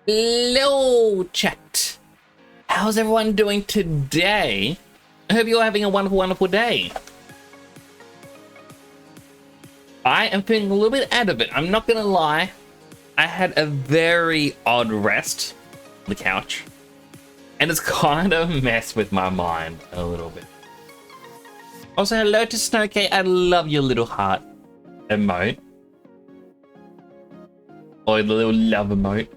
Hello, chat. How's everyone doing today? I hope you're having a wonderful, wonderful day. I am feeling a little bit out of it. I'm not gonna lie. I had a very odd rest on the couch, and it's kind of messed with my mind a little bit. Also, hello to Snowcake. I love your little heart emote. Or the little love emote.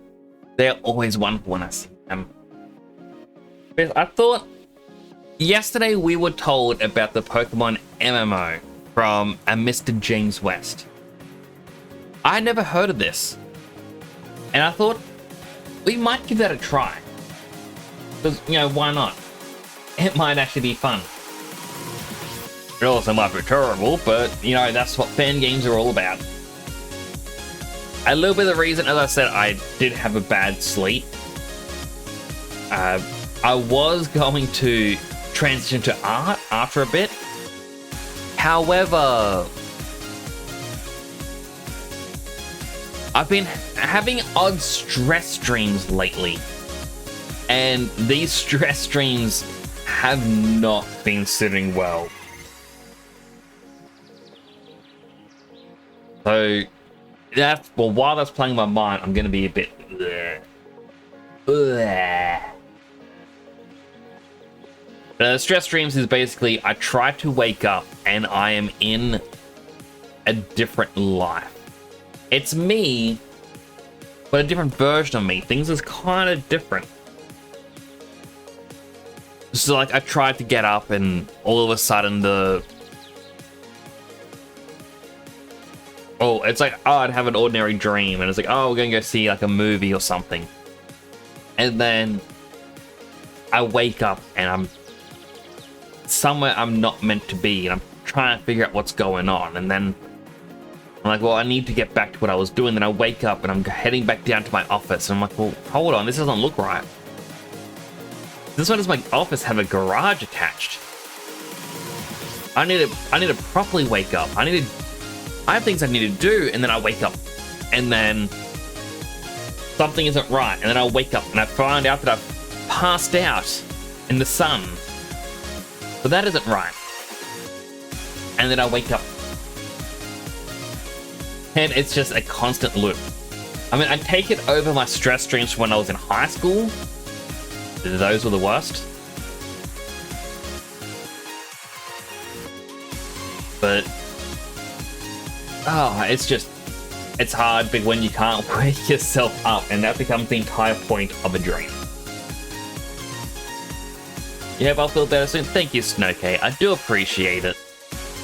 They're always wonderful when I see them. Because I thought yesterday we were told about the Pokemon MMO from a Mr. James West. I had never heard of this. And I thought we might give that a try. Because, you know, why not? It might actually be fun. It also might be terrible, but, you know, that's what fan games are all about. A little bit of the reason, as I said, I did have a bad sleep. I was going to transition to art after a bit. However, I've been having odd stress dreams lately. And these stress streams have not been sitting well. So, while that's playing my mind, I'm going to be a bit... The stress streams is basically, I try to wake up and I am in a different life. It's me, but a different version of me. Things is kind of different. So like I tried to get up and all of a sudden it's like, oh, I'd have an ordinary dream and it's like, oh, we're gonna go see like a movie or something. And then I wake up and I'm somewhere I'm not meant to be and I'm trying to figure out what's going on. And then I'm like, well, I need to get back to what I was doing. Then I wake up and I'm heading back down to my office. And I'm like, well, hold on, this doesn't look right. This one does my office have a garage attached? I need to properly wake up. I have things I need to do, and then I wake up, and then something isn't right, and then I wake up and I find out that I've passed out in the sun. But that isn't right. And then I wake up. And it's just a constant loop. I mean, I take it over my stress streams from when I was in high school. Those were the worst. But it's hard big when you can't wake yourself up, and that becomes the entire point of a dream. You hope I'll feel better soon. Thank you, Snowcake. I do appreciate it.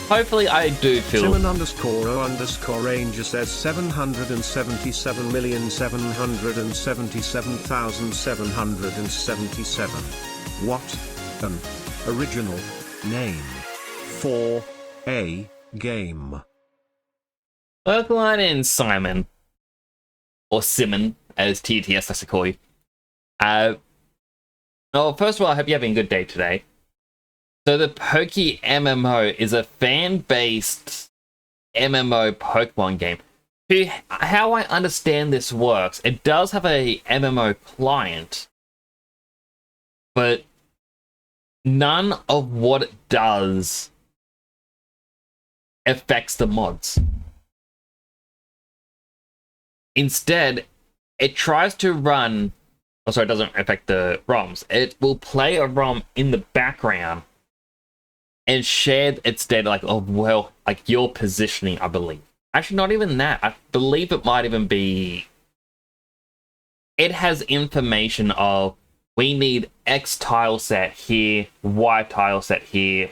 Hopefully I do feel... Simon_O_Ranger says 777,777,777. What an original name for a game. Welcome on in, Simon. Or Simon, as TTS likes to call you. Well, first of all, I hope you're having a good day today. So the PokeMMO is a fan-based MMO Pokemon game. How I understand this works, it does have a MMO client, but none of what it does affects the mods. Instead, it tries to run... Oh, sorry, it doesn't affect the ROMs. It will play a ROM in the background and share its data, like, oh, well, like your positioning, I believe. Actually, not even that. I believe it might even be... It has information of, we need X tile set here, Y tile set here,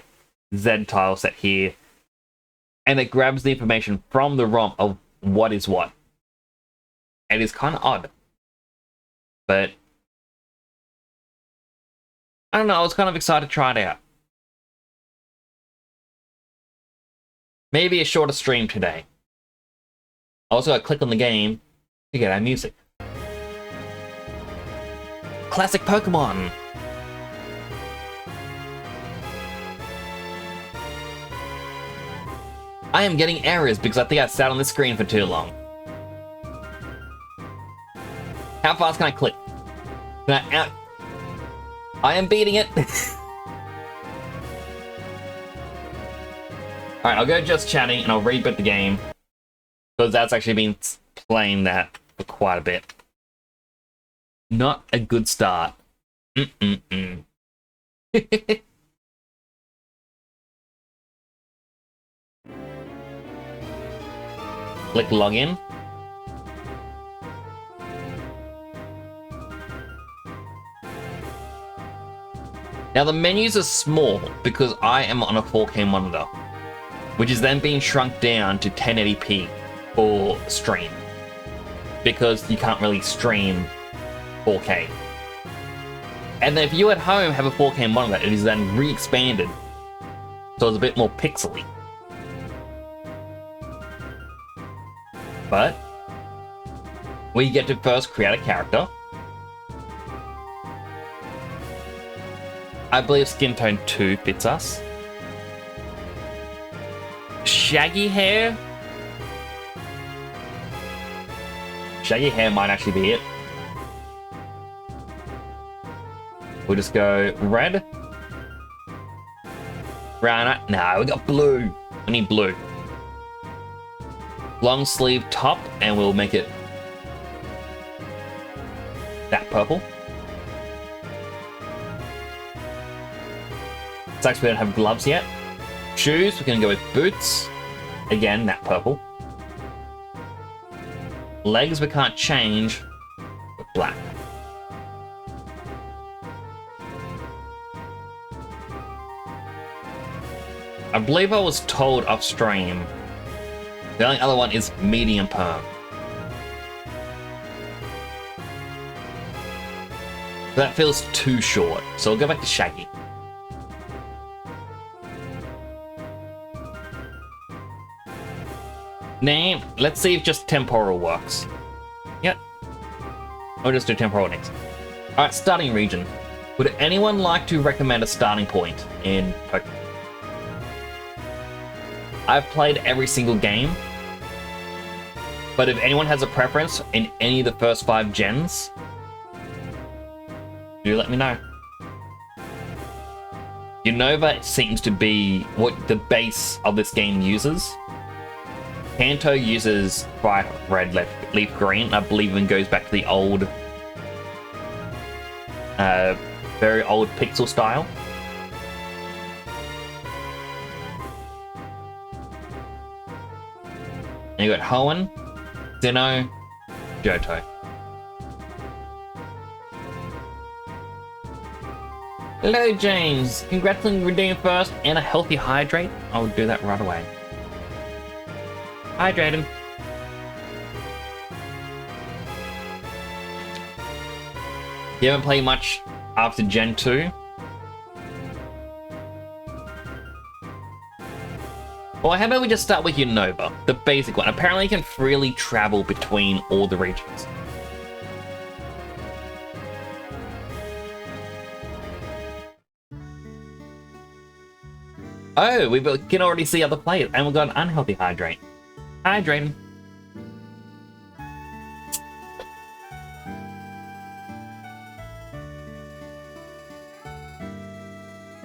Z tile set here, and it grabs the information from the ROM of what is what. And it's kind of odd. But I don't know, I was kind of excited to try it out. Maybe a shorter stream today. Also, I click on the game to get our music. Classic Pokemon! I am getting errors because I think I sat on the screen for too long. How fast can I click? I am beating it. Alright, I'll go just chatting and I'll reboot the game. Because that's actually been playing that for quite a bit. Not a good start. Mm-mm-mm. Click login. Now the menus are small because I am on a 4K monitor, which is then being shrunk down to 1080p for stream, because you can't really stream 4K. And then if you at home have a 4K monitor, it is then re-expanded, so it's a bit more pixely. But we get to first create a character. I believe skin tone 2 fits us. Shaggy hair? Shaggy hair might actually be it. We'll just go red. Brown. No, we got blue. I need blue. Long sleeve top, and we'll make it that purple. Sucks we don't have gloves yet. Shoes, we're gonna go with boots. Again, that purple. Legs we can't change, but black. I believe I was told off stream the only other one is medium perm. That feels too short, so we'll go back to Shaggy. Name, let's see if just temporal works. Yep. I'll just do temporal next. Alright, starting region. Would anyone like to recommend a starting point in Pokemon? I've played every single game, but if anyone has a preference in any of the first 5 gens, do let me know. Unova seems to be what the base of this game uses. Kanto uses bright red, leaf green. I believe even goes back to the old, very old pixel style. And you got Hoenn, Sinnoh, Johto. Hello, James. Congrats on redeeming first and a healthy hydrate. I'll do that right away. Hydrate him. You haven't played much after Gen 2? Well, how about we just start with Unova, the basic one. Apparently you can freely travel between all the regions. Oh, we can already see other players, and we've got an unhealthy hydrate. Hydrate him.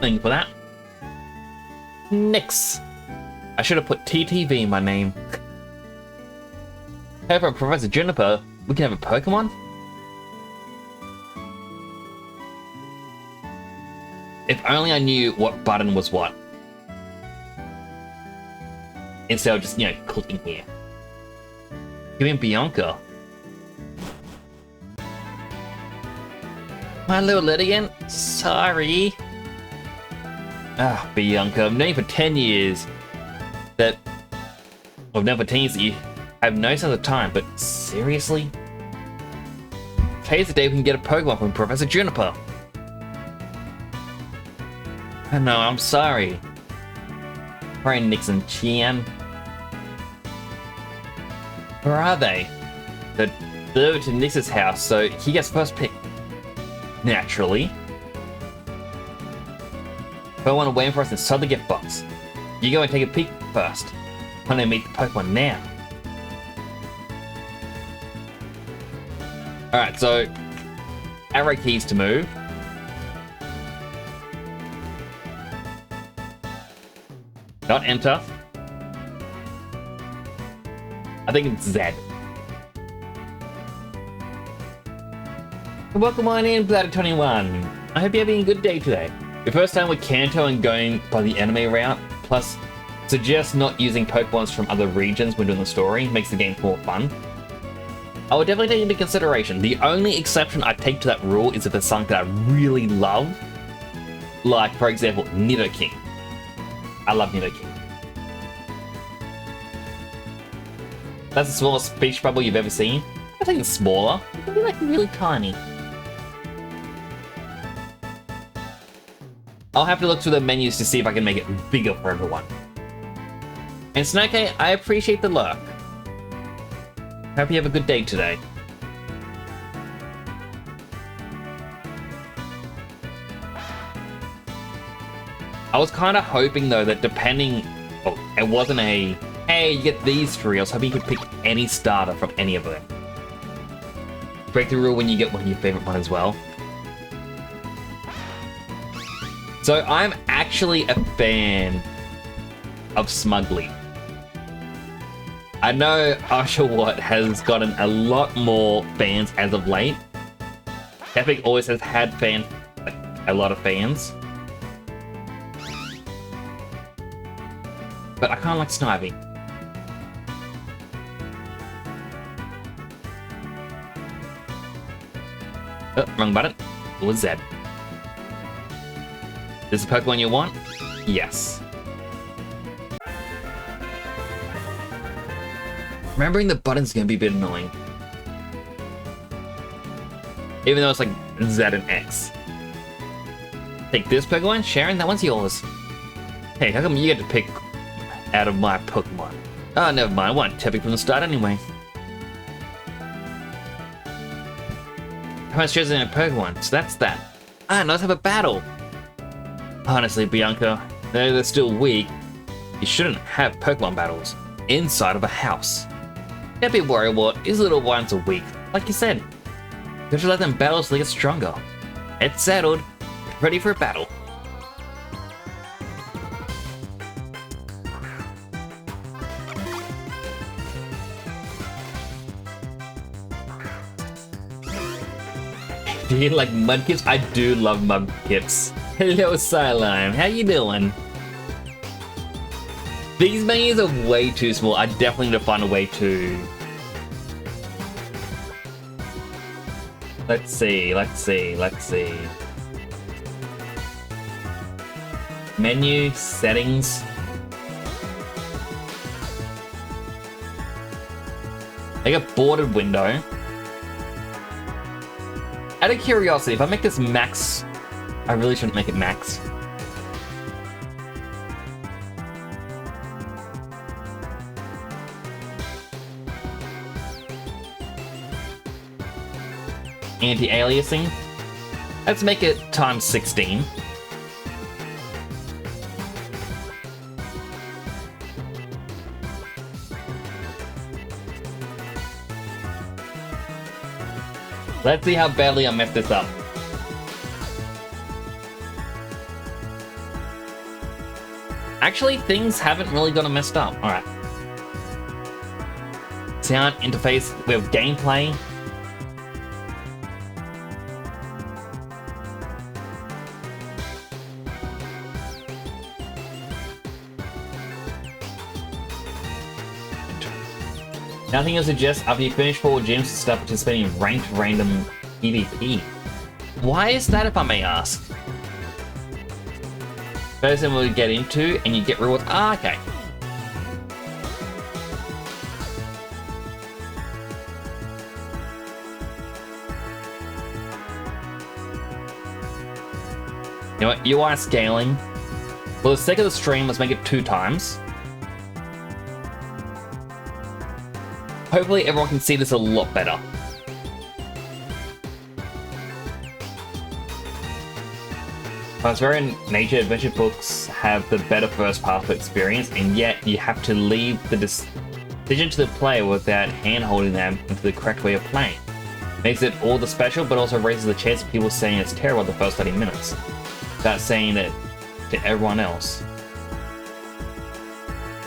Thank you for that. Next. I should have put TTV in my name. Hey, from Professor Juniper, we can have a Pokemon? If only I knew what button was what. Instead of just, you know, clicking here. Give me Bianca. My little Lydian? Sorry. Ah, Bianca, I've known you for 10 years. I've known for 10 years that you have no sense of time, but seriously? Today's the day we can get a Pokemon from Professor Juniper. Oh no, I'm sorry. Sorry, Nixon Chian. Where are they? They're delivered to Nix's house, so he gets first pick. Naturally. Pokemon waiting for us inside the gift box. You go and take a peek first. I'm gonna meet the Pokemon now. Alright, so arrow keys to move. Not enter. I think it's Z. Welcome on in, Blood21. I hope you're having a good day today. Your first time with Kanto and going by the anime route, plus suggest not using Pokemons from other regions when doing the story, makes the game more fun. I would definitely take into consideration. The only exception I take to that rule is if it's something that I really love. Like, for example, Nidoking. I love Nidoking. That's the smallest speech bubble you've ever seen. I think it's smaller. It can be like really tiny. I'll have to look through the menus to see if I can make it bigger for everyone. And Snake, I appreciate the lurk. Hope you have a good day today. I was kind of hoping though that depending, oh, it wasn't a, hey, you get these three. I was hoping you could pick any starter from any of them. Break the rule when you get one of your favorite one as well. So I'm actually a fan of Smugly. I know Usherwatt has gotten a lot more fans as of late. Epic always has had fans, like, a lot of fans. But I kind of like Snivy. Oh, wrong button. It was Z. This is the Pokemon you want? Yes. Remembering the button's gonna be a bit annoying. Even though it's like Z and X. Take this Pokemon, Sharon, that one's yours. Hey, how come you get to pick out of my Pokemon? Oh, never mind, I want to pick from the start anyway. How much chosen a Pokemon, so that's that. Ah, now let's have a battle. Honestly, Bianca, though they're still weak, you shouldn't have Pokemon battles inside of a house. Don't be worried what, these little ones are weak. Like you said, you should let them battle so they get stronger. It's settled. Ready for a battle. Do you like Mudkips? I do love Mudkips. Hello, Silime. How you doing? These menus are way too small. I definitely need to find a way to... Let's see. Menu, settings. Make a bordered window. Out of curiosity, if I make this max, I really shouldn't make it max. Anti-aliasing. Let's make it times 16. Let's see how badly I messed this up. Actually, things haven't really gotten messed up. Alright. Sound interface with gameplay. Nothing to suggest after you finish 4 gyms to start participating in ranked random PvP. Why is that, if I may ask? First thing we'll get into, and you get rewards. Ah, okay. You know what? You are scaling. For the sake of the stream, let's make it 2 times. Hopefully everyone can see this a lot better. It's very nature adventure books have the better first path experience, and yet you have to leave the decision to the player without hand-holding them into the correct way of playing. Makes it all the special, but also raises the chance of people saying it's terrible the first 30 minutes. Without saying it to everyone else.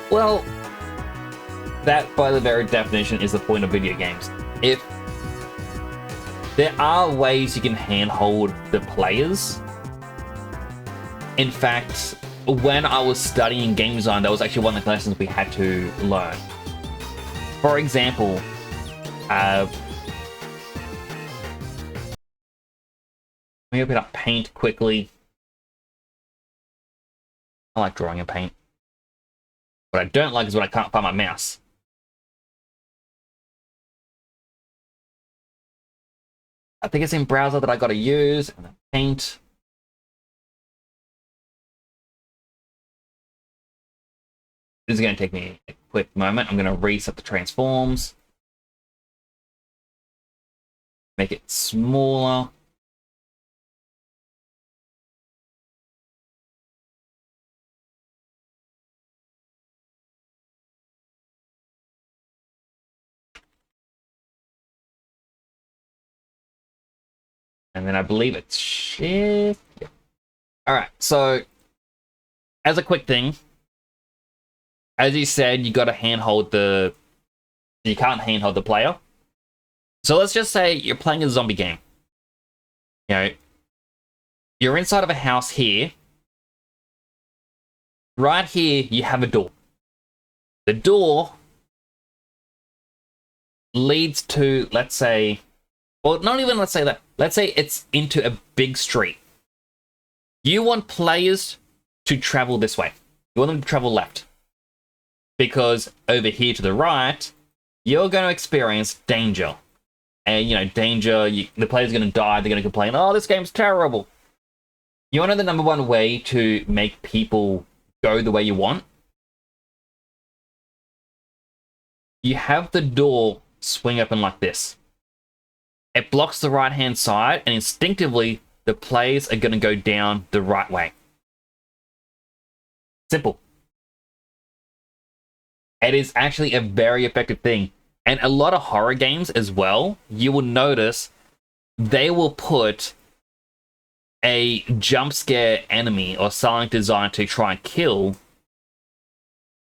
Well, that by the very definition is the point of video games. If there are ways you can handhold the players. In fact, when I was studying game design, that was actually one of the lessons we had to learn. For example, let me open up Paint quickly. I like drawing in Paint. What I don't like is when I can't find my mouse. I think it's in browser that I gotta use, and then Paint. This is gonna take me a quick moment. I'm gonna reset the transforms. Make it smaller. And then I believe it's shift. Yeah. Alright, so as a quick thing, as you said, you gotta handhold the... You can't handhold the player. So let's just say you're playing a zombie game. You know, you're inside of a house here. Right here, you have a door. The door leads to, let's say... Well, not even let's say that. Let's say it's into a big street. You want players to travel this way. You want them to travel left. Because over here to the right, you're going to experience danger. And, you know, danger, the player's going to die, they're going to complain, oh, this game's terrible. You want to know the number one way to make people go the way you want? You have the door swing open like this. It blocks the right-hand side, and instinctively, the players are going to go down the right way. Simple. It is actually a very effective thing. And a lot of horror games as well, you will notice they will put a jump scare enemy or something designed to try and kill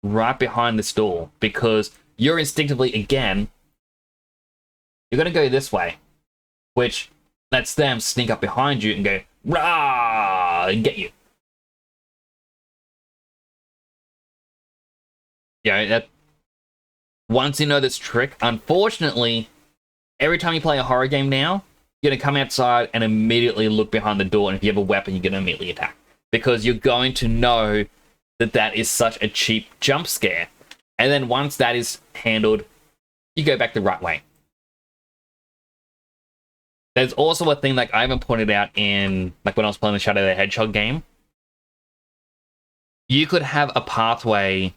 right behind this door. Because you're instinctively, again, you're going to go this way. Which lets them sneak up behind you and go, rah, and get you. Yeah, that. Once you know this trick, unfortunately, every time you play a horror game now, you're gonna come outside and immediately look behind the door, and if you have a weapon, you're gonna immediately attack. Because you're going to know that that is such a cheap jump scare. And then once that is handled, you go back the right way. There's also a thing like I even pointed out in, like when I was playing the Shadow the Hedgehog game. You could have a pathway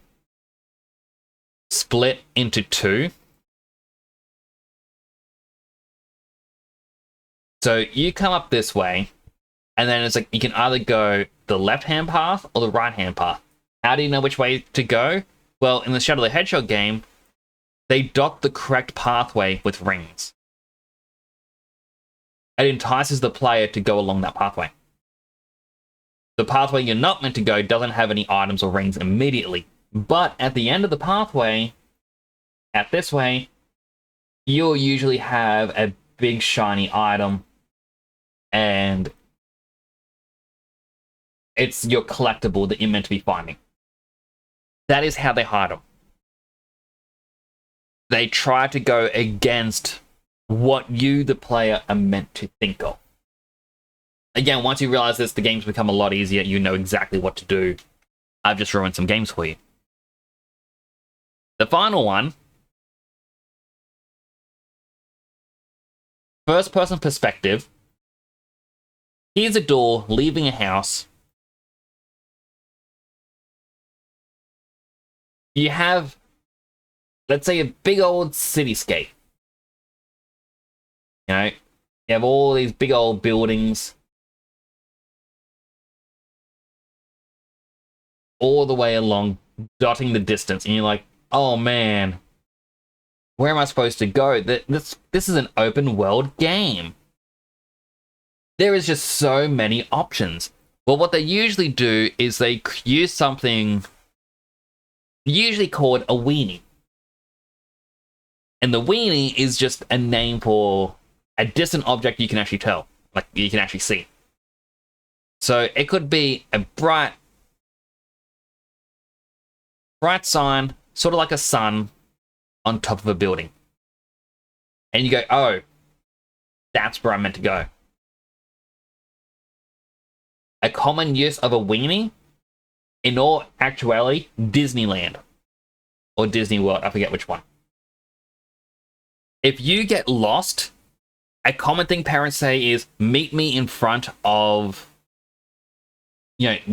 split into two. So you come up this way, and then it's like you can either go the left-hand path or the right-hand path. How do you know which way to go? Well, in the Shadow the Hedgehog game, they dot the correct pathway with rings. It entices the player to go along that pathway. The pathway you're not meant to go doesn't have any items or rings immediately, but at the end of the pathway, at this way, you'll usually have a big shiny item, and it's your collectible that you're meant to be finding. That is how they hide them. They try to go against what you, the player, are meant to think of. Again, once you realize this, the games become a lot easier. You know exactly what to do. I've just ruined some games for you. The final one. First-person perspective. Here's a door leaving a house. You have, let's say, a big old cityscape. You know, you have all these big old buildings all the way along, dotting the distance, and you're like, oh man, Where am I supposed to go? This is an open world game. There is just so many options. Well, what they usually do is they use something usually called a weenie. And the weenie is just a name for a distant object you can actually tell, like you can actually see. So it could be a bright sign, sort of like a sun on top of a building. And you go, oh, that's where I'm meant to go. A common use of a weenie, in all actuality, Disneyland. Or Disney World, I forget which one. If you get lost, a common thing parents say is, meet me in front of,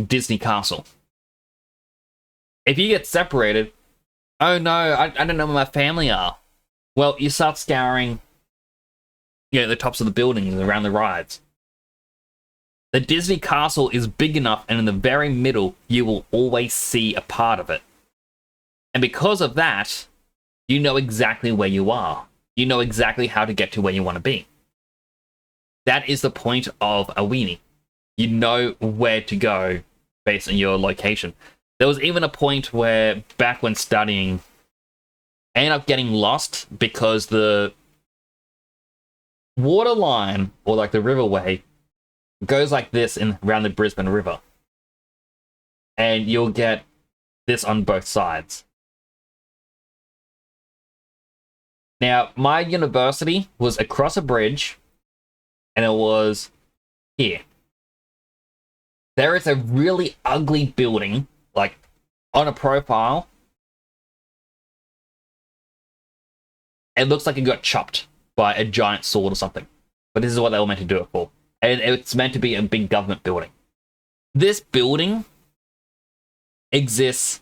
Disney Castle. If you get separated, oh no, I don't know where my family are. Well, you start scouring, the tops of the buildings around the rides. The Disney Castle is big enough, and in the very middle, you will always see a part of it. And because of that, you know exactly where you are. You know exactly how to get to where you want to be. That is the point of a weenie. You know where to go based on your location. There was even a point where, back when studying, I ended up getting lost because the water line, or like the riverway, goes like this around the Brisbane River. And you'll get this on both sides. Now, my university was across a bridge, and it was here. There is a really ugly building, like, on a profile. It looks like it got chopped by a giant sword or something. But this is what they were meant to do it for. And it's meant to be a big government building. This building exists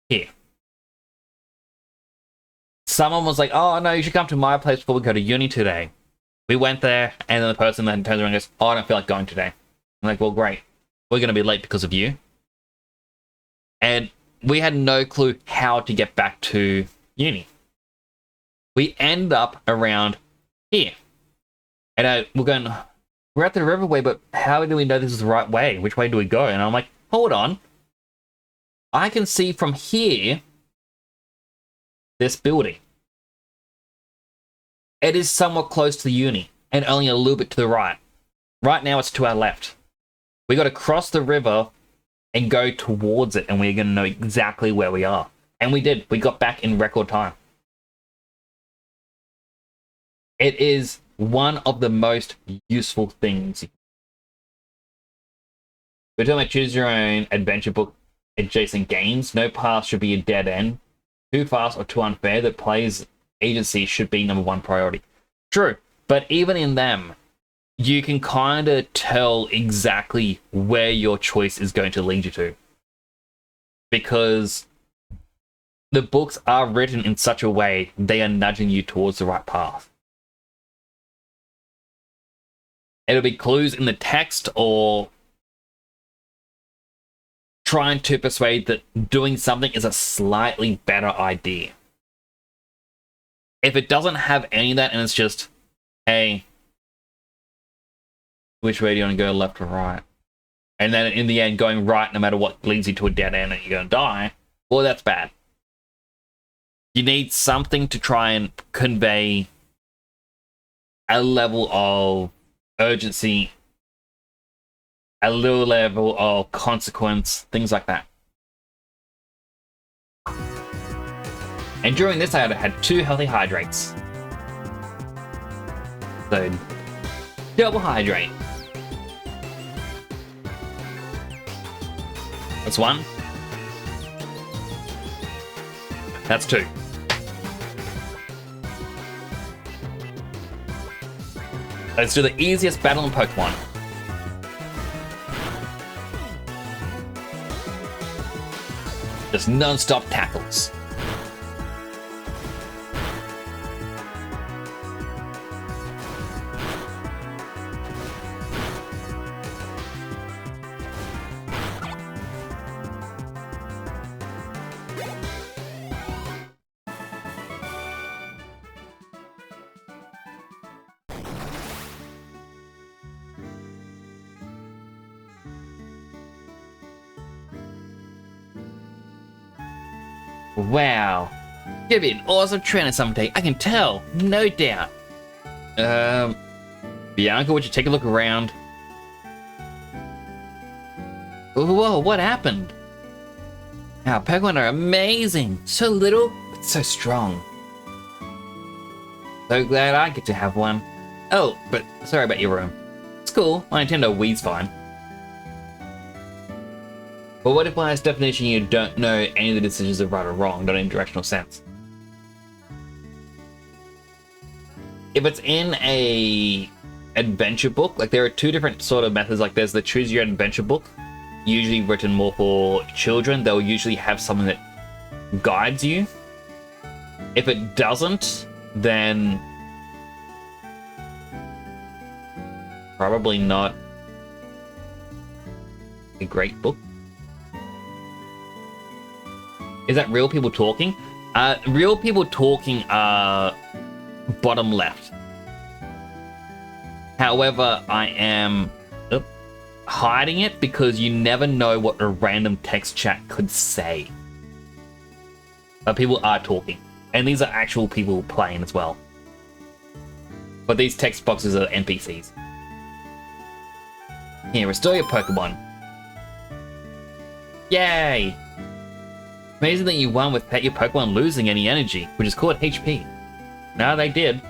here. Someone was like, oh no, you should come to my place before we go to uni today. We went there, and then the person then turns around and goes, oh, I don't feel like going today. I'm like, well, great. We're going to be late because of you. And we had no clue how to get back to uni. We end up around here. And we're at the riverway, but how do we know this is the right way? Which way do we go? And I'm like, hold on. I can see from here this building. It is somewhat close to the uni, and only a little bit to the right. Right now it's to our left. We got to cross the river and go towards it, and we're going to know exactly where we are. And we did. We got back in record time. It is one of the most useful things. We're talking about choose your own adventure book adjacent games. No path should be a dead end. Too fast or too unfair. The player's agency should be number one priority. True, but even in them, you can kind of tell exactly where your choice is going to lead you to. Because the books are written in such a way they are nudging you towards the right path. It'll be clues in the text or trying to persuade that doing something is a slightly better idea. If it doesn't have any of that and it's just, hey, which way do you want to go, left or right? And then in the end, going right no matter what leads you to a dead end and you're going to die, well, that's bad. You need something to try and convey a level of urgency, a little level of consequence, things like that. And during this, I had 2 healthy hydrates. So, double hydrate. That's 1. That's 2. Let's do the easiest battle in Pokemon. Just non-stop tackles. Wow. You'll be an awesome trainer someday, I can tell, no doubt. Bianca, would you take a look around? Whoa, what happened? Our Pokemon are amazing. So little, but so strong. So glad I get to have one. Oh, but sorry about your room. It's cool, my Nintendo Wii's fine. But what if by its definition you don't know any of the decisions are right or wrong, not in directional sense? If it's in a adventure book, like there are two different sort of methods, like there's the choose your own adventure book, usually written more for children. They'll usually have something that guides you. If it doesn't, then probably not a great book. Is that real people talking? Real people talking are bottom left. However, I am hiding it because you never know what a random text chat could say. But people are talking. And these are actual people playing as well. But these text boxes are NPCs. Here, restore your Pokemon. Yay! Amazing that you won without your Pokemon losing any energy, which is called HP. No, they did.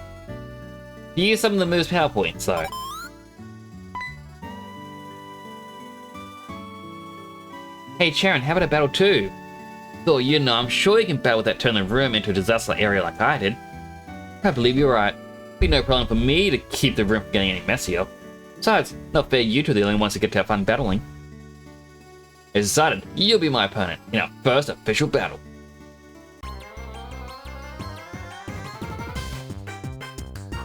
You used some of the move's power points, though. Hey Sharon, how about a battle too? So, you know, I'm sure you can battle without turning the room into a disaster area like I did. I believe you're right. It'd be no problem for me to keep the room from getting any messier. Besides, not fair you two are the only ones that get to have fun battling. It's decided, you'll be my opponent in our first official battle.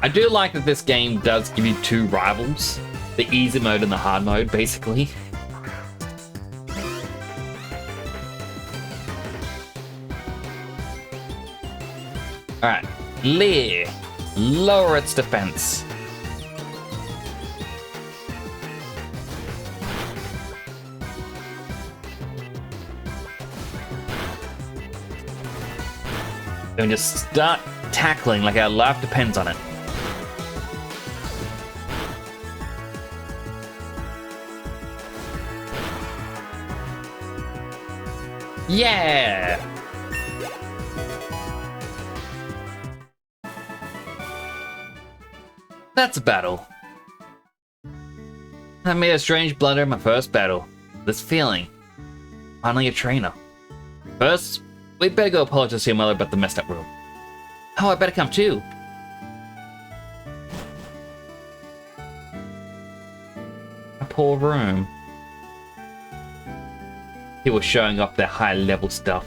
I do like that this game does give you two rivals, the easy mode and the hard mode, basically. Alright, Leer, lower its defense. And just start tackling like our life depends on it. Yeah! That's a battle. I made a strange blunder in my first battle. This feeling. Finally a trainer. First, we better go apologize to your mother about the messed up room. Oh, I better come too. A poor room. People showing off their high level stuff.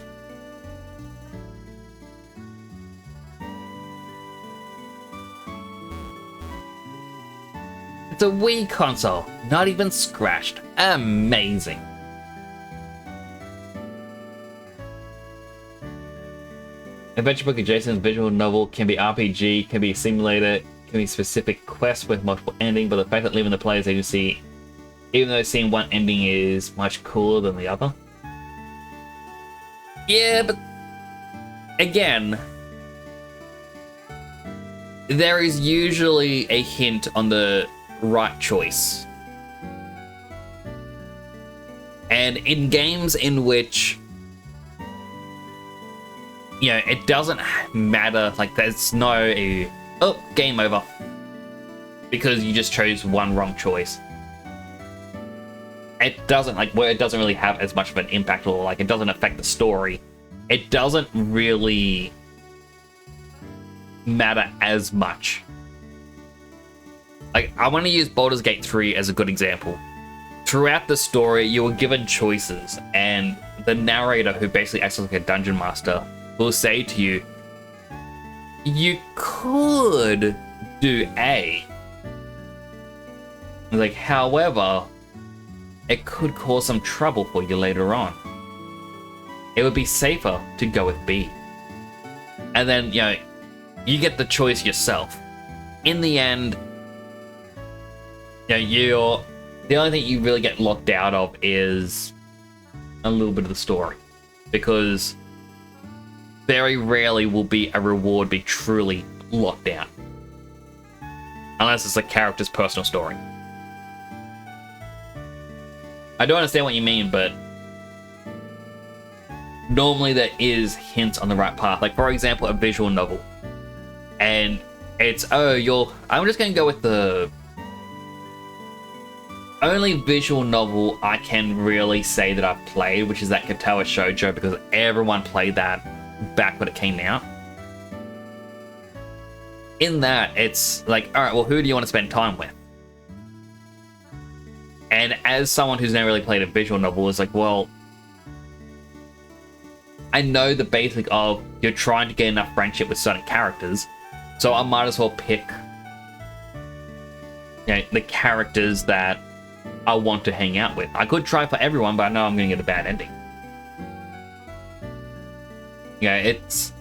It's a Wii console, not even scratched. Amazing. Adventure book adjacent visual novel can be RPG, can be simulator, can be specific quests with multiple endings, but the fact that leaving the player's agency, even though seeing one ending is much cooler than the other. Yeah, but again, there is usually a hint on the right choice. And in games in which, you know, it doesn't matter, like there's no, oh, game over. Because you just chose one wrong choice. It doesn't, like, where it doesn't really have as much of an impact, or like it doesn't affect the story. It doesn't really matter as much. Like, I want to use Baldur's Gate 3 as a good example. Throughout the story, you were given choices, and the narrator, who basically acts like a dungeon master, will say to you, you could do A. Like, however, it could cause some trouble for you later on. It would be safer to go with B. And then, you know, you get the choice yourself. In the end, you know, the only thing you really get locked out of is a little bit of the story. Because very rarely will be a reward be truly locked out. Unless it's a character's personal story. I do understand what you mean, but normally there is hints on the right path. Like, for example, a visual novel. And it's, oh, I'm just going to go with the only visual novel I can really say that I've played, which is that Katawa Shoujo, because everyone played that back when it came out. In that, it's like, alright, well, who do you want to spend time with? And as someone who's never really played a visual novel, it's like, well, I know the basic of you're trying to get enough friendship with certain characters, so I might as well pick, you know, the characters that I want to hang out with. I could try for everyone, but I know I'm going to get a bad ending. Yeah, it's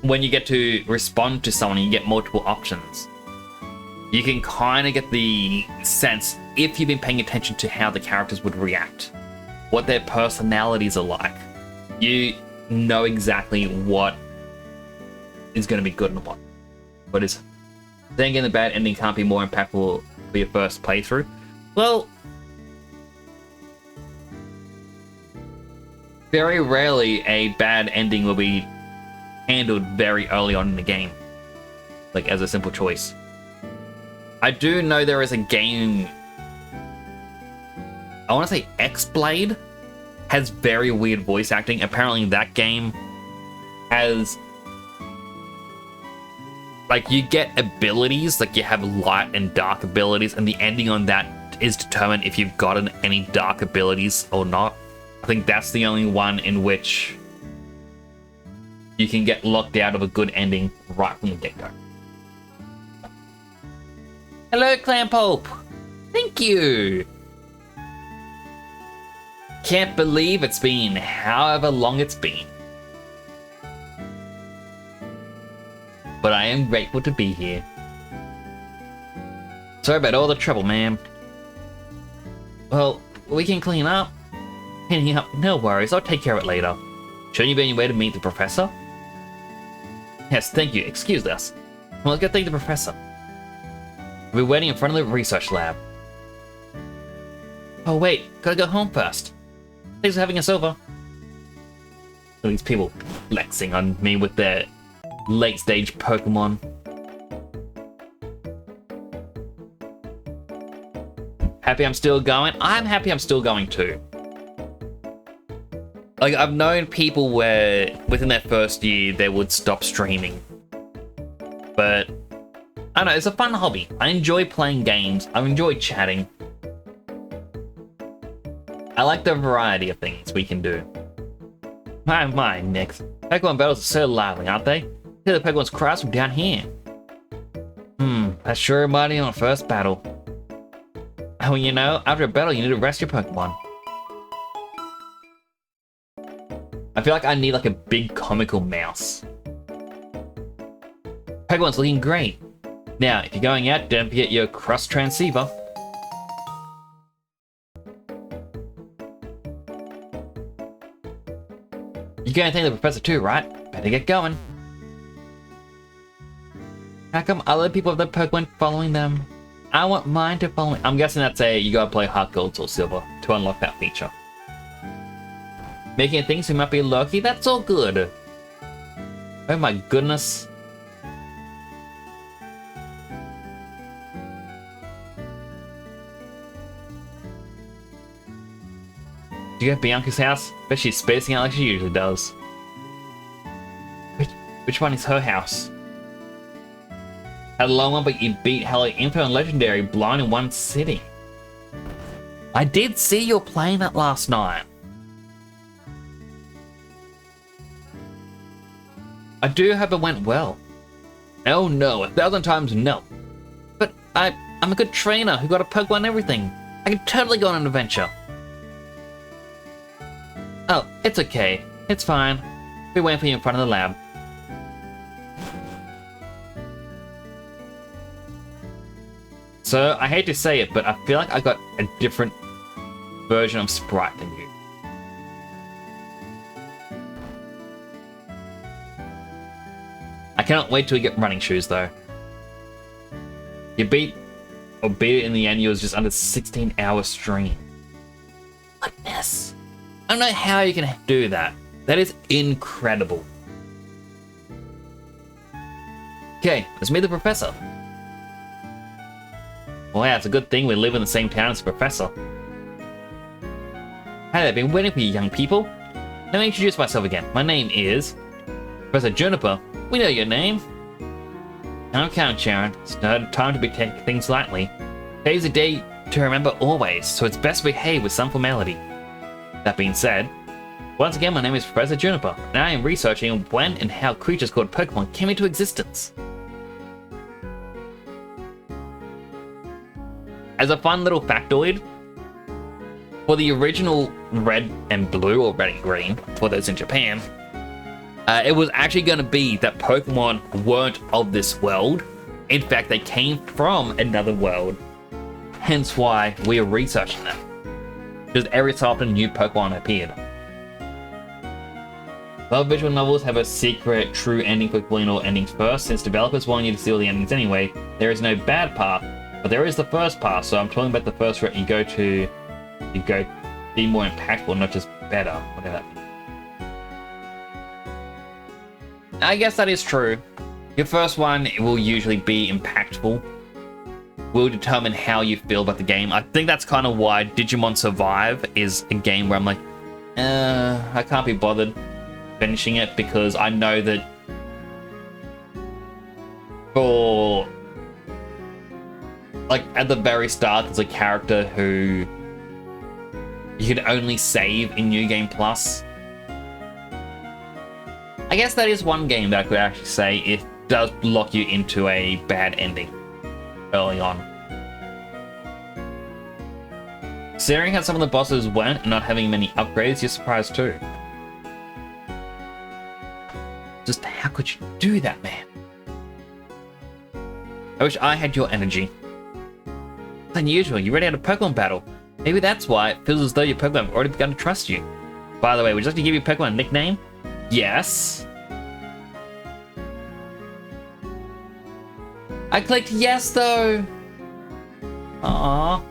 when you get to respond to someone and you get multiple options. You can kind of get the sense, if you've been paying attention to how the characters would react, what their personalities are like, you know exactly what is going to be good and what is. Then again, the bad ending can't be more impactful for your first playthrough. Well, very rarely a bad ending will be handled very early on in the game, like as a simple choice. I do know there is a game, I want to say X-Blade, has very weird voice acting. Apparently that game has, like, you get abilities, like you have light and dark abilities, and the ending on that is determined if you've gotten any dark abilities or not. I think that's the only one in which you can get locked out of a good ending right from the get-go. Hello, Clampope! Thank you! Can't believe it's been however long it's been. But I am grateful to be here. Sorry about all the trouble, ma'am. Well, we can clean up. Cleaning up, no worries, I'll take care of it later. Shouldn't you be on your way to meet the professor? Yes, thank you, excuse us. Well, let's go thank the professor. We'll be waiting in front of the research lab. Oh wait, gotta go home first. Thanks for having us over. All these people flexing on me with their late-stage Pokemon. Happy I'm still going? I'm happy I'm still going too. Like, I've known people where within their first year they would stop streaming. But I don't know, it's a fun hobby. I enjoy playing games. I enjoy chatting. I like the variety of things we can do. My, Nick. Pokemon battles are so lively, aren't they? Hear the Pokemon's cries from down here. That's sure reminded me of my first battle. Oh, you know, after a battle you need to rest your Pokemon. I feel like I need like a big comical mouse. Pokemon's looking great. Now, if you're going out, don't forget your cross transceiver. You're going to thank the professor too, right? Better get going. How come other people have their Pokemon following them? I want mine to follow me. I'm guessing that's you gotta play Heart Gold or Silver to unlock that feature. Making it think we might be lucky, that's all good. Oh my goodness. Do you go to Bianca's house? Bet she's spacing out like she usually does. Which one is her house? Had a long one, but you beat Hello Info and Legendary blind in one sitting. I did see you playing that last night. I do hope it went well. Oh no, 1,000 times no. But I'm a good trainer who got a Pokemon and everything. I can totally go on an adventure. Oh, it's okay. It's fine. We're waiting for you in front of the lab. So, I hate to say it, but I feel like I got a different version of Sprite than you. cannot wait till we get running shoes, though. You beat it in the end. It was just under 16-hour stream. Goodness. I don't know how you can do that. That is incredible. Okay, let's meet the professor. Well, yeah, it's a good thing we live in the same town as the professor. Hey, I've been waiting for you young people. Let me introduce myself again. My name is Professor Juniper. We know your name. Calm, Sharon. It's not time to be taking things lightly. Today's a day to remember always, so it's best to behave with some formality. That being said, once again, my name is Professor Juniper, and I am researching when and how creatures called Pokemon came into existence. As a fun little factoid, for the original Red and Blue, or Red and Green, for those in Japan, it was actually going to be that Pokemon weren't of this world. In fact, they came from another world. Hence why we are researching them. Because every so often new Pokemon appeared. Well, visual novels have a secret true ending for completing all endings first. Since developers want you to see all the endings anyway, there is no bad path, but there is the first path. So I'm talking about the first route you go be more impactful, not just better, whatever that means. I guess that is true. Your first one will usually be impactful. Will determine how you feel about the game. I think that's kind of why Digimon Survive is a game where I'm like, I can't be bothered finishing it, because I know that for, like, at the very start, there's a character who you can only save in New Game Plus. I guess that is one game that I could actually say it does lock you into a bad ending early on. Considering how some of the bosses went and not having many upgrades, you're surprised too. Just how could you do that, man? I wish I had your energy. It's unusual, you already had a Pokemon battle. Maybe that's why it feels as though your Pokemon have already begun to trust you. By the way, would you like to give your Pokemon a nickname? Yes. I clicked yes though. Aww.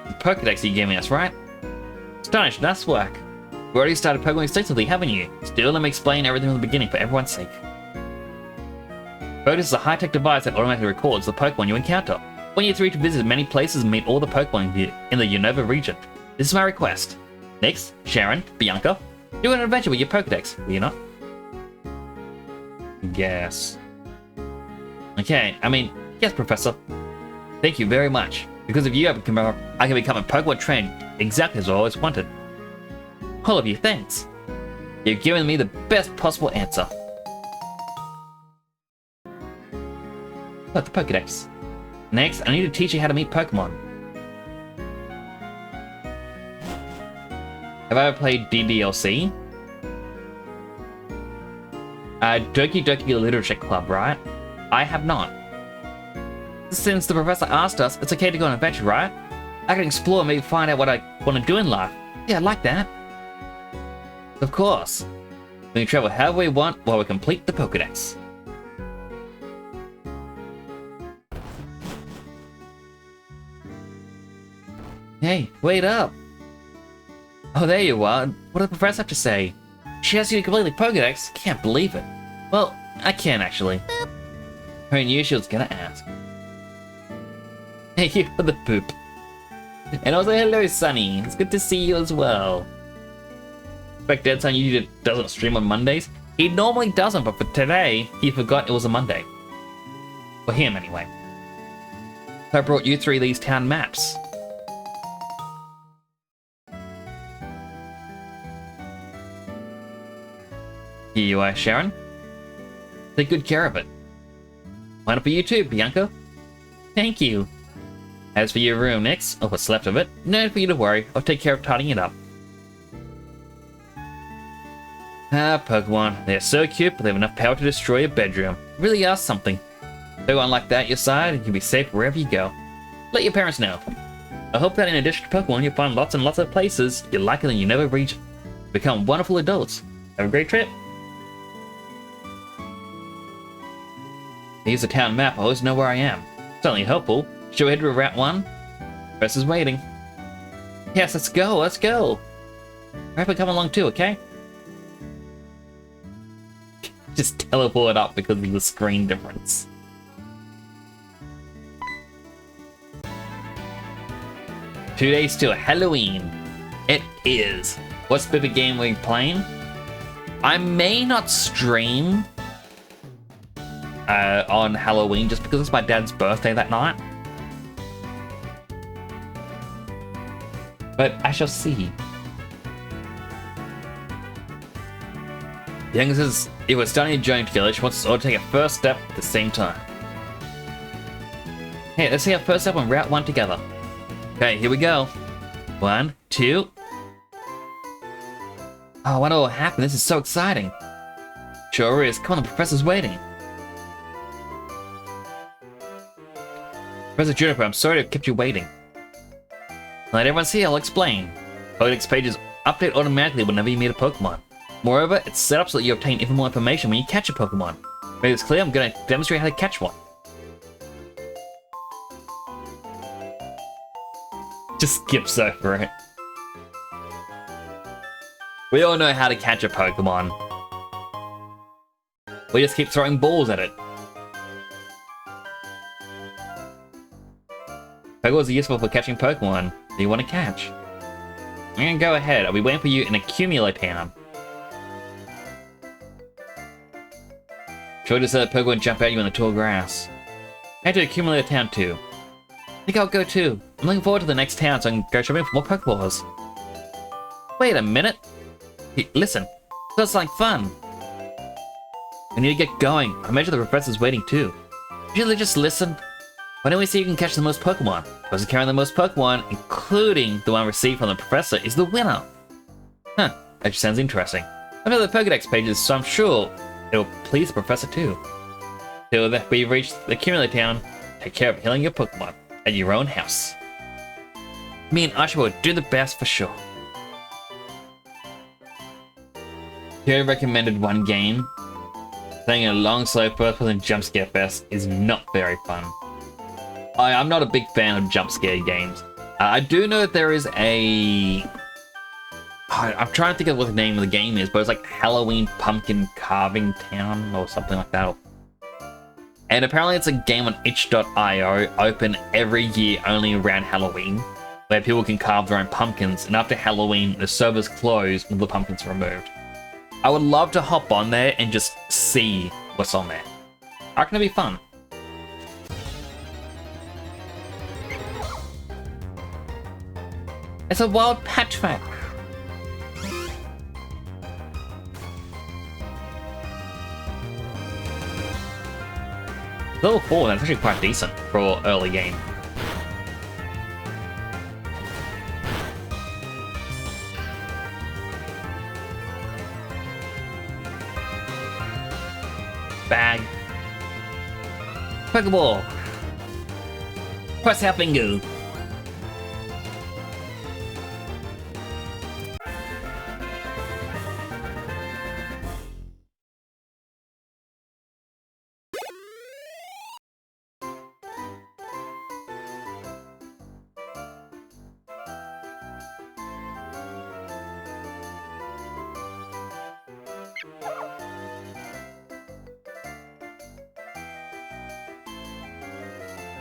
The Pokedex you gave me us, right? Astonished, nice work. You've already started Pokemon extensively, haven't you? Still, let me explain everything from the beginning for everyone's sake. Photos is a high-tech device that automatically records the Pokemon you encounter. I want you three to visit many places and meet all the Pokemon in the Unova region. This is my request. Next, Sharon, Bianca, do an adventure with your Pokedex, will you not? Yes. Okay, yes, Professor. Thank you very much. Because of you, I can become a Pokemon trainer exactly as I always wanted. All of you, thanks. You've given me the best possible answer. Look, the Pokedex. Next, I need to teach you how to meet Pokemon. Have I ever played DDLC? Doki Doki Literature Club, right? I have not. Since the professor asked us, it's okay to go on an adventure, right? I can explore and maybe find out what I want to do in life. Yeah, I like that. Of course. We can travel however we want while we complete the Pokedex. Hey, wait up! Oh, there you are. What does the professor have to say? She asked you to complete the Pokedex? Can't believe it. Well, I can actually. I knew she was gonna ask. Hey, you for the poop. And also, hello, Sunny. It's good to see you as well. Expect Dead Sun usually doesn't stream on Mondays. He normally doesn't, but for today, he forgot it was a Monday. For him, anyway. So I brought you three these town maps. Here you are, Sharon. Take good care of it. One for you too, Bianca. Thank you. As for your room next, or what's left of it, no need for you to worry. I'll take care of tidying it up. Ah, Pokemon. They're so cute, but they have enough power to destroy your bedroom. Really are something. So unlike that, your side, and you'll be safe wherever you go. Let your parents know. I hope that in addition to Pokemon, you'll find lots and lots of places you like it and you never reach. Become wonderful adults. Have a great trip. Here's the town map. I always know where I am. Certainly helpful. Should we head to Route 1? Professor's waiting. Yes, let's go, let's go. I hope I come along too, okay? Just teleport up because of the screen difference. Two days till Halloween. It is. What specific game are we playing? I may not stream on Halloween just because it's my dad's birthday that night. But I shall see. The youngest says, if we're starting a joint together, she wants us all to take a first step at the same time. Hey, let's take our first step on Route 1 together. Okay, here we go. 1, 2. Oh, I wonder what will happen. This is so exciting. Sure is. Come on, the professor's waiting. Professor Juniper, I'm sorry to have kept you waiting. Let everyone see, I'll explain. Pokedex pages update automatically whenever you meet a Pokemon. Moreover, it's set up so that you obtain even more information when you catch a Pokemon. To make this clear, I'm going to demonstrate how to catch one. Just skips over it. We all know how to catch a Pokemon. We just keep throwing balls at it. Pokeballs are useful for catching Pokemon that you want to catch. I'm gonna go ahead. I'll be waiting for you in Accumulate Town. Sure just let Pokemon jump at you in the tall grass. Head to Accumulate Town too. I think I'll go too. I'm looking forward to the next town so I can go shopping for more Pokeballs. Wait a minute. Hey, listen. Sounds like fun. We need to get going. I imagine the professor's waiting too. Usually just listen. Why don't we see who can catch the most Pokemon? The person carrying the most Pokemon, including the one received from the professor, is the winner. Huh, that just sounds interesting. I've heard the Pokedex pages, so I'm sure it'll please the professor too. Till that we've reached the Accumulate Town, take care of healing your Pokemon at your own house. Me and Usher will do the best for sure. Here recommended one game. Playing a long, slow first-person jump scare fest is not very fun. I'm not a big fan of jump scare games. I do know that there is a... I'm trying to think of what the name of the game is, but it's like Halloween Pumpkin Carving Town or something like that. And apparently it's a game on itch.io, open every year only around Halloween, where people can carve their own pumpkins, and after Halloween, the servers close and the pumpkins are removed. I would love to hop on there and just see what's on there. I reckon it'd be fun. It's a wild patchback. Level 4, that's actually quite decent for an early game. Bag. Pokeball. Press our finger.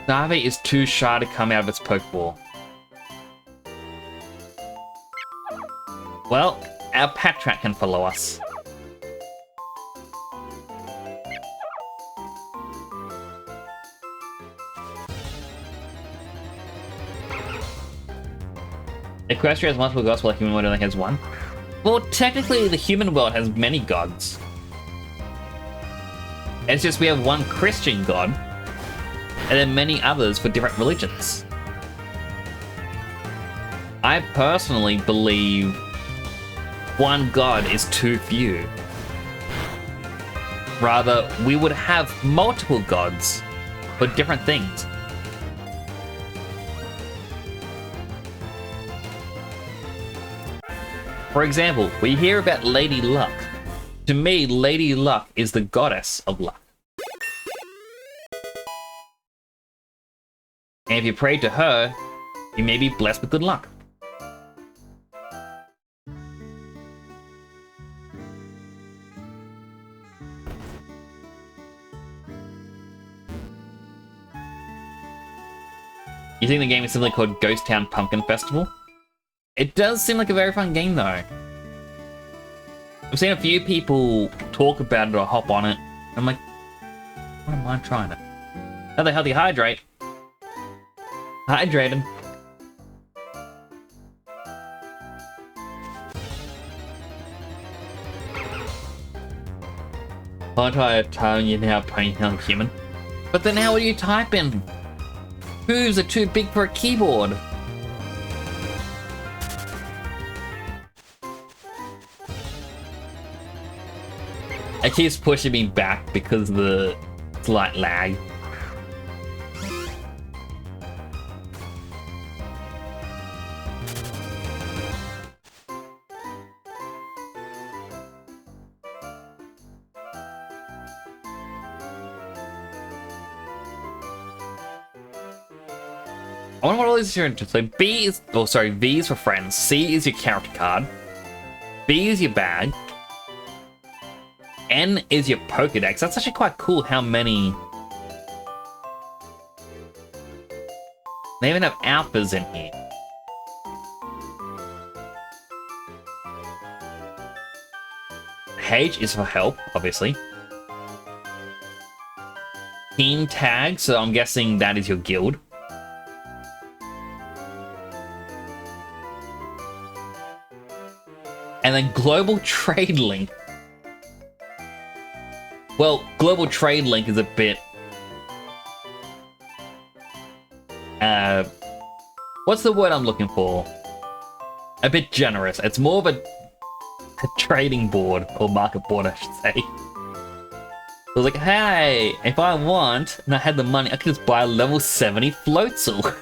Na'vi is too shy to come out of its Pokeball. Well, our Pack Track can follow us. Equestria has multiple gods while the human world only has one. Well, technically the human world has many gods. It's just we have one Christian god, and then many others for different religions. I personally believe one god is too few. Rather, we would have multiple gods for different things. For example, we hear about Lady Luck. To me, Lady Luck is the goddess of luck. And if you pray to her, you may be blessed with good luck. You think the game is simply called Ghost Town Pumpkin Festival? It does seem like a very fun game though. I've seen a few people talk about it or hop on it. I'm like, I don't mind trying it. How the hell do you hydrate? Hydrating. I'll try to tell you now, Ponytail Human. But then how are you typing? Hooves are too big for a keyboard. It keeps pushing me back because of the slight lag. I wonder what all these are into. So B is, oh sorry, V is for friends. C is your character card. B is your bag. N is your Pokedex. That's actually quite cool how many... They even have alphas in here. H is for help, obviously. Team tag, so I'm guessing that is your guild. And then global trade link. Well, global trade link is a bit... what's the word I'm looking for? A bit generous. It's more of a trading board, or market board, I should say. So I was like, hey, if I want, and I had the money, I could just buy a level 70 Floatzel.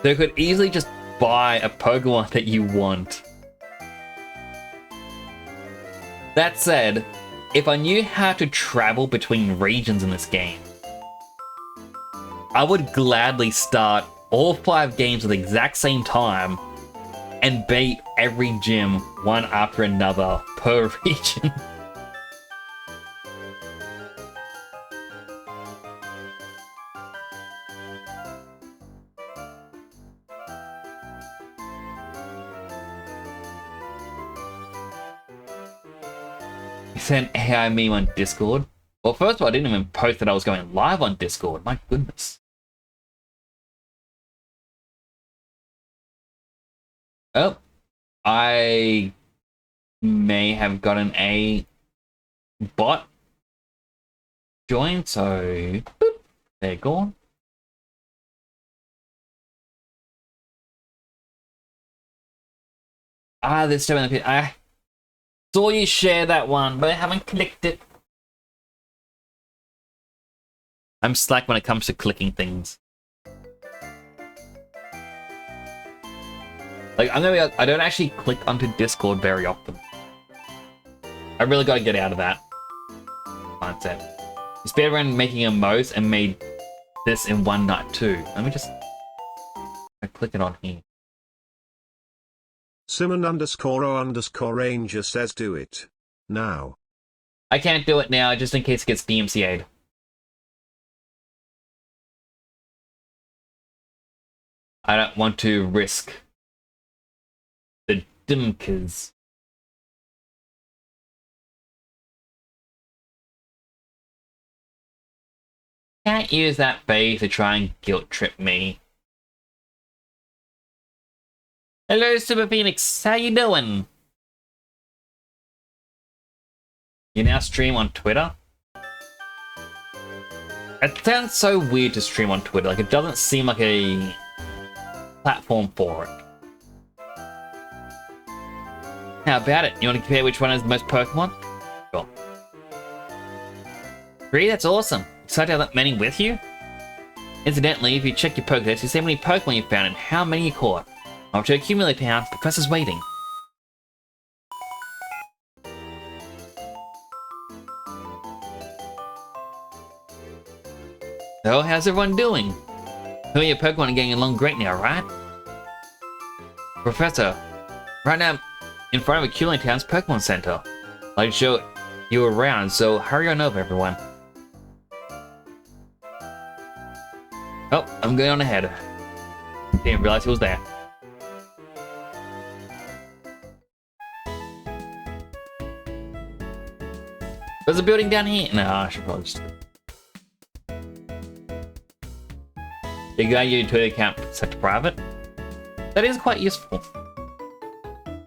So you could easily just buy a Pokemon that you want. That said, if I knew how to travel between regions in this game, I would gladly start all 5 games at the exact same time and beat every gym one after another per region. He sent AI meme on Discord. Well, first of all, I didn't even post that I was going live on Discord. My goodness. Oh, I may have gotten a bot join, so boop, they're gone. Ah, there's so many people. I saw you share that one, but I haven't clicked it. I'm slack when it comes to clicking things. Like, I don't actually click onto Discord very often. I really gotta get out of that mindset. You speedrun making MMOs and made this in one night too. Let me just click it on here. Simon_O_Ranger says do it. Now. I can't do it now, just in case it gets DMCA'd. I don't want to risk the dimkers. Can't use that bait to try and guilt trip me. Hello, Super Phoenix. How you doing? You now stream on Twitter? It sounds so weird to stream on Twitter. Like, it doesn't seem like a platform for it. How about it? You want to compare which one has the most Pokemon? Sure. Really? That's awesome. Excited to have that many with you? Incidentally, if you check your Pokedex, you see how many Pokemon you found and how many you caught. After you accumulate pounds, the Professor's waiting. So, how's everyone doing? Who are your Pokemon are getting along great now, right? Professor, right now I'm in front of Accumulate Town's Pokemon Center. I'd like to show you around, so hurry on over, everyone. Oh, I'm going on ahead. Didn't realize he was there. There's a building down here. No, I should probably just... You got your utility account set to private. That is quite useful.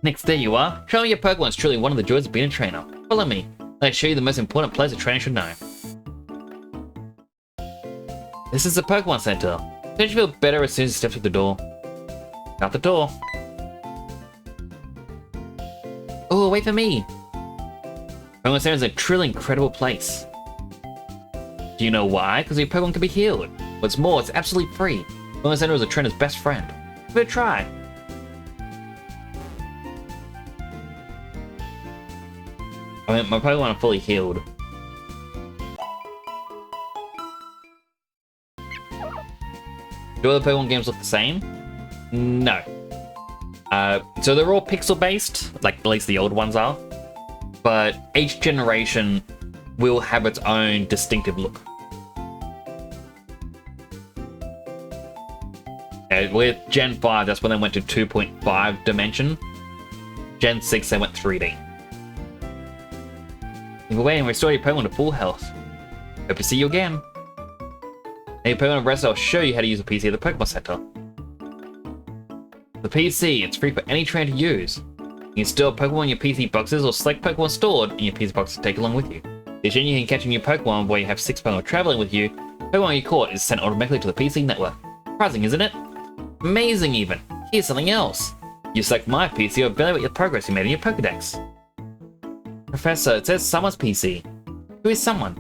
Next, there you are. Showing your Pokemon is truly one of the joys of being a trainer. Follow me. Let's show you the most important place a trainer should know. This is the Pokemon Center. Don't you feel better as soon as you step through the door? Out the door. Oh, wait for me. Pokemon Center is a truly incredible place. Do you know why? Because your Pokemon can be healed. What's more, it's absolutely free. Pokemon Center is a trainer's best friend. Give it a try. I mean, my Pokemon are fully healed. Do all the Pokemon games look the same? No. So they're all pixel-based, like at least the old ones are. But each generation will have its own distinctive look. With Gen 5, that's when they went to 2.5 dimension. Gen 6, they went 3D. If we're waiting, restore your Pokemon to full health. Hope to see you again. Hey, Pokemon Rest, I'll show you how to use a PC at the Pokemon Center. The PC, it's free for any trainer to use. You can store Pokemon in your PC boxes or select Pokemon stored in your PC box to take along with you. Additionally, you can catch a new Pokemon where you have 6 Pokemon traveling with you. Pokemon you caught is sent automatically to the PC network. Surprising, isn't it? Amazing even! Here's something else. You select My PC or evaluate your progress you made in your Pokedex. Professor, it says someone's PC. Who is someone?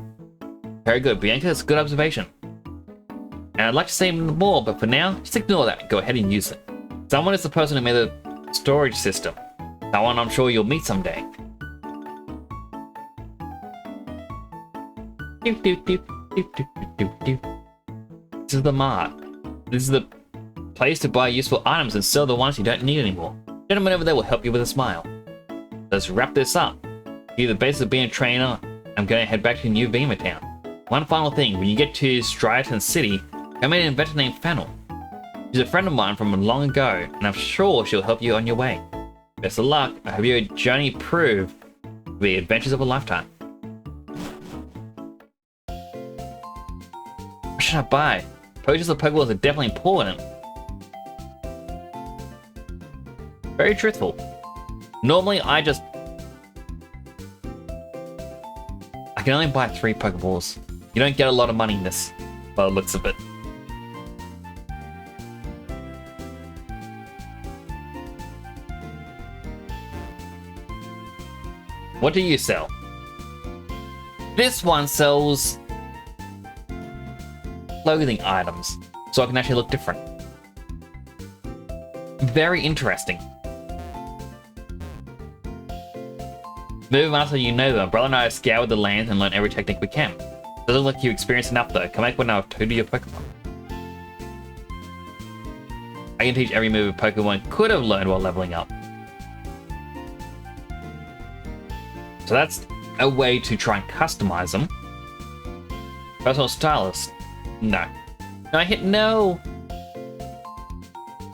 Very good, Bianca, that's a good observation. And I'd like to say more, but for now, just ignore that and go ahead and use it. Someone is the person who made the storage system. Someone I'm sure you'll meet someday. This is the mart. This is the place to buy useful items and sell the ones you don't need anymore. The gentleman over there will help you with a smile. Let's wrap this up. You're the basis of being a trainer. I'm going to head back to New Vima Town. One final thing, when you get to Striaton City, I met an inventor named Fennel. She's a friend of mine from long ago, and I'm sure she'll help you on your way. Best of luck. I hope your journey prove to be adventures of a lifetime. What should I buy? Potions of Pokeballs are definitely important. Very truthful. Normally, I can only buy 3 Pokeballs. You don't get a lot of money in this, by the looks of it. What do you sell? This one sells clothing items, so I can actually look different. Very interesting. Moving on so you know them. Brother and I have scoured the land and learned every technique we can. Doesn't look like you experienced enough though. Come back when I've told you your Pokemon. I can teach every move a Pokemon could have learned while leveling up. So that's a way to try and customize them. Personal stylist. No. No, I hit no.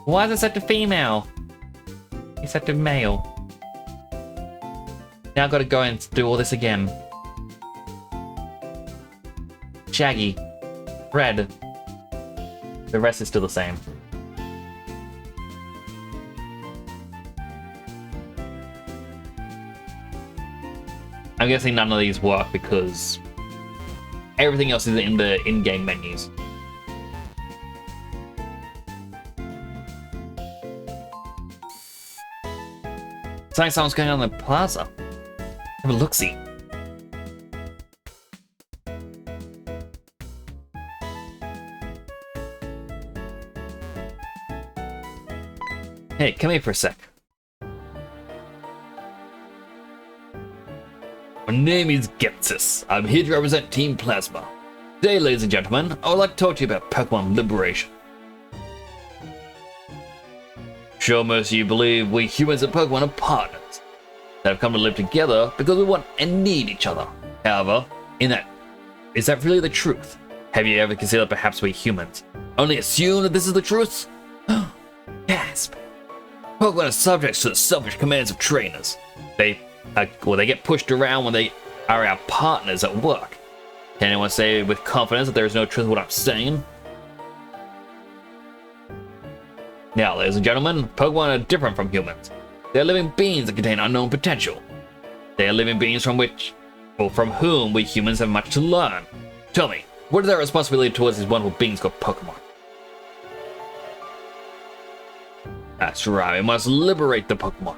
Why is it set to female? It's set to male. Now I've got to go and do all this again. Shaggy. Red. The rest is still the same. I'm guessing none of these work because everything else is in the in-game menus. It's like someone's going on the plaza. Have a look-see. Hey, come here for a sec. My name is Getsis. I'm here to represent Team Plasma. Today, ladies and gentlemen, I would like to talk to you about Pokemon Liberation. Sure, most of you believe we humans and Pokemon are partners that have come to live together because we want and need each other. However, is that really the truth? Have you ever considered perhaps we humans only assume that this is the truth? Gasp! Pokemon are subjects to the selfish commands of trainers. They get pushed around when they are our partners at work. Can anyone say with confidence that there is no truth in what I'm saying? Now, ladies and gentlemen, Pokemon are different from humans. They are living beings that contain unknown potential. They are living beings from whom we humans have much to learn. Tell me, what is our responsibility towards these wonderful beings called Pokemon? That's right, we must liberate the Pokemon.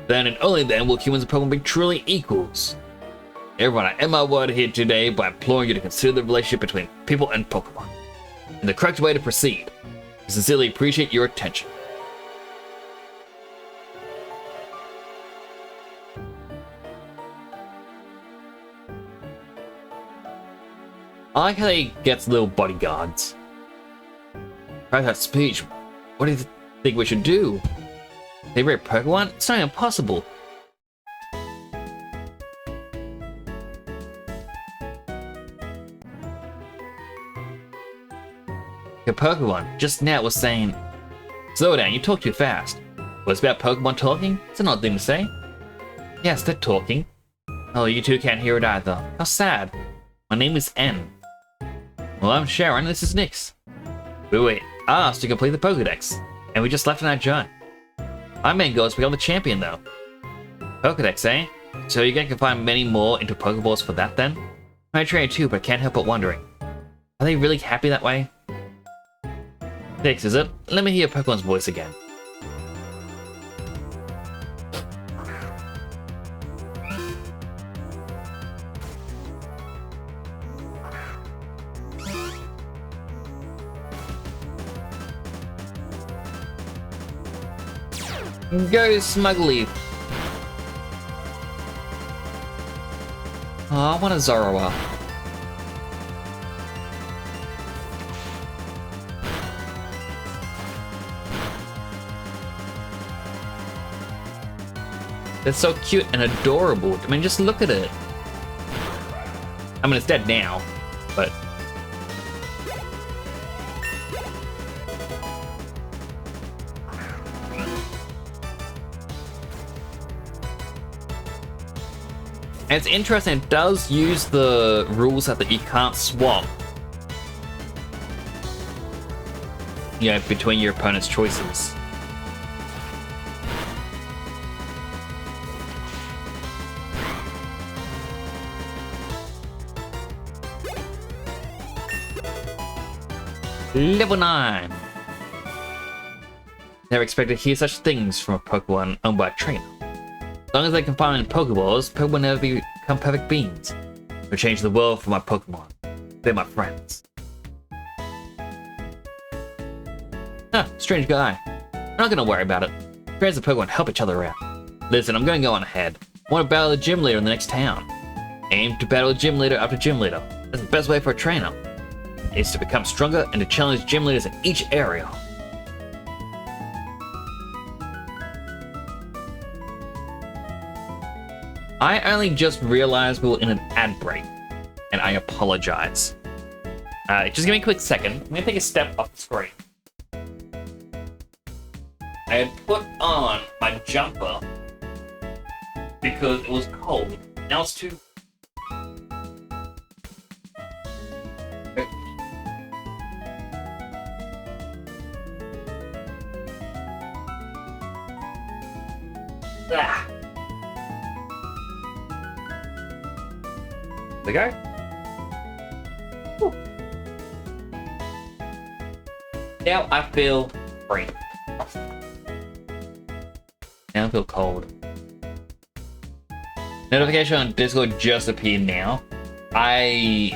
Then and only then will humans and Pokemon be truly equals. Everyone, I end my word here today by imploring you to consider the relationship between people and Pokemon and the correct way to proceed. I sincerely appreciate your attention. I like how he gets little bodyguards. Right, that speech. What do you think we should do? Favorite Pokemon? It's not impossible. Your Pokemon just now was saying, slow down, you talk too fast. What's about Pokemon talking? It's an odd thing to say. Yes, they're talking. Oh, you two can't hear it either. How sad. My name is N. Well, I'm Sharon, this is Nyx. We were asked to complete the Pokedex, and we just left on our journey. Our main goal is to become the champion, though. Pokedex, eh? So you're going to find many more into Pokeballs for that, then? I trained too, but I can't help but wondering. Are they really happy that way? Nyx, is it? Let me hear Pokemon's voice again. Go, Smugleaf. Oh, I want a Zoroark. They're so cute and adorable. I mean, just look at it. I mean, it's dead now, but... And it's interesting, it does use the rules that you can't swap, you know, between your opponent's choices. Level 9! Never expected to hear such things from a Pokemon owned by a trainer. As long as they can find Pokeballs, Pokemon will never become perfect beings. They'll change the world for my Pokemon. They're my friends. Strange guy. I'm not gonna worry about it. Friends and Pokemon help each other out. Listen, I'm gonna go on ahead. I want to battle the gym leader in the next town. Aim to battle gym leader after gym leader. That's the best way for a trainer. It's to become stronger and to challenge gym leaders in each area. I only just realized we were in an ad break, and I apologize. Just give me a quick second. I'm gonna take a step off the screen. I had put on my jumper because it was cold. Now it's too... Ah. There we go. Whew. Now I feel free. Now I feel cold. Notification on Discord just appeared now. I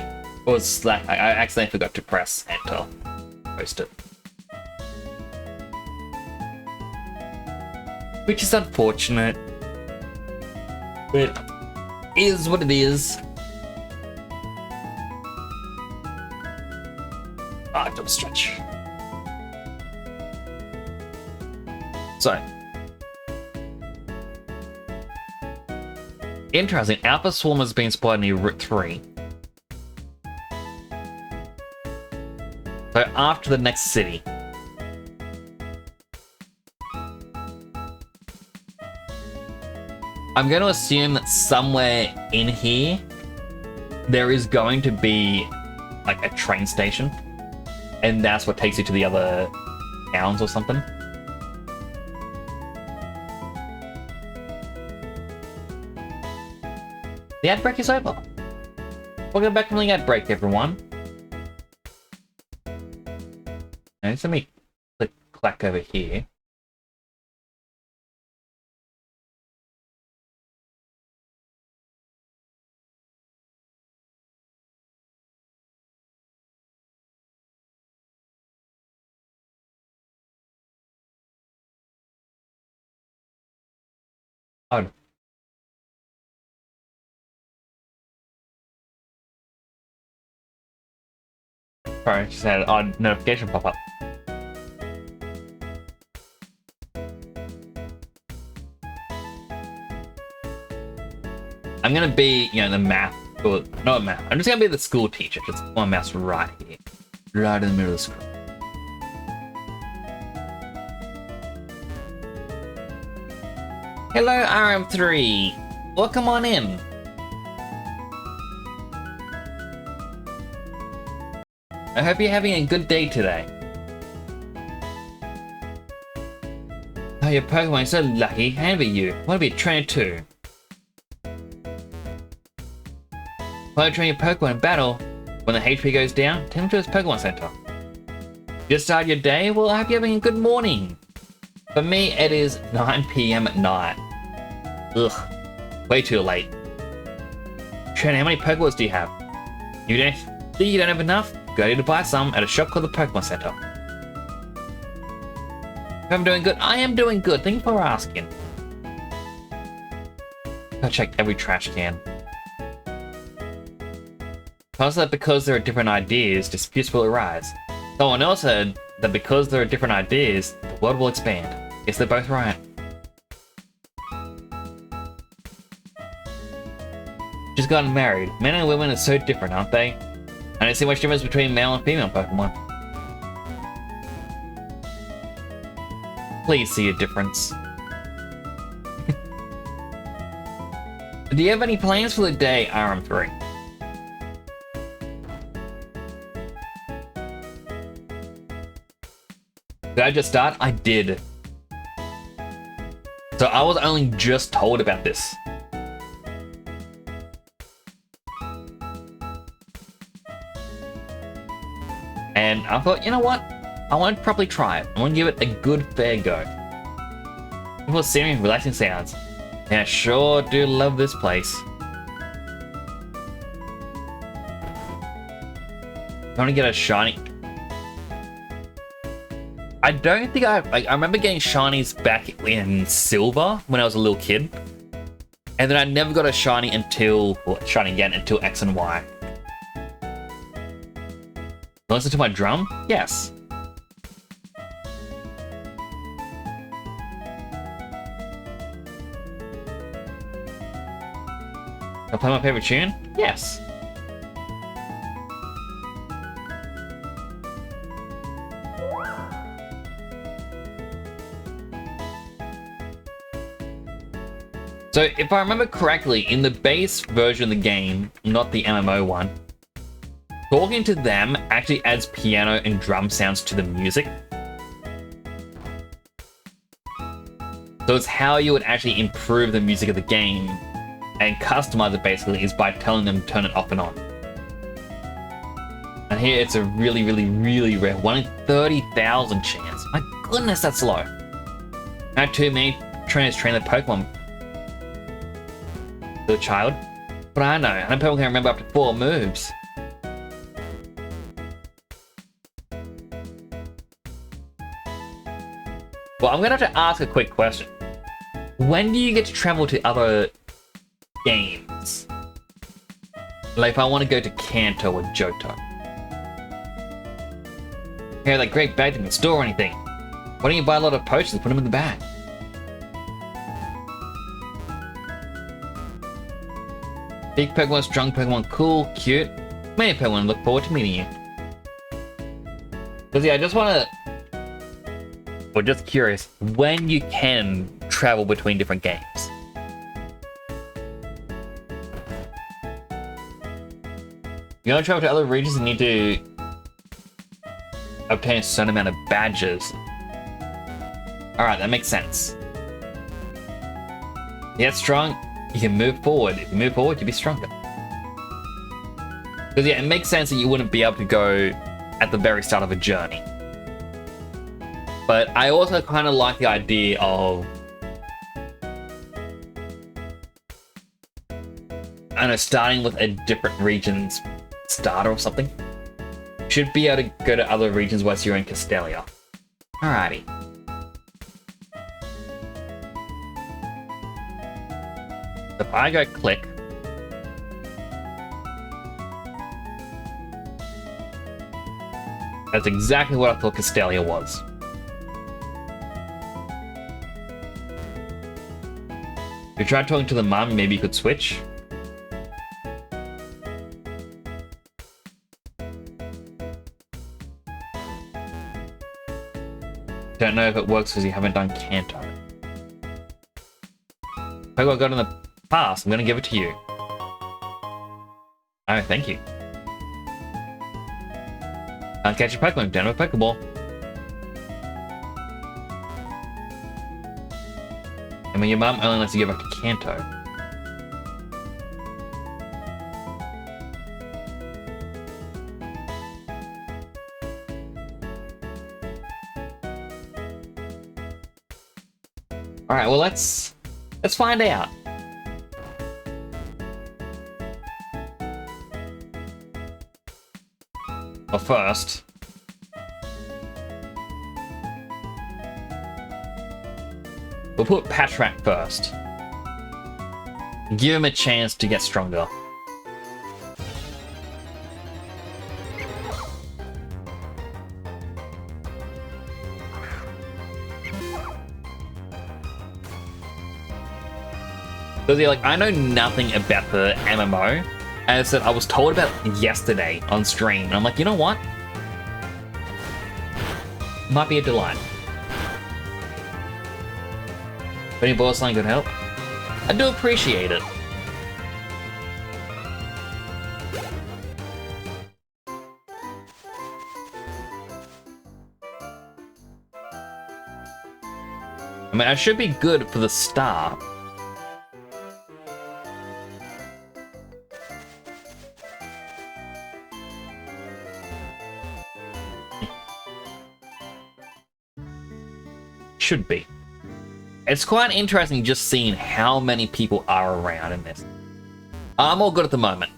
accidentally forgot to press enter. Post it. which is unfortunate, but is what it is. Don't stretch. So, interesting. Alpha Swarm has been spotted near Route 3. So after the next city. I'm going to assume that somewhere in here there is going to be like a train station, and that's what takes you to the other towns or something. The ad break is over. Welcome back from the ad break, everyone. Now, let me click over here. Oh. Sorry, just had an odd notification pop up. I'm gonna be, the math, or not math. I'm just gonna be the school teacher. Just one mouse right here, right in the middle of the screen. Hello, RM3. Welcome on in. I hope you're having a good day today. Oh, your Pokemon is so lucky. I envy you. I want to be a trainer too. Want to train your Pokemon in battle? When the HP goes down, take them to his Pokemon Center. Just started your day? Well, I hope you're having a good morning. For me, it is 9 PM at night. Ugh, way too late. Trainer, how many Pokeballs do you have? You don't think you don't have enough? Go to buy some at a shop called the Pokemon Center. If I'm doing good, I am doing good. Thank you for asking. I checked every trash can. Also, that because there are different ideas, disputes will arise. Someone else said that because there are different ideas, the world will expand. Yes, they're both right. Just gotten married. Men and women are so different, aren't they? I don't see much difference between male and female Pokemon. Please see a difference. Do you have any plans for the day, RM3? Did I just start? I did. So I was only just told about this. And I thought, you know what? I want to probably try it. I want to give it a good fair go. People are singing relaxing sounds. And I sure do love this place. I want to get a shiny. I don't think I remember getting shinies back in Silver when I was a little kid. And then I never got a shiny until, shiny again, until X and Y. Listen to my drum? Yes. I play my favorite tune? Yes. So if I remember correctly, in the base version of the game, not the MMO one, talking to them actually adds piano and drum sounds to the music. So it's how you would actually improve the music of the game and customize it basically is by telling them to turn it off and on. And here it's a really, really, really rare 1 in 30,000 chance. My goodness, that's low. Not too many trainers train their Pokemon to a child. But I know Pokemon can remember up to 4 moves. Well, I'm gonna have to ask a quick question. When do you get to travel to other games? Like if I want to go to Kanto or Johto. Here, that great bag didn't store or anything. Why don't you buy a lot of potions and put them in the bag? Big Pokemon, strong Pokemon, cool, cute. Many Pokemon look forward to meeting you. Because yeah, I just want to... We're just curious, when you can travel between different games. You want to travel to other regions, you need to obtain a certain amount of badges. Alright, that makes sense. Yeah, strong, you can move forward. If you move forward, you'll be stronger. Because yeah, it makes sense that you wouldn't be able to go at the very start of a journey. But I also kind of like the idea of... I don't know, starting with a different region's starter or something. Should be able to go to other regions once you're in Castelia. Alrighty. If I go click... That's exactly what I thought Castelia was. If you tried talking to the mum, maybe you could switch. Don't know if it works because you haven't done Kanto. Pokemon got in the past, I'm gonna give it to you. Oh, thank you. Can't catch a Pokemon, don't have a Pokeball. I mean, your mum only lets you go back to Kanto. Alright, well let's find out. Well, first, we'll put Patrak first. Give him a chance to get stronger. Because yeah, like, I know nothing about the MMO. As I said, I was told about it yesterday on stream, and I'm like, you know what? Might be a delight. If any boss line could help, I do appreciate it. I mean, I should be good for the start. Should be. It's quite interesting just seeing how many people are around in this. I'm all good at the moment.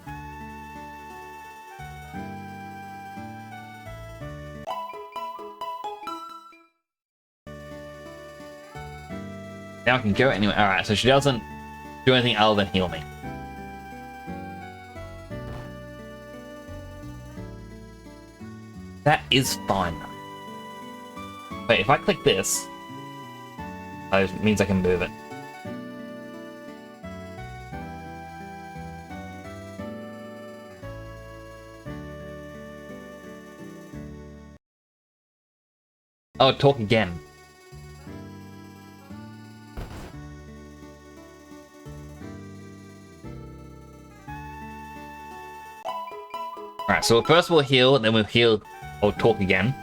Now I can go anywhere. Alright, so she doesn't do anything other than heal me. That is fine though. Wait, if I click this, it means I can move it. Oh, talk again. Alright, so first we'll heal, then we'll heal or talk again.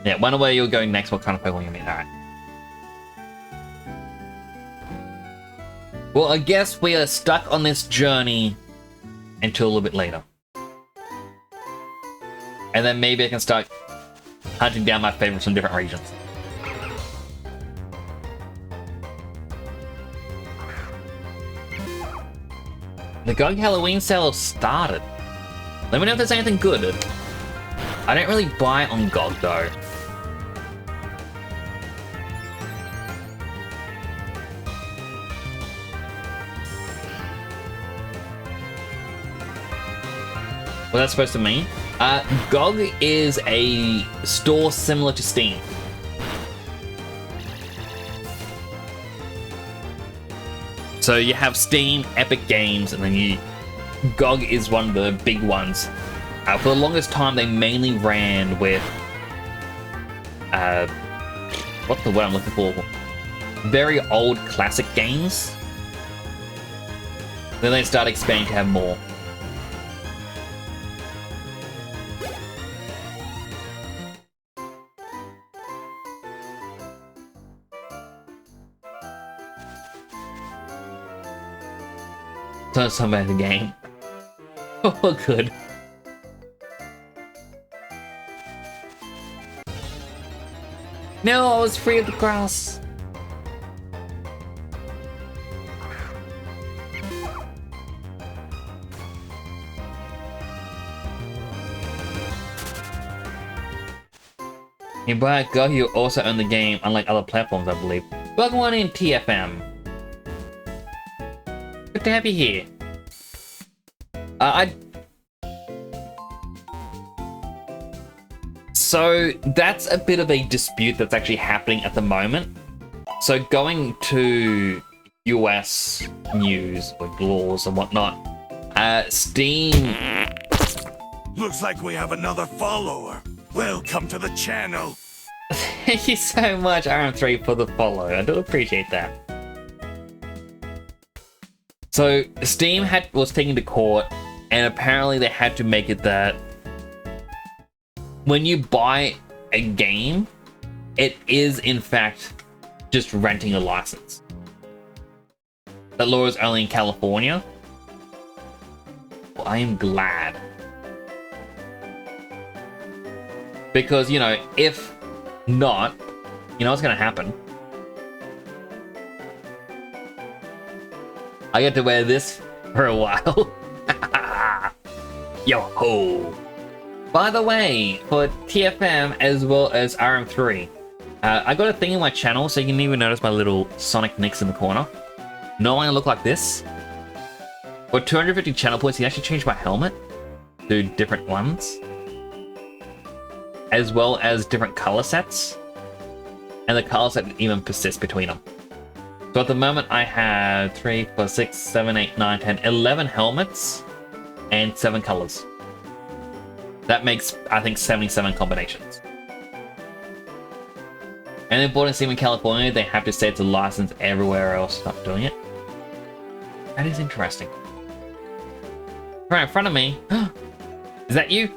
Yeah, wonder where you're going next, what kind of Pokemon you mean. Alright. Well, I guess we are stuck on this journey until a little bit later. And then maybe I can start hunting down my favorites from different regions. The GOG Halloween sale started. Let me know if there's anything good. I don't really buy on GOG though. what that's supposed to mean. GOG is a store similar to Steam. So you have Steam, Epic Games, and then GOG is one of the big ones. For the longest time, they mainly ran with what's the word I'm looking for? Very old classic games. Then they started expanding to have more. Don't talk about the game. Oh, good. No, I was free of the grass. You buy a GOG, you also own the game, unlike other platforms, I believe. Welcome on in, TFM. Good to have you here. So that's a bit of a dispute that's actually happening at the moment. So going to US news with laws and whatnot, Steam. Looks like we have another follower. Welcome to the channel. Thank you so much, RM3, for the follow. I do appreciate that. So Steam was taken to court, and apparently they had to make it that when you buy a game, it is in fact just renting a license. That law is only in California. Well, I am glad. Because, you know, if not, you know what's gonna happen? I get to wear this for a while. Yo ho! By the way, for TFM as well as RM3, I got a thing in my channel so you can even notice my little Sonic nicks in the corner. Normally I look like this. For 250 channel points, you can actually change my helmet to different ones, as well as different color sets, and the color set even persists between them. So at the moment I have 3, 4, 6, 7, 8, 9, 10, 11 helmets and 7 colors. That makes, I think, 77 combinations. And they bought in Steam in California, they have to say it's a license everywhere else not doing it. That is interesting. Right in front of me. Is that you?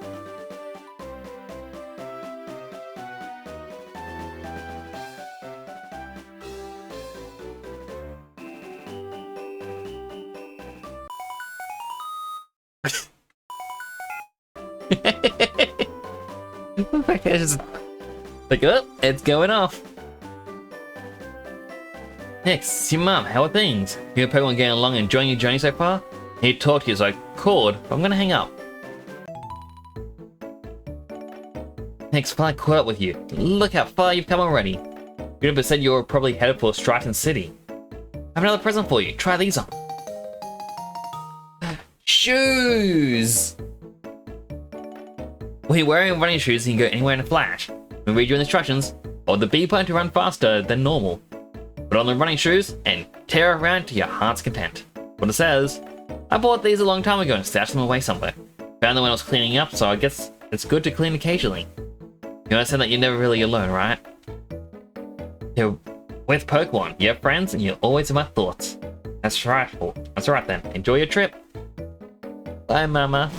Like, oh, it's going off. Next, your mum, how are things? You and Pokemon getting along and enjoying your journey so far? He talked to you, so I called, but I'm gonna hang up. Next, finally caught up with you. Look how far you've come already. You said you were probably headed for Stratton City. I have another present for you. Try these on. Shoes! When you're wearing running shoes, you can go anywhere in a flash. We read your instructions, hold the B button to run faster than normal. Put on the running shoes and tear around to your heart's content. What it says, I bought these a long time ago and stashed them away somewhere. Found them when I was cleaning up, so I guess it's good to clean occasionally. You understand that you're never really alone, right? You're with Pokemon, you have friends, and you're always in my thoughts. That's right, that's right then. Enjoy your trip. Bye, Mama.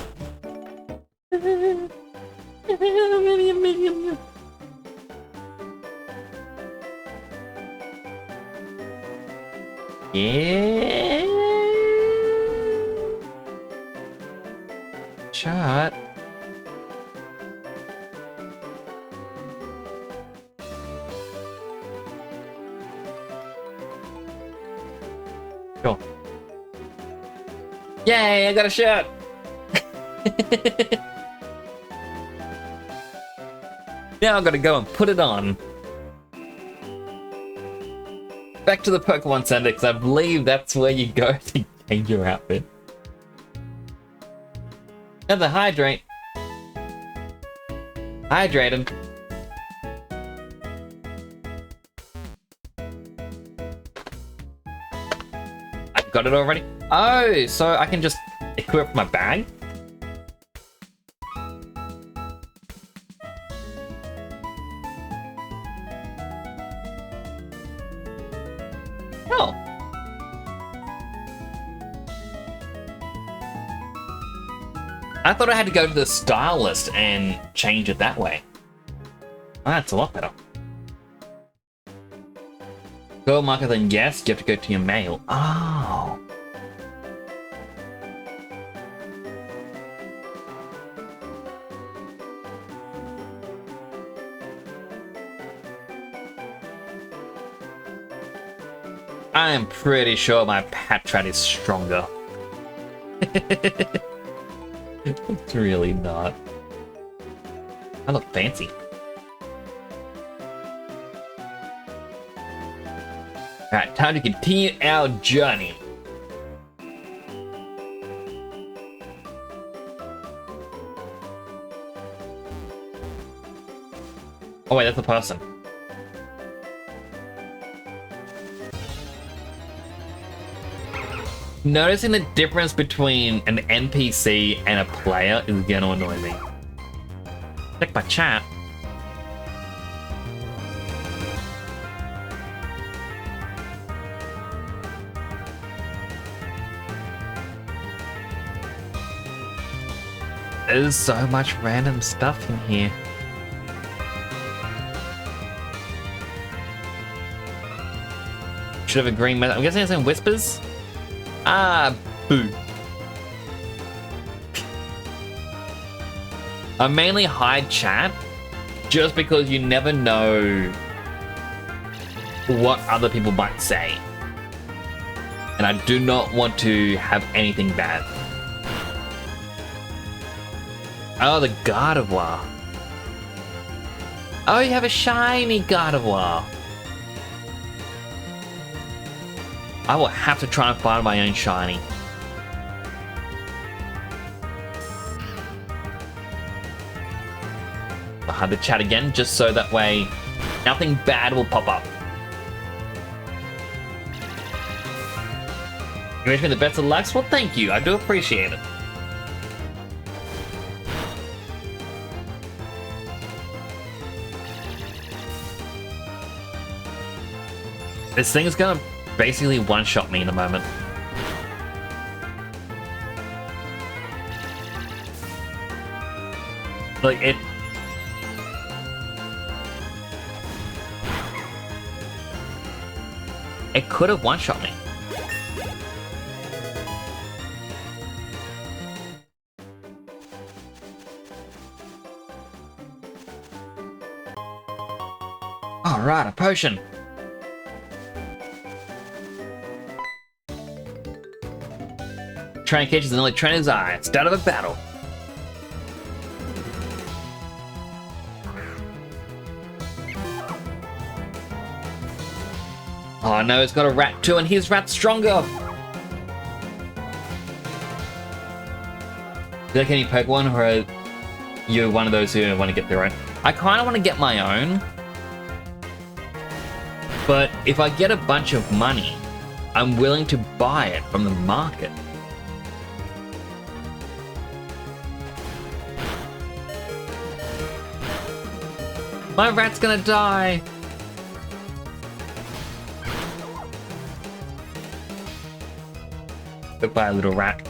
Yeah. Shot. Go. Yay, I got a shot. Now I've got to go and put it on. Back to the Pokemon Center, because I believe that's where you go to change your outfit. Another hydrate. Hydrated. I've got it already. Oh, so I can just equip my bag? Oh. I thought I had to go to the style list and change it that way. That's a lot better. Go marker, then yes, you have to go to your mail. Oh. I am pretty sure my Patrat is stronger. It's really not. I look fancy. Alright, time to continue our journey. Oh wait, that's a person. Noticing the difference between an NPC and a player is gonna annoy me. Check my chat. There's so much random stuff in here. Should have a green method. I'm guessing it's in whispers? Ah, boo. I mainly hide chat just because you never know what other people might say. And I do not want to have anything bad. Oh, the Gardevoir. Oh, you have a shiny Gardevoir. I will have to try and find my own shiny. I'll hide the chat again, just so that way nothing bad will pop up. You wish me the best of luck? Well, thank you. I do appreciate it. This thing is gonna basically one-shot me in a moment. Like, it could have one-shot me. Alright, a potion. Train catches an only trainer's eye. Start of a battle. Oh no, it's got a rat too, and his rat's stronger. Do you like any Pokemon, or are you one of those who want to get their own? I kind of want to get my own, but if I get a bunch of money, I'm willing to buy it from the market. My rat's gonna die! Goodbye, little rat.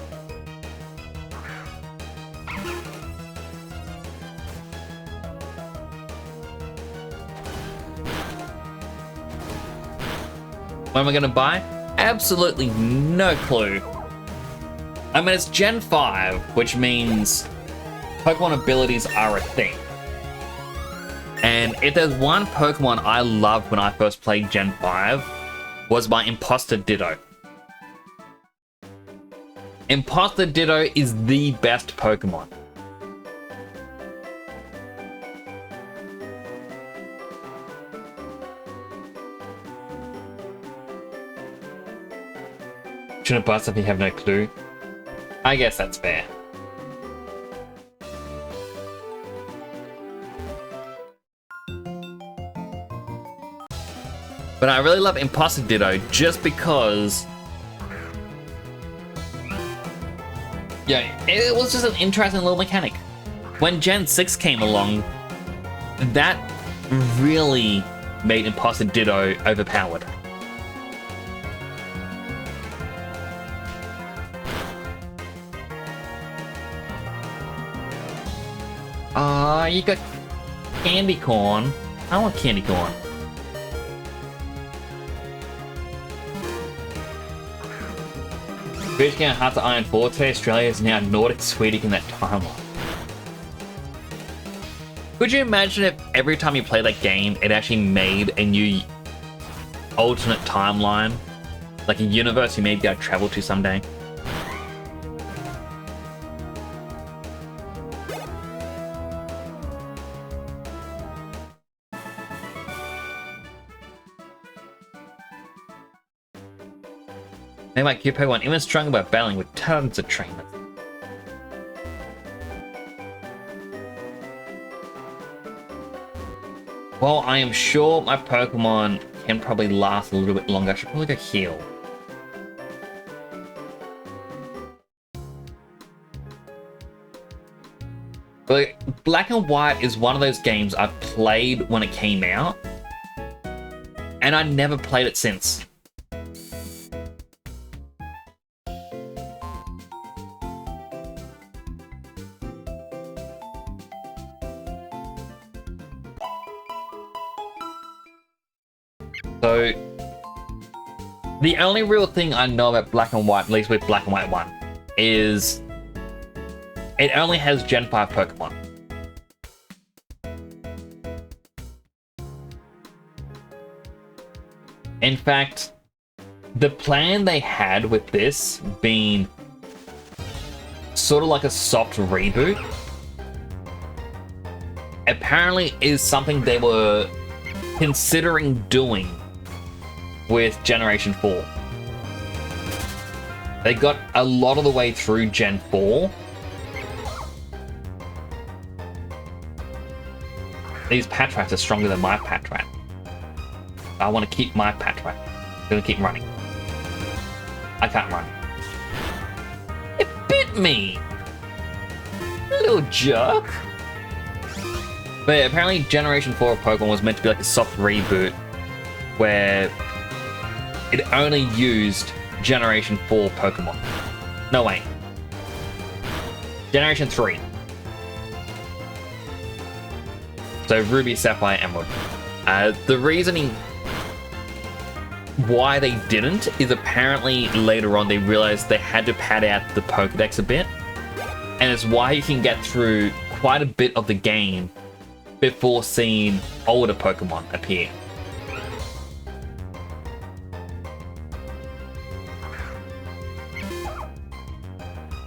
What am I gonna buy? Absolutely no clue. I mean, it's Gen 5, which means Pokemon abilities are a thing. And if there's one Pokemon I loved when I first played Gen 5, was my Imposter Ditto. Imposter Ditto is the best Pokemon. Shouldn't buy stuff if you have no clue. I guess that's fair. But I really love Imposter Ditto just because... yeah, it was just an interesting little mechanic. When Gen 6 came along, that really made Imposter Ditto overpowered. Ah, you got candy corn. I want candy corn. British game Hearts of Iron 4 today. Australia is now Nordic Swedish in that timeline. Could you imagine if every time you play that game, it actually made a new alternate timeline? Like a universe you may be able to travel to someday? They might keep Pokemon even stronger by battling with tons of trainers. Well, I am sure my Pokemon can probably last a little bit longer. I should probably go heal. But Black and White is one of those games I played when it came out, and I never played it since. So, the only real thing I know about Black and White, at least with Black and White 1, is it only has Gen 5 Pokemon. In fact, the plan they had with this being sort of like a soft reboot, apparently is something they were considering doing with Generation 4. They got a lot of the way through Gen 4. These Patrats are stronger than my Patrat. I want to keep my Patrat. I'm gonna keep running. I can't run. It bit me! Little jerk! But yeah, apparently Generation 4 of Pokemon was meant to be like a soft reboot where it only used Generation 4 Pokemon. No, wait. Generation 3. So Ruby, Sapphire, Emerald. The reasoning why they didn't is apparently later on they realized they had to pad out the Pokedex a bit. And it's why you can get through quite a bit of the game before seeing older Pokemon appear.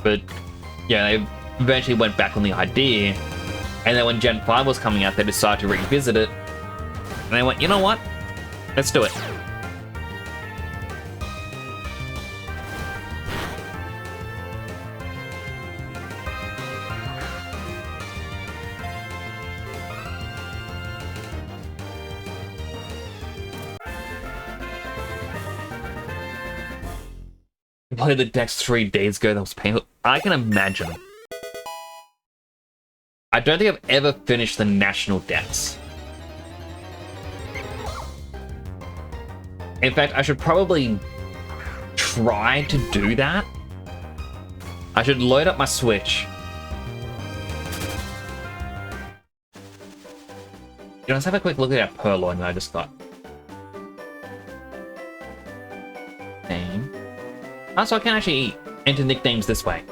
But yeah, they eventually went back on the idea, and then when Gen 5 was coming out, they decided to revisit it, and they went, you know what? Let's do it. Played the Dex 3 days ago. That was painful. I can imagine. I don't think I've ever finished the National Dex. In fact, I should probably try to do that. I should load up my Switch. Let's have a quick look at that Purloin that I just got. Name. Oh, so I can actually enter nicknames this way.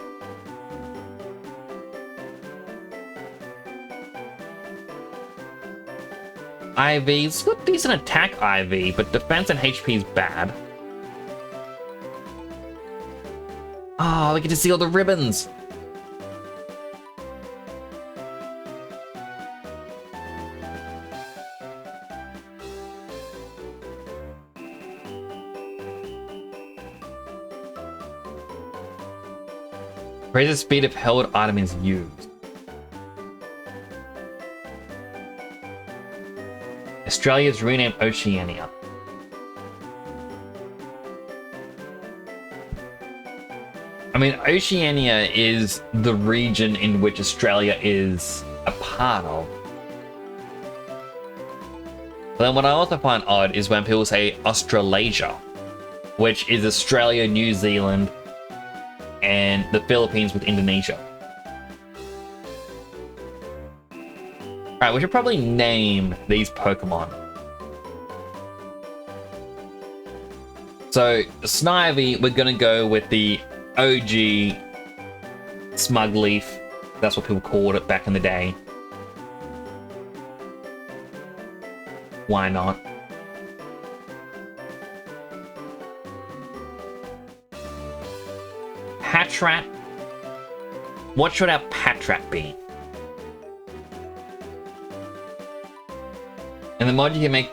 IV's got decent attack IV, but defense and HP is bad. Oh, we get to see all the ribbons. Raise the speed of held item is used. Australia's renamed Oceania. I mean, Oceania is the region in which Australia is a part of. But then what I also find odd is when people say Australasia, which is Australia, New Zealand, and the Philippines with Indonesia. Alright, we should probably name these Pokemon. So, Snivy, we're gonna go with the OG Smugleaf. That's what people called it back in the day. Why not? Patrat. What should our Patrat be? And the mod you can make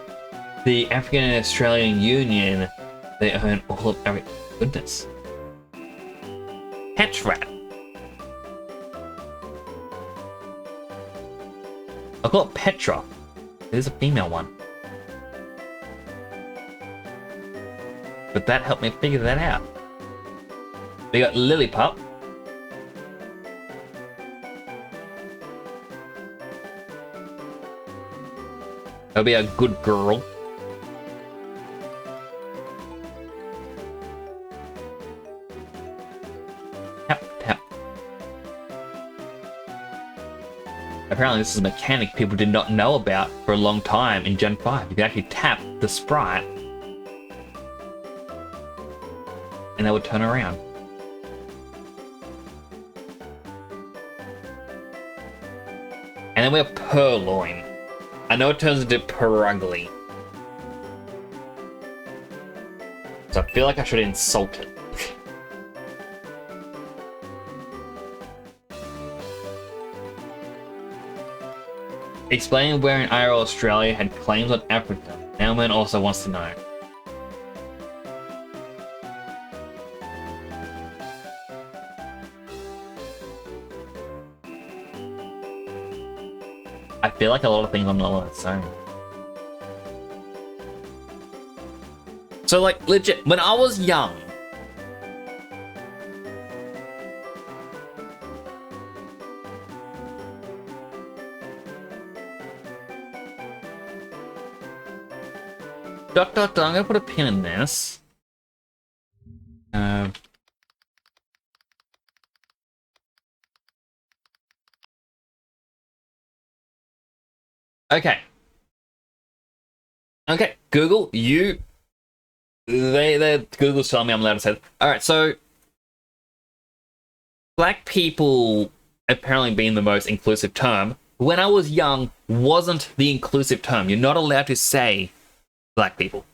the African and Australian Union, they own all of every goodness. Petrat. I'll call it Petra. There's a female one. But that helped me figure that out. We got Lillipup. That'll be a good girl. Tap, tap. Apparently this is a mechanic people did not know about for a long time in Gen 5. You can actually tap the sprite and they would turn around. And then we have Purloin. I know it turns into Perugly. So I feel like I should insult it. Explain where in IRL Australia had claims on Africa. Nailman also wants to know. I feel like a lot of things I'm not allowed to say. So, like, legit, when I was young, I'm gonna put a pin in this. Okay. Okay, Google, Google's telling me I'm allowed to say that. Alright, so black people apparently being the most inclusive term, when I was young, wasn't the inclusive term. You're not allowed to say black people.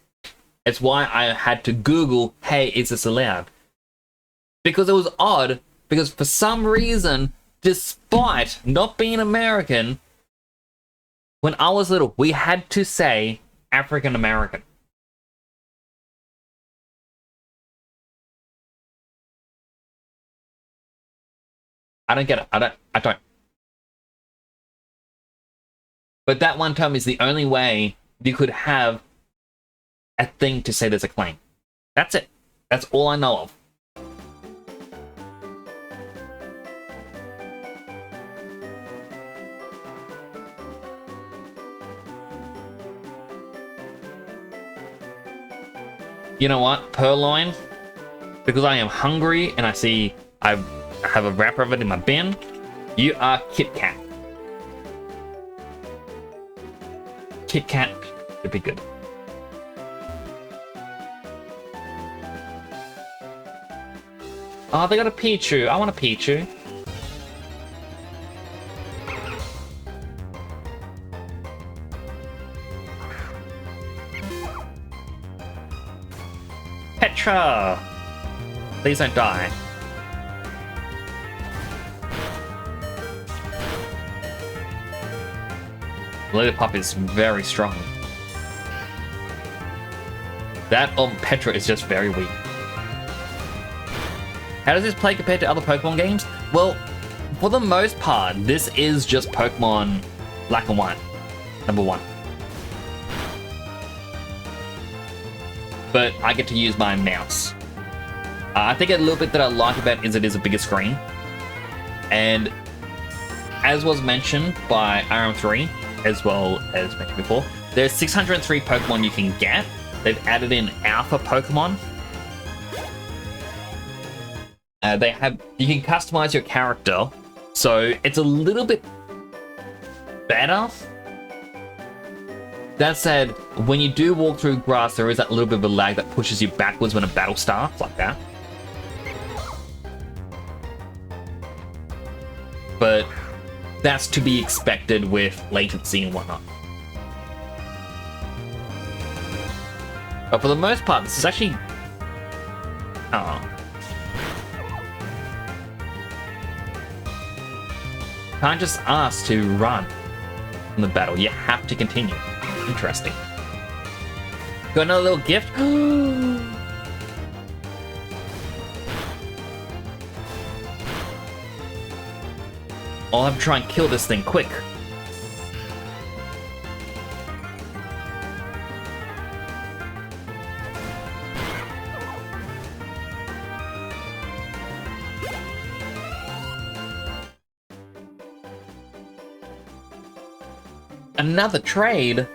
It's why I had to Google, hey, is this allowed? Because it was odd, because for some reason, despite not being American, when I was little, we had to say African American. I don't get it. I don't. But that one term is the only way you could have a thing to say there's a claim. That's it. That's all I know of. You know what, Purloin? Because I am hungry and I see I have a wrapper of it in my bin, you are Kit Kat. Kit Kat would be good. Oh, they got a Pichu. I want a Pichu. Petra! Please don't die. Lillipup is very strong. That Petra is just very weak. How does this play compared to other Pokemon games? Well, for the most part, this is just Pokemon Black and White, #1. But I get to use my mouse. I think a little bit that I like about it is a bigger screen. And as was mentioned by RM3, as well as mentioned before, there's 603 Pokemon you can get. They've added in Alpha Pokemon. You can customize your character, so it's a little bit better. That said, when you do walk through grass, there is that little bit of a lag that pushes you backwards when a battle starts, like that. But that's to be expected with latency and whatnot. But for the most part, this is actually... Oh. Can't just ask to run from the battle. You have to continue. Interesting. Got another little gift? I'll have to try and kill this thing quick. Another trade?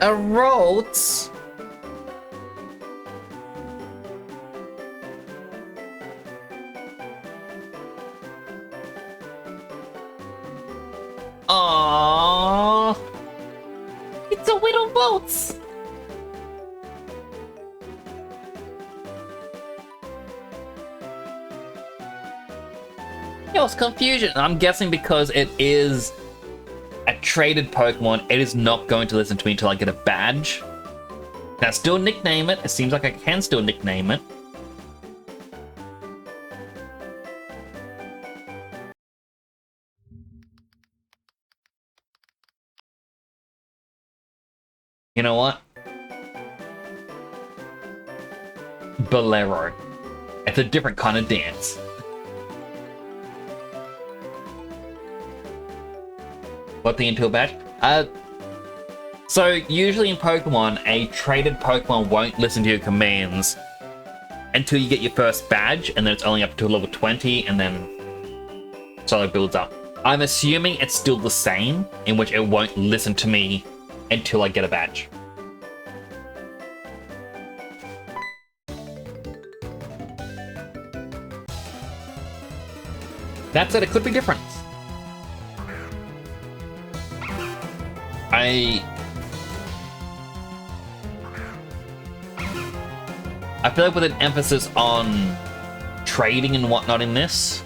A Rhodes? Aww. It's a Whittle Bolts. It was confusion. I'm guessing because it is a traded Pokemon, it is not going to listen to me until I get a badge. Can I still nickname it? It seems like I can still nickname it. You know what? Bolero. It's a different kind of dance. What thing into a badge? So usually in Pokemon, a traded Pokemon won't listen to your commands until you get your first badge, and then it's only up to level 20, and then so it builds up. I'm assuming it's still the same, in which it won't listen to me until I get a badge. That said, it could be different. I feel like with an emphasis on trading and whatnot in this,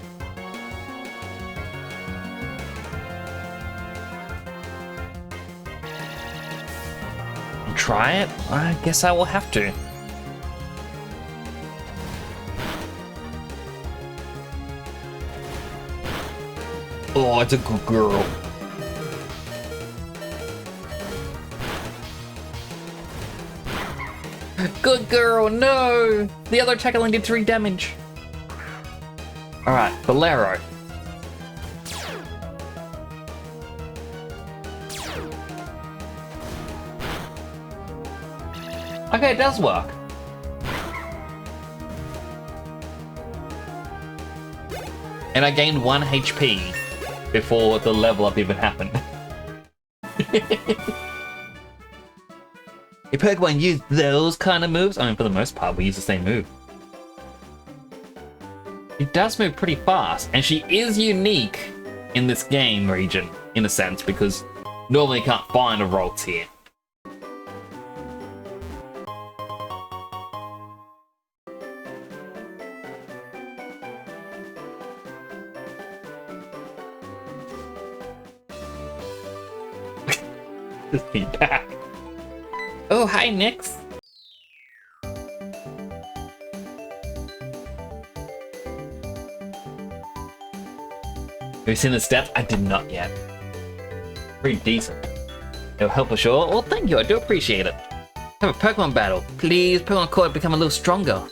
try it? I guess I will have to. Oh, it's a good girl. Good girl, no! The other attack only did 3 damage. Alright, Bolero. Okay, it does work. And I gained 1 HP before the level up even happened. If Pokemon use those kind of moves, I mean, for the most part, we use the same move. It does move pretty fast, and she is unique in this game region, in a sense, because normally you can't find a Ralts here. Just feedback. Oh, hi, Nyx. Have you seen the stats? I did not yet. Pretty decent. It'll help us sure. Well, thank you. I do appreciate it. Have a Pokemon battle. Please, Pokemon Core become a little stronger.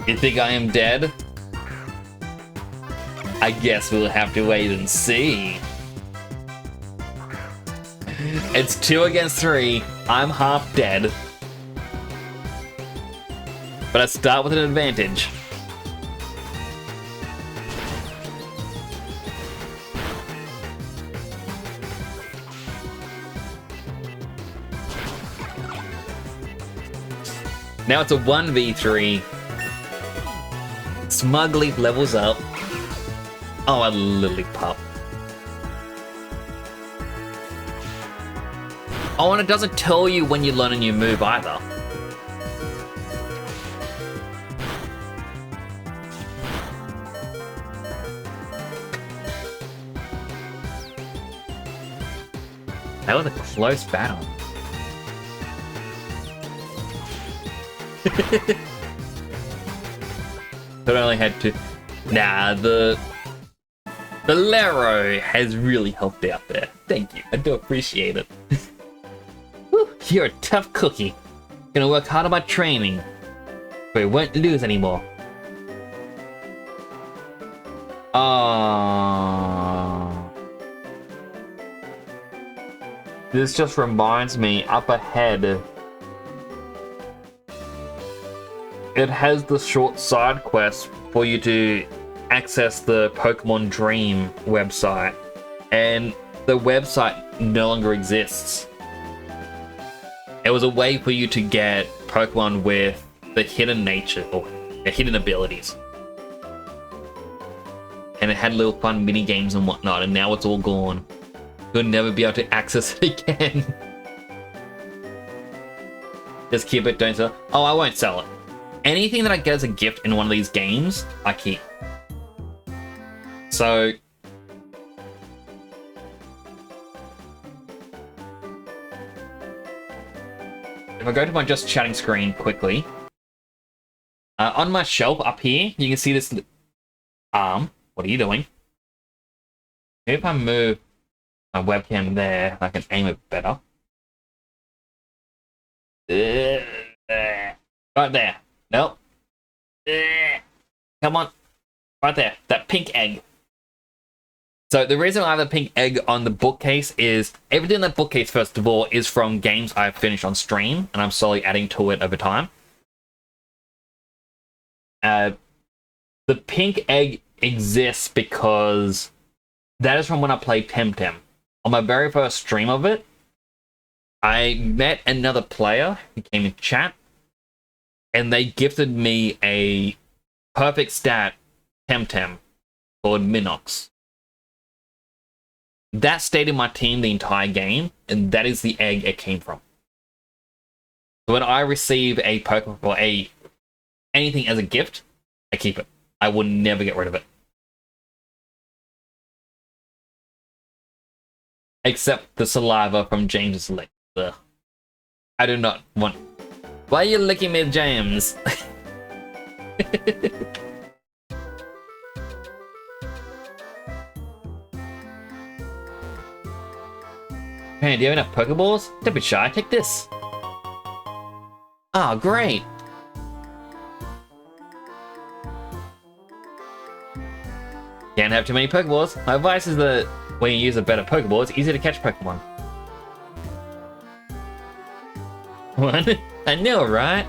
You think I am dead? I guess we'll have to wait and see. It's 2 against 3. I'm half dead. But I start with an advantage. Now it's a 1v3. Smugly levels up. Oh, a lily pup. Oh, and it doesn't tell you when you learn a new move either. That was a close battle. But I only had to. Nah, the Lero has really helped out there. Thank you. I do appreciate it. Whew, you're a tough cookie. Gonna work hard on my training, but we won't lose anymore. This just reminds me, up ahead, it has the short side quest for you to access the Pokemon Dream website, and the website no longer exists. It was a way for you to get Pokemon with the hidden nature, or the hidden abilities. And it had little fun mini games and whatnot, and now it's all gone. You'll never be able to access it again. Just keep it, don't sell it. Oh, I won't sell it. Anything that I get as a gift in one of these games, I keep. So if I go to my just chatting screen quickly, on my shelf up here, you can see this arm. What are you doing? Maybe if I move my webcam there, I can aim it better. Right there. Nope. Come on. Right there. That pink egg. So the reason I have the pink egg on the bookcase is everything in that bookcase, first of all, is from games I've finished on stream, and I'm slowly adding to it over time. The pink egg exists because that is from when I played Temtem. On my very first stream of it, I met another player who came in chat, and they gifted me a perfect stat Temtem called Minox. That stayed in my team the entire game, and that is the egg it came from. So when I receive a Pokemon or anything as a gift, I keep it. I will never get rid of it. Except the saliva from James's lick. Ugh. I do not want. Why are you licking me, James? Hey, do you have enough Pokeballs? Don't be shy, take this. Oh, great. Can't have too many Pokeballs. My advice is that when you use a better Pokeball, it's easier to catch Pokemon. What? I know, right?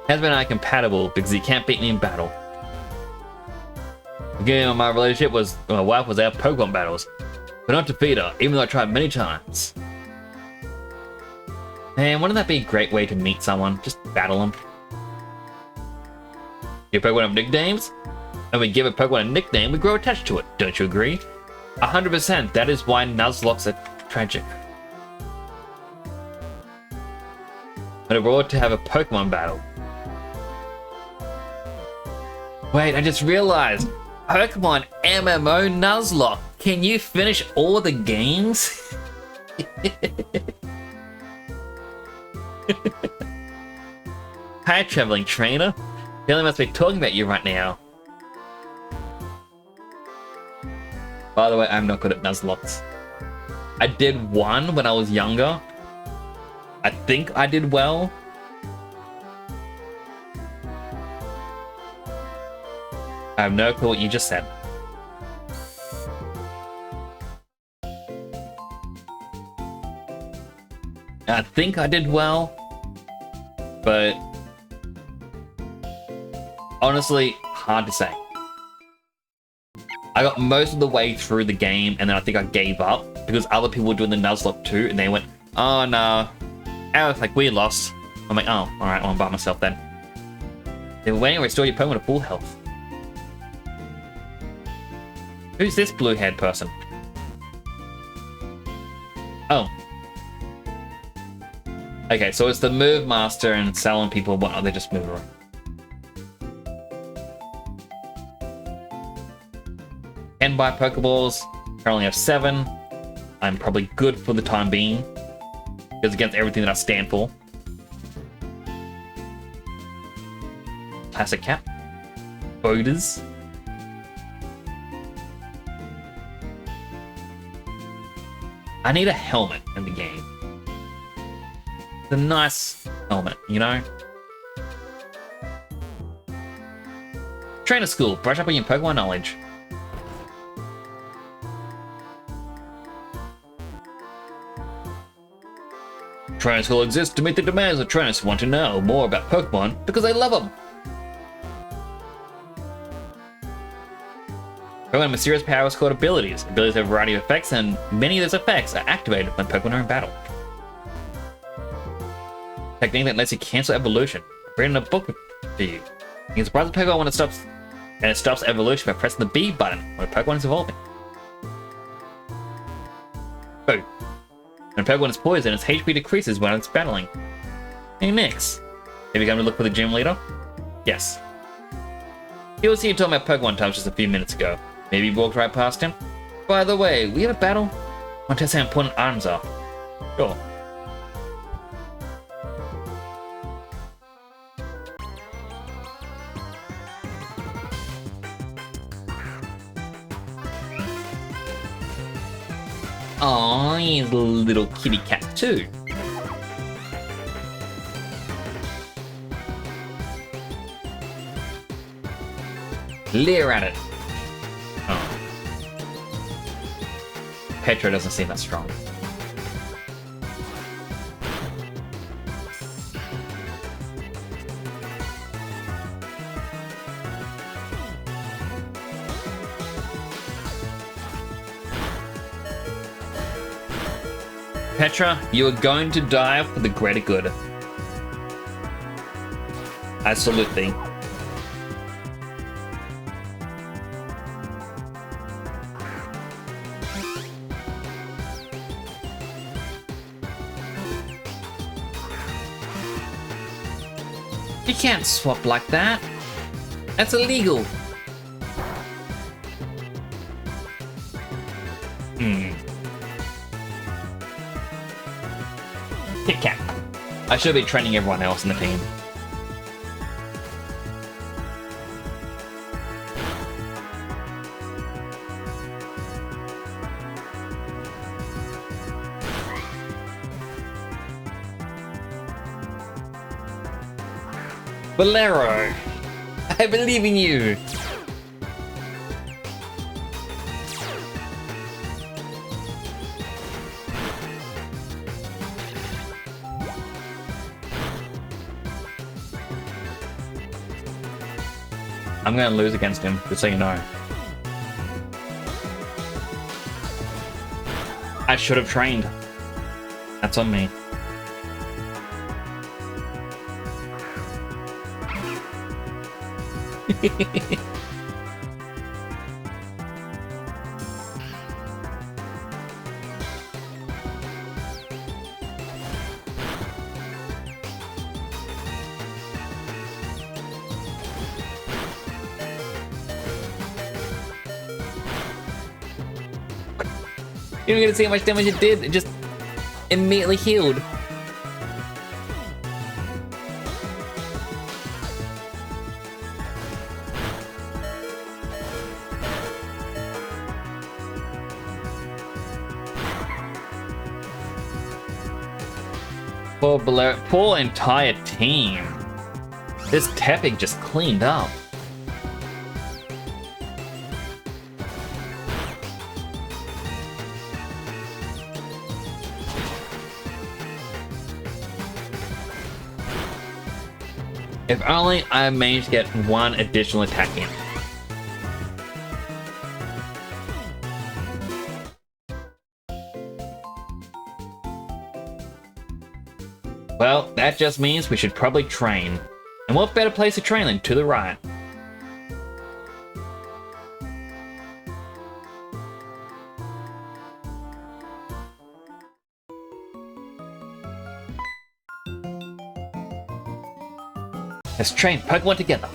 Husband and I are compatible because he can't beat me in battle. The beginning of my relationship was when my wife was out Pokemon battles, but not defeat her, even though I tried many times. Man, wouldn't that be a great way to meet someone? Just battle them. Your Pokemon have nicknames? And we give a Pokemon a nickname, we grow attached to it. Don't you agree? 100%. That is why Nuzlockes are tragic. But we're all to have a Pokemon battle. Wait, I just realized. Pokemon MMO Nuzlocke. Can you finish all the games? Hi, traveling trainer. Billy must be talking about you right now. By the way, I'm not good at Nuzlockes. I did one when I was younger. I think I did well. I have no clue what you just said. I think I did well, but honestly, hard to say. I got most of the way through the game, and then I think I gave up because other people were doing the Nuzlocke too, and they went, "Oh no, Alex, like we lost." I'm like, "Oh, all right, well, I'm by myself then." Then waiting to restore your Pokemon to full health. Who's this blue-haired person? Oh. Okay, so it's the move master and selling people and whatnot, they just move around. Can buy Pokeballs. Currently have 7. I'm probably good for the time being. Because against everything that I stand for. Classic cap. Boders. I need a helmet in the game. It's a nice helmet, you know? Trainer school. Brush up on your Pokemon knowledge. Trainer school exists to meet the demands of trainers who want to know more about Pokemon because they love them. Pokemon have mysterious powers called abilities. Abilities have a variety of effects, and many of those effects are activated when Pokemon are in battle. Technique that lets you cancel evolution. Written in a book for you. You can surprise the Pokemon when it stops evolution by pressing the B button when a Pokemon is evolving. Boom. When a Pokemon is poisoned, its HP decreases when it's battling. Hey Nix, have you come to look for the gym leader? Yes. He was here talking about Pokemon types just a few minutes ago. Maybe you walked right past him? By the way, we have a battle? I want to test how important arms are. Sure. Aw, he's a little kitty cat too. Leer at it. Oh. Petra doesn't seem that strong. Petra, you are going to die for the greater good. I salute thee. You can't swap like that. That's illegal. Kit Kat. I should be training everyone else in the team. Bolero, I believe in you. I'm gonna lose against him, just so you know. I should have trained. That's on me. You don't get to see how much damage it did. It just immediately healed. Poor entire team. This Tepig just cleaned up. If only I managed to get one additional attack in. Well, that just means we should probably train. And what better place to train than to the right? Let's train Pokemon together.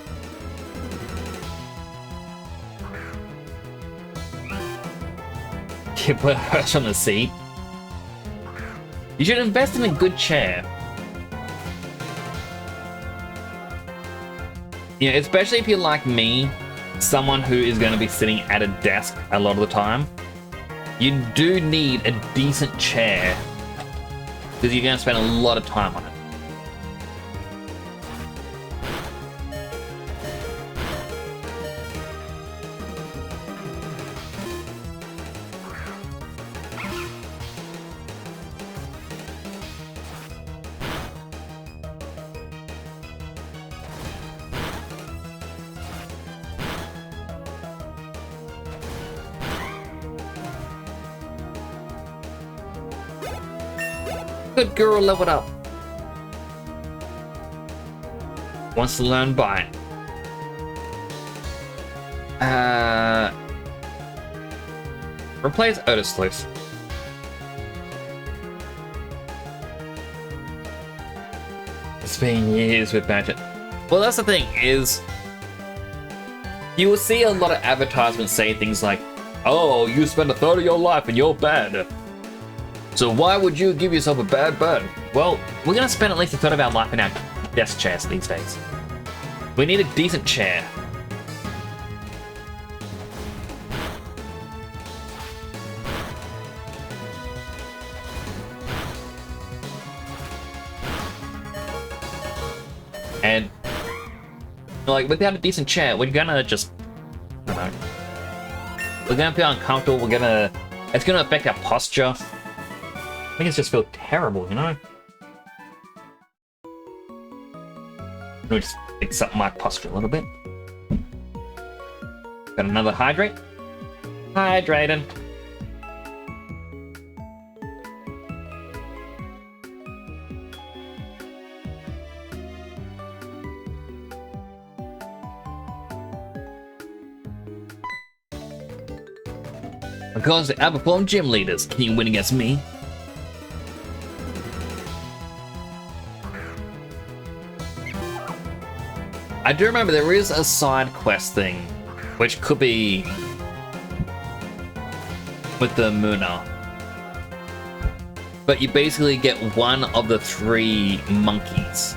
You put Hirsch on the seat. You should invest in a good chair. You know, especially if you're like me, someone who is going to be sitting at a desk a lot of the time. You do need a decent chair because you're going to spend a lot of time on it. Good girl, leveled up. Wants to learn Bite. Replace Otis Loose. It's been years with Badget. Well, that's the thing, is you will see a lot of advertisements say things like, oh, you spend a third of your life and you're bad. So why would you give yourself a bad burn? Well, we're gonna spend at least a third of our life in our desk chairs these days. We need a decent chair. And like without a decent chair, we're gonna just, I don't know. We're gonna feel uncomfortable. It's gonna affect our posture. I think it's just feel terrible, you know? Let me just fix up my posture a little bit. Got another hydrate. Hydrating. Because the outperformed gym leaders, can you win against me? I do remember there is a side quest thing, which could be with the Muna. But you basically get one of the 3 monkeys.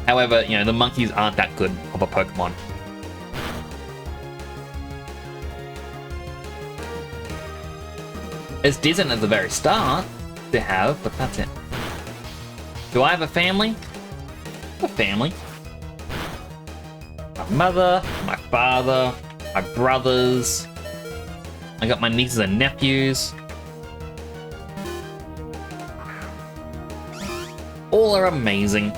However, you know, the monkeys aren't that good of a Pokemon. It's decent at the very start to have, but that's it. Do I have a family? A family. My mother, my father, my brothers. I got my nieces and nephews. All are amazing.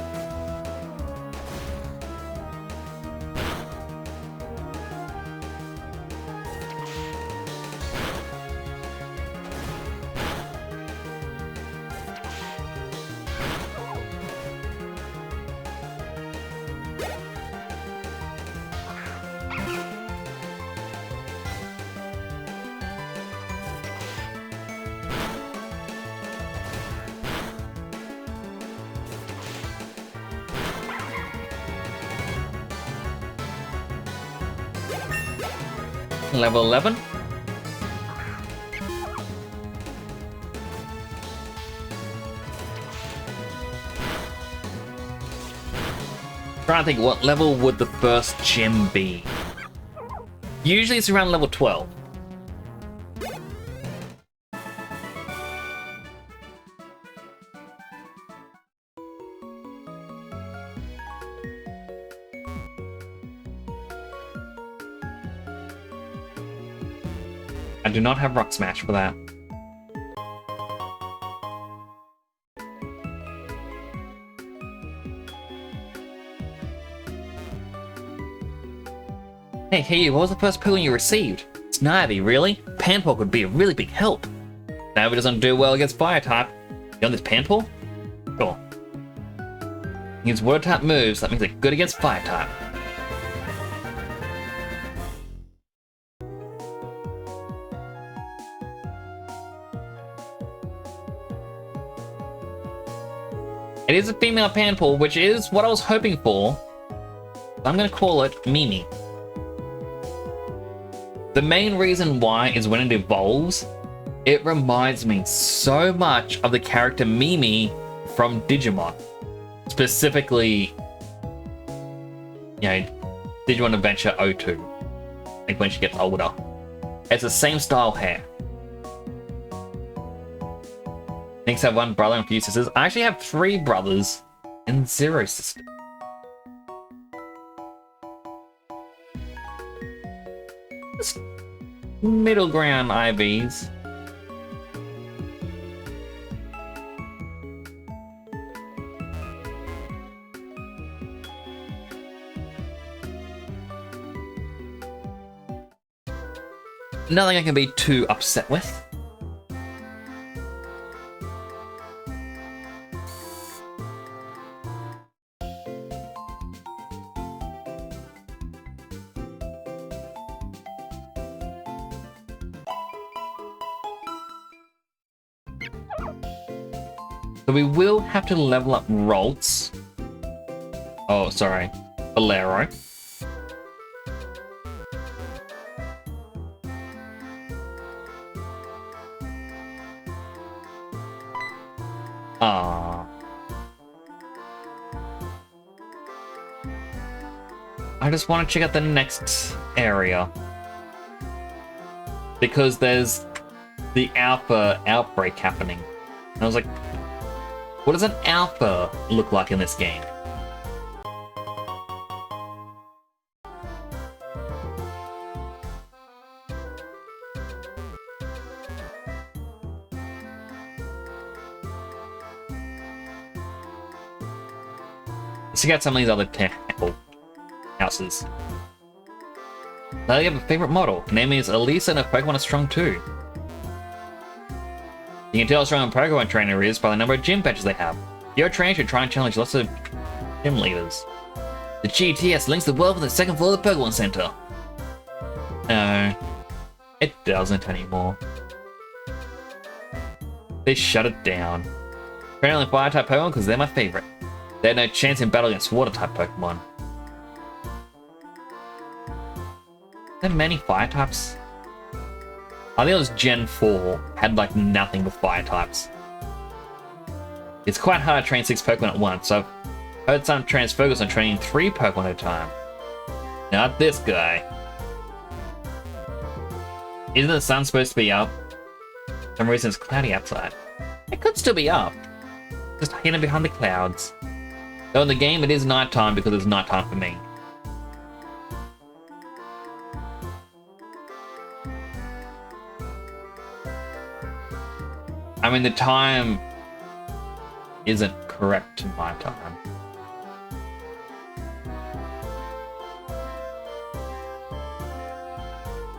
Level 11. Trying to think, what level would the first gym be? Usually it's around level 12. I do not have Rock Smash for that. Hey, what was the first Pokemon you received? Snivy, really? Panpoke would be a really big help. Snivy doesn't do well against fire type. You on this Panpoke? Sure. Use water type moves, that means they're good against fire type. It is a female Panpoke, which is what I was hoping for. I'm gonna call it Mimi. The main reason why is when it evolves, it reminds me so much of the character Mimi from Digimon. Specifically, you know, Digimon Adventure 02. Like when she gets older. It's the same style hair. Thanks, I have one brother and a few sisters. I actually have 3 brothers and 0 sisters. Just middle ground IVs. Nothing I can be too upset with. So we will have to level up Roltz. Oh, sorry. Bolero. Ah. I just want to check out the next area. Because there's the alpha outbreak happening. And I was like, what does an alpha look like in this game? Let's check out some of these other temple houses. Now you have a favorite model. Her name is Elisa and her Pokemon is strong too. You can tell how strong a Pokemon trainer is by the number of gym badges they have. Your trainer should try and challenge lots of gym leaders. The GTS links the world with the second floor of the Pokemon Center. No, it doesn't anymore. They shut it down. Apparently fire-type Pokemon because they're my favorite. They had no chance in battle against water-type Pokemon. Are there many fire types? I think it was Gen 4, had like nothing with fire types. It's quite hard to train 6 Pokemon at once, so I've heard some trainers focus on training 3 Pokemon at a time. Not this guy. Isn't the sun supposed to be up? For some reason it's cloudy outside. It could still be up. Just hidden behind the clouds. Though in the game it is nighttime because it's nighttime for me. I mean, the time isn't correct to my time.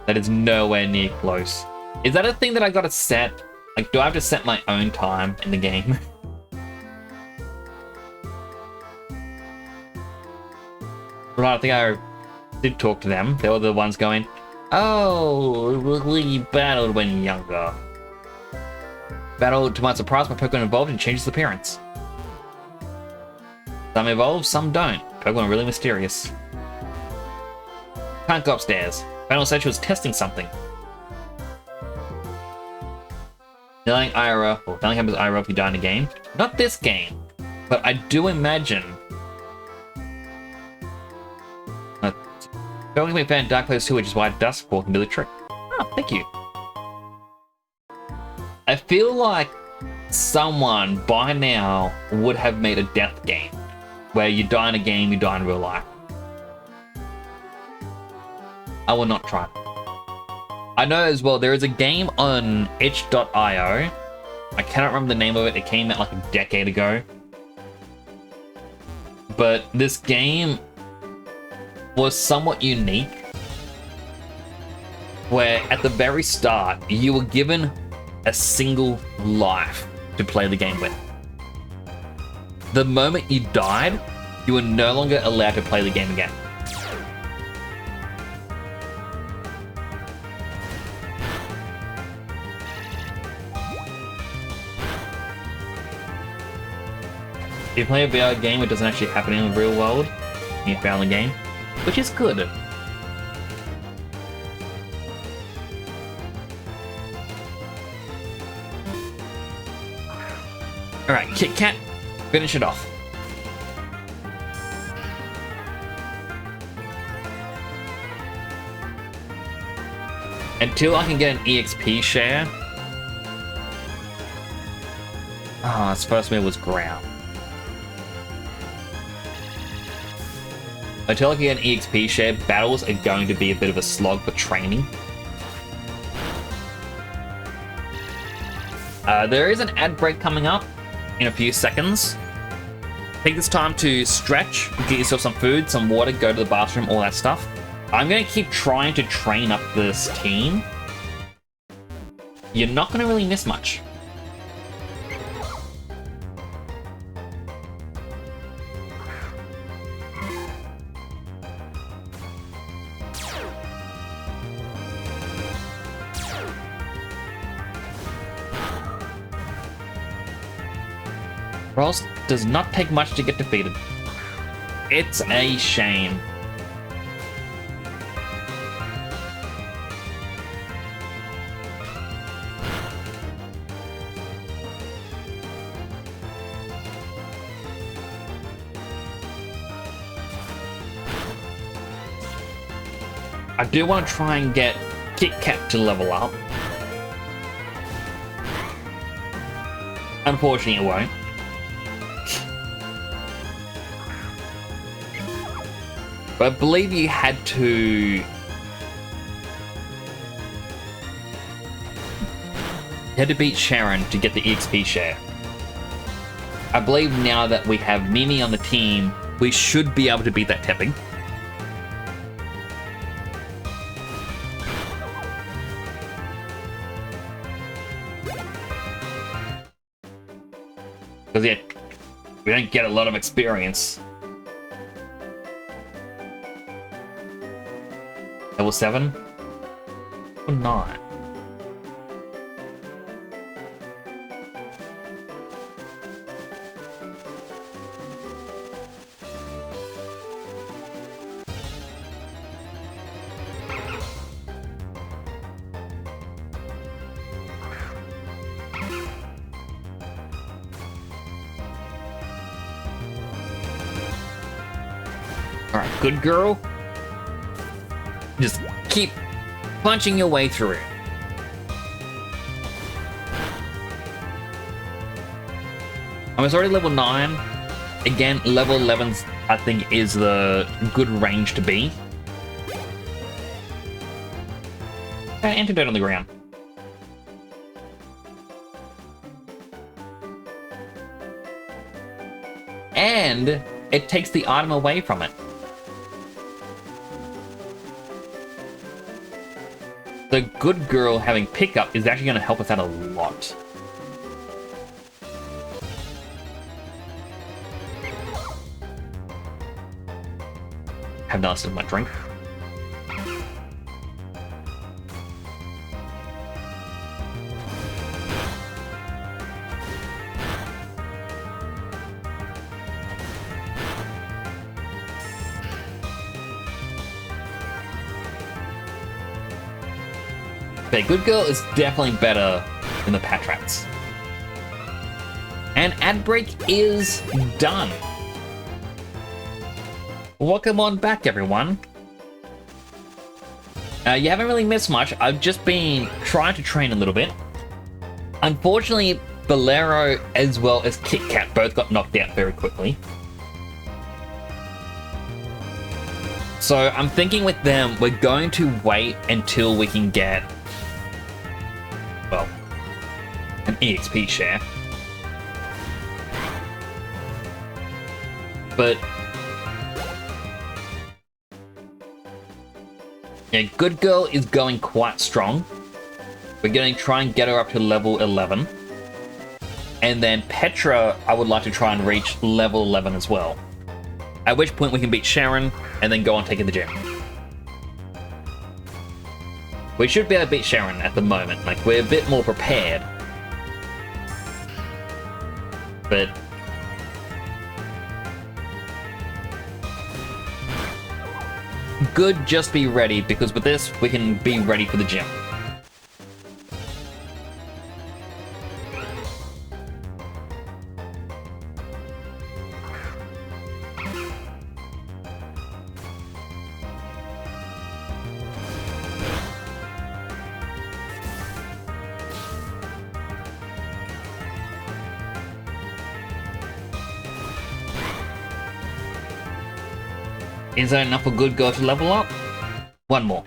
That is nowhere near close. Is that a thing that I gotta set? Like, do I have to set my own time in the game? Right, I think I did talk to them. They were the ones going, oh, we battled when younger. Battle, to my surprise, my Pokemon evolved and changed its appearance. Some evolve, some don't. Pokemon are really mysterious. Can't go upstairs. Final said she was testing something. Nothing Ira, or nothing happens to Ira if you die in the game. Not this game, but I do imagine. Pokemon can be found in Dark Place 2, which is why Duskfall can do the trick. Oh, thank you. I feel like someone by now would have made a death game where you die in a game, you die in real life. I will not try. I know as well there is a game on itch.io. I cannot remember the name of it. It came out like a decade ago. But this game was somewhat unique where at the very start, you were given a single life to play the game with. The moment you died, you were no longer allowed to play the game again. If you play a VR game, it doesn't actually happen in the real world. You found the game, which is good. Alright, Kit Kat, finish it off. Until I can get an EXP share. Ah, his first move was ground. Until I can get an EXP share, battles are going to be a bit of a slog for training. There is an ad break coming up in a few seconds. Take this time to stretch, get yourself some food, some water, go to the bathroom, all that stuff. I'm going to keep trying to train up this team. You're not going to really miss much. Ross does not take much to get defeated. It's a shame. I do want to try and get Kit Kat to level up. Unfortunately, it won't. But I believe you had to... beat Sharon to get the EXP share. I believe now that we have Mimi on the team, we should be able to beat that Tepping. Because yeah, we don't get a lot of experience. Level 7? Or 9? Alright, good girl. Just keep punching your way through it. I was already level 9. Again, level 11, I think, is the good range to be. Antidote on the ground. And it takes the item away from it. The good girl having pickup is actually going to help us out a lot. Have not still my drink. Okay, Good Girl is definitely better than the Patrats. And ad break is done. Welcome on back, everyone. You haven't really missed much. I've just been trying to train a little bit. Unfortunately, Bolero as well as Kit Kat both got knocked out very quickly. So I'm thinking with them, we're going to wait until we can get, well, an EXP share. Yeah, Good Girl is going quite strong. We're going to try and get her up to level 11. And then Petra, I would like to try and reach level 11 as well. At which point we can beat Sharon and then go on taking the gem. We should be able to beat Sharon at the moment. Like, we're a bit more prepared. But... good, just be ready, because with this, we can be ready for the gym. Is that enough for Good Girl to level up? One more.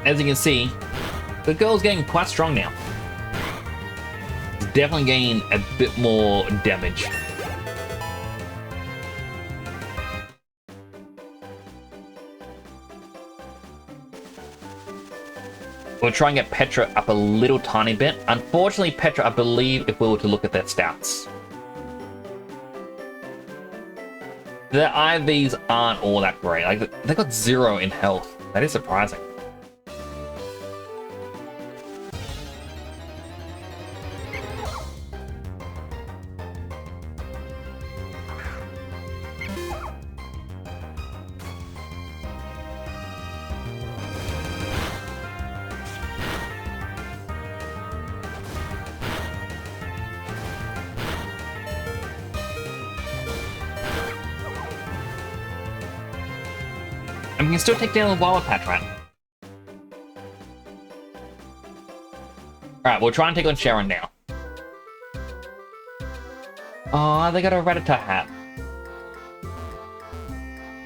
As you can see, Good Girl's getting quite strong now. It's definitely getting a bit more damage. We'll try and get Petra up a little tiny bit. Unfortunately, Petra, I believe, if we were to look at their stats, their IVs aren't all that great. Like, they got 0 in health. That is surprising. And we can still take down the Wild Patrat. Alright, we'll try and take on Sharon now. Oh, they got a Rattata hat.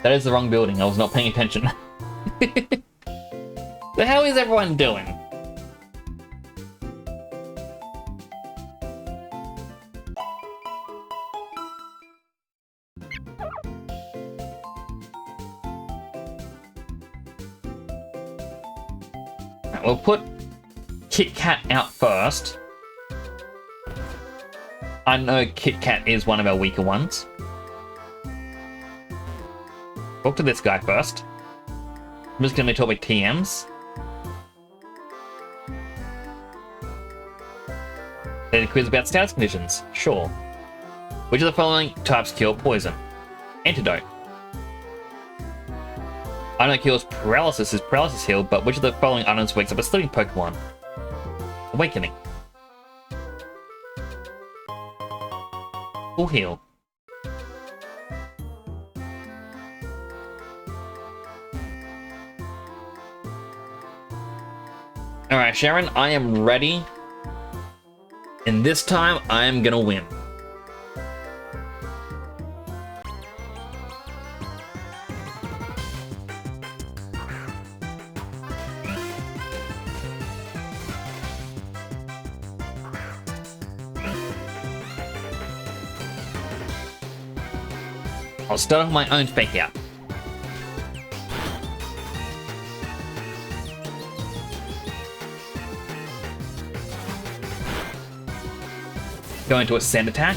That is the wrong building, I was not paying attention. The hell is everyone doing? We'll put Kit Kat out first. I know Kit Kat is one of our weaker ones. Talk to this guy first. I'm just going to talk about TMs. Then quiz about status conditions. Sure. Which of the following types cure poison? Antidote. I know cures paralysis is paralysis heal, but which of the following items wakes up a sleeping Pokemon? Awakening. Full heal. Alright, Sharon, I am ready. And this time, I am gonna win. I'll start off my own fake out. Go into a sand attack.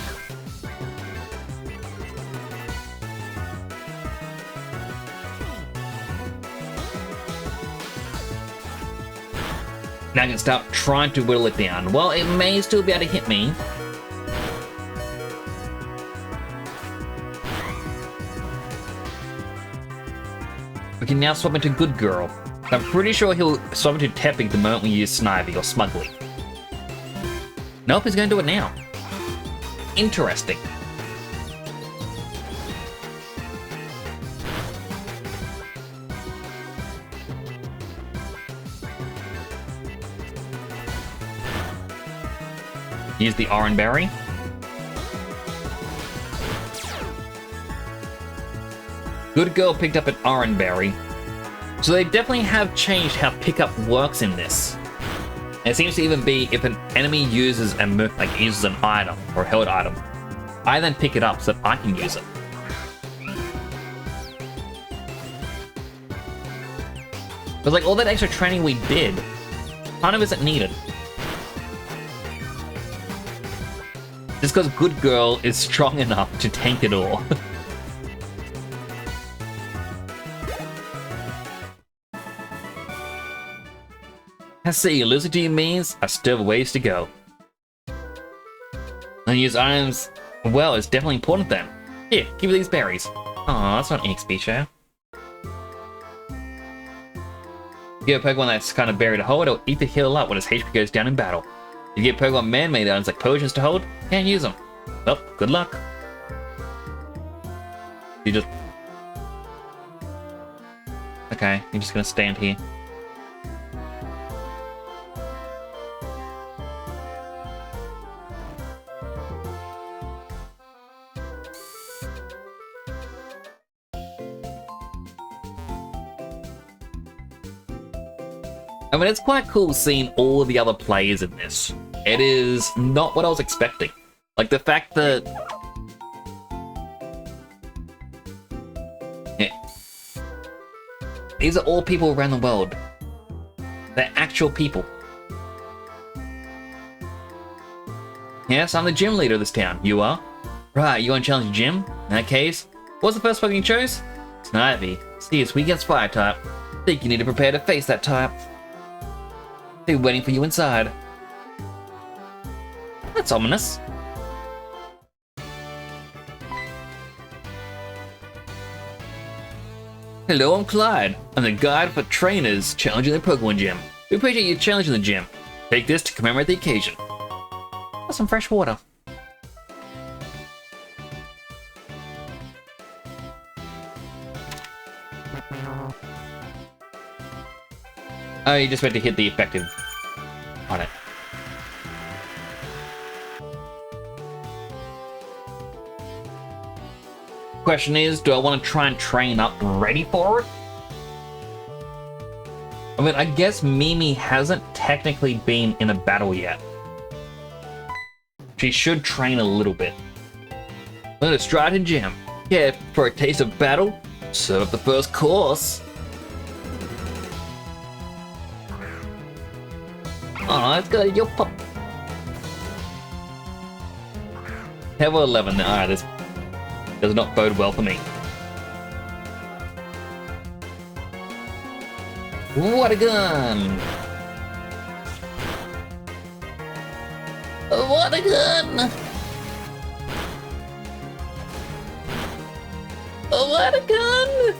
Now I can start trying to whittle it down. Well, it may still be able to hit me. We can now swap into Good Girl. I'm pretty sure he'll swap into Teppig the moment we use Snivy or Smugly. Nope, he's going to do it now. Interesting. Use the Orange Berry. Good Girl picked up an Orange Berry. So they definitely have changed how pickup works in this. And it seems to even be if an enemy uses uses an item or a held item, I then pick it up so that I can use it. But like all that extra training we did, kind of isn't needed. Just because Good Girl is strong enough to tank it all. I see, losing to you means I still have ways to go. And use items, well, it's definitely important then. Here, give me these berries. Aw, that's not an XP share. You get a Pokemon that's kind of berry to hold, it'll eat to heal up when its HP goes down in battle. You get Pokemon man-made items like potions to hold, can't use them. Well, good luck. You just... Okay, you're just gonna stand here. I mean, it's quite cool seeing all the other players in this. It is not what I was expecting. Like, the fact that... Yeah. These are all people around the world. They're actual people. Yes, I'm the gym leader of this town. You are? Right, you want to challenge the gym? In that case, what's the first Pokemon you chose? Snivy. See, it's weak against Fire type. Think you need to prepare to face that type. They're waiting for you inside. That's ominous. Hello, I'm Clyde. I'm the guide for trainers challenging the Pokemon gym. We appreciate you challenging the gym. Take this to commemorate the occasion. Got some fresh water. Oh, you just meant to hit the effective on it. Question is, do I want to try and train up ready for it? I mean, I guess Mimi hasn't technically been in a battle yet. She should train a little bit. Let us stride in gym. Yeah, for a taste of battle, serve up the first course. Oh, let's go, yo pop. Level 11. Alright, this does not bode well for me. What a gun! What a gun! What a gun!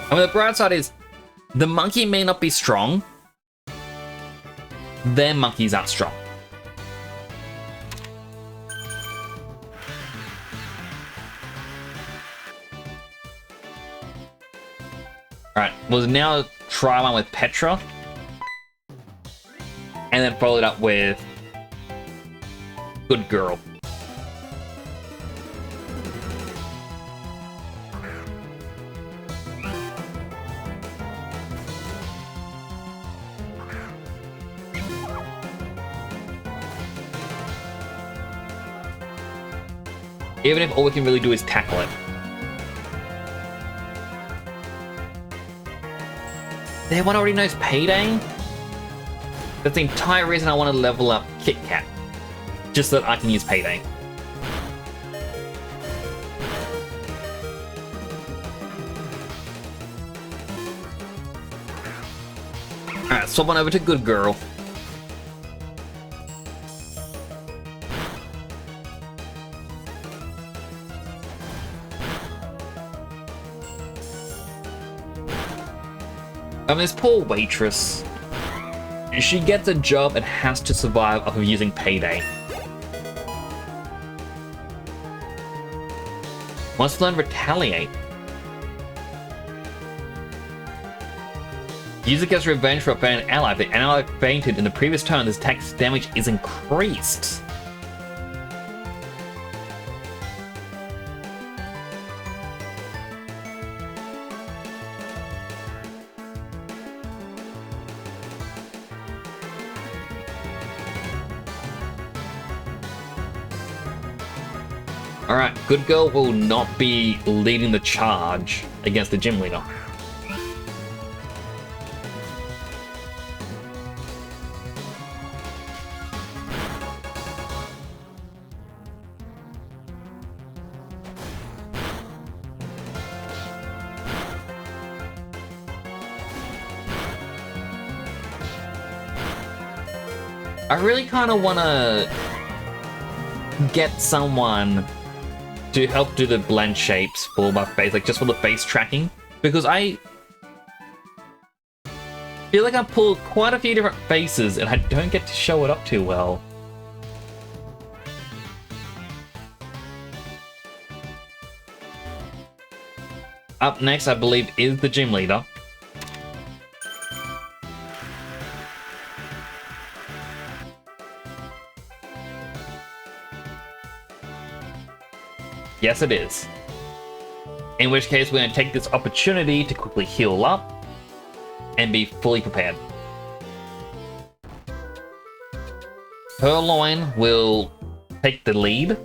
I mean, the bright side is, the monkey may not be strong, their monkeys aren't strong. Alright, we'll now try one with Petra, and then follow it up with Good Girl. Even if all we can really do is tackle it. There, one already knows Payday? That's the entire reason I want to level up Kit Kat. Just so that I can use Payday. Alright, swap on over to Good Girl. This poor waitress. She gets a job and has to survive off of using Payday. Wants to learn Retaliate. User gets revenge for a fainted ally. If the ally fainted in the previous turn, this attack's damage is increased. Alright, Good Girl will not be leading the charge against the gym leader. I really kind of want to get someone to help do the blend shapes for my face, like just for the face tracking, because I feel like I pulled quite a few different faces and I don't get to show it up too well. Up next, I believe, is the gym leader. Yes, it is. In which case, we're going to take this opportunity to quickly heal up and be fully prepared. Purloin will take the lead.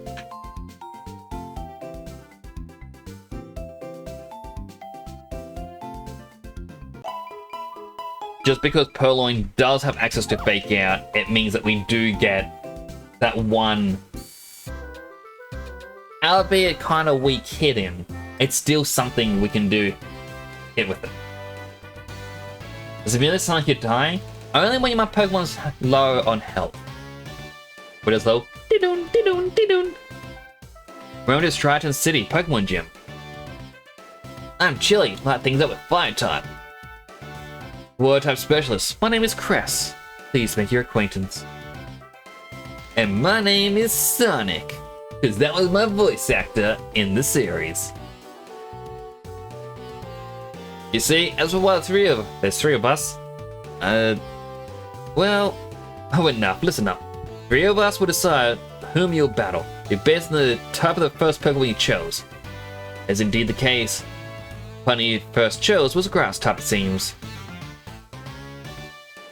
Just because Purloin does have access to Fake Out, it means that we do get that one, albeit kind of weak hit in. It's still something we can do hit with it. Does it really sound like you're dying? Only when my Pokemon's low on health. But as though, didoon, didoon, didoon. Remember to Striaton City Pokemon Gym. I'm Chili, light things up with Fire type. Water type specialist, my name is Cress. Please make your acquaintance. And my name is Sonic, because that was my voice actor in the series. You see, as for what there's three of us. Well, enough, listen up. Three of us will decide whom you'll battle. You're based on the type of the first Pokemon you chose. As indeed the case, one you first chose was a grass type, it seems.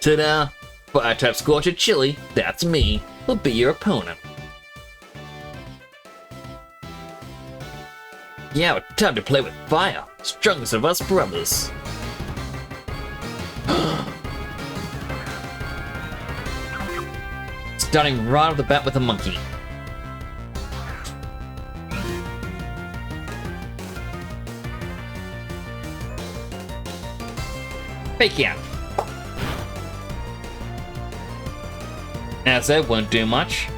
Ta-da! Fire type Scorcher Chili, that's me, will be your opponent. Yeah, time to play with fire. Strongest of us brothers. Starting right off the bat with a monkey. Fake out. As I said, won't do much.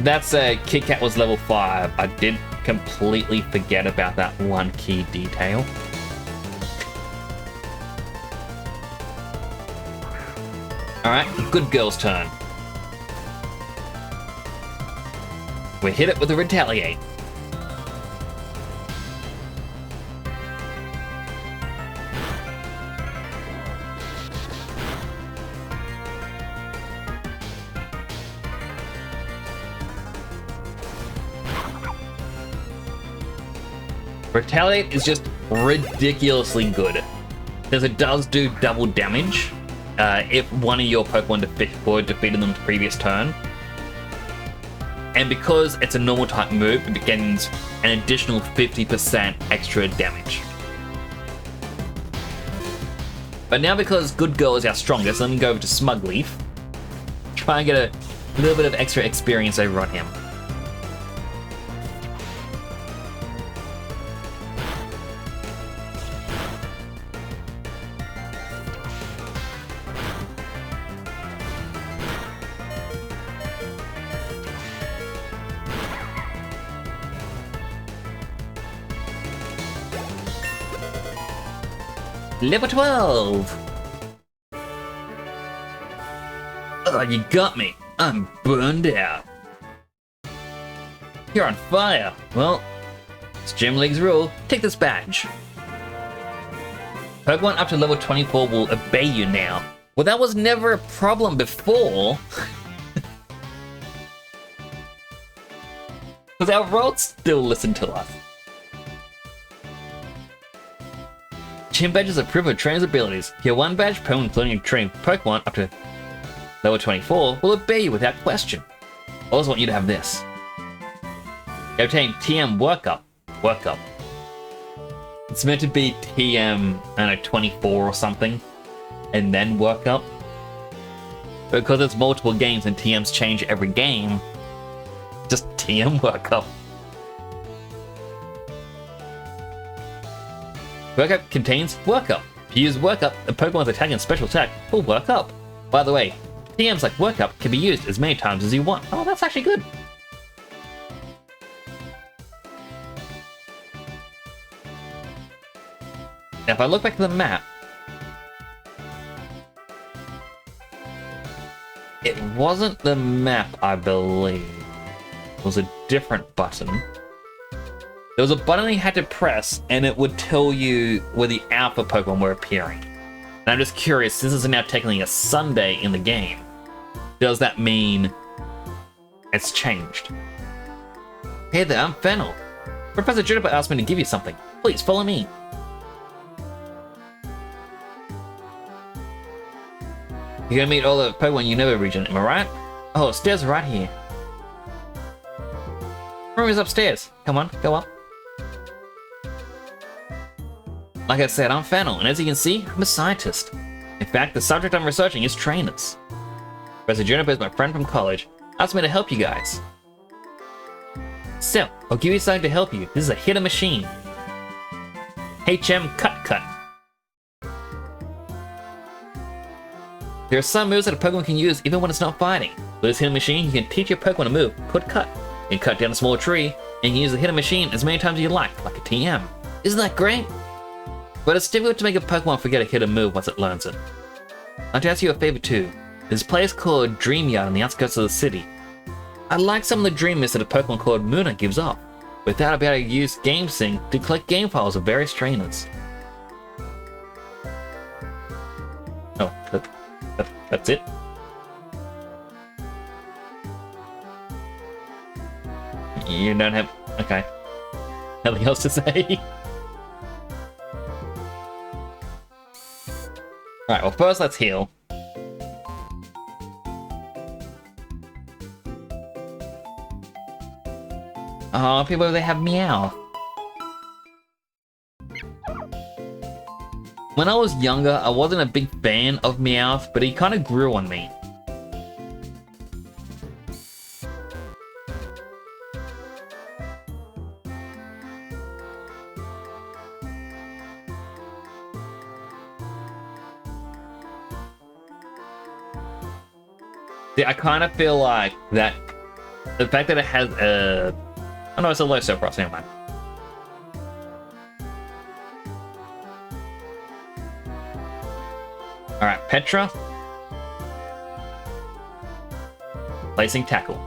That's Kit Kat was level 5. I did completely forget about that one key detail. Alright, Good Girl's turn. We hit it with a Retaliate. Retaliate is just ridiculously good, because it does do double damage if one of your Pokemon defeated them the previous turn. And because it's a normal type move, it gains an additional 50% extra damage. But now because Good Girl is our strongest, let me go over to Smugleaf. Try and get a little bit of extra experience over on him. Level 12! Oh, you got me. I'm burned out. You're on fire. Well, it's Gym League's rule. Take this badge. Pokemon up to level 24 will obey you now. Well, that was never a problem before. Because our roads still listen to us. Gym badges are proof of trainers' abilities. Your one badge, Pokemon including trained Pokemon up to level 24, will obey you without question. I also want you to have this. You obtain TM Workup. Workup. It's meant to be TM, I don't know, 24 or something, and then Workup. Because it's multiple games and TMs change every game, just TM Workup. Workup contains Workup. If you use Workup, the Pokemon's attack and special attack will work up. By the way, TMs like Workup can be used as many times as you want. Oh, that's actually good. Now, if I look back at the map, it wasn't the map, I believe. It was a different button. There was a button you had to press, and it would tell you where the alpha Pokemon were appearing. And I'm just curious, since this is now technically a Sunday in the game, does that mean it's changed? Hey there, I'm Fennel. Professor Juniper asked me to give you something. Please follow me. You're gonna meet all the Pokemon you never region, am I right? Oh, stairs are right here. Room is upstairs. Come on, go up. Like I said, I'm Fennel, and as you can see, I'm a scientist. In fact, the subject I'm researching is trainers. Professor Juniper is my friend from college. Asked me to help you guys. So, I'll give you something to help you. This is a hidden machine. HM Cut Cut. There are some moves that a Pokemon can use even when it's not fighting. With this hidden machine, you can teach your Pokemon a move called Cut. You can cut down a small tree, and you can use the hidden machine as many times as you like a TM. Isn't that great? But it's difficult to make a Pokemon forget a hidden move once it learns it. I'd like to ask you a favor too. There's a place called Dream Yard on the outskirts of the city. I'd like some of the dream mist that a Pokemon called Muna gives off. With that, I'll be able to use GameSync to collect game files of various trainers. Oh, that's it? You don't have... okay. Nothing else to say? Alright, well first let's heal. Oh, people, they have Meow. When I was younger, I wasn't a big fan of Meowth, but he kind of grew on me. See, I kind of feel like that the fact that it has a... oh no, it's a low surplus, never mind. Alright, Petra. Placing tackle.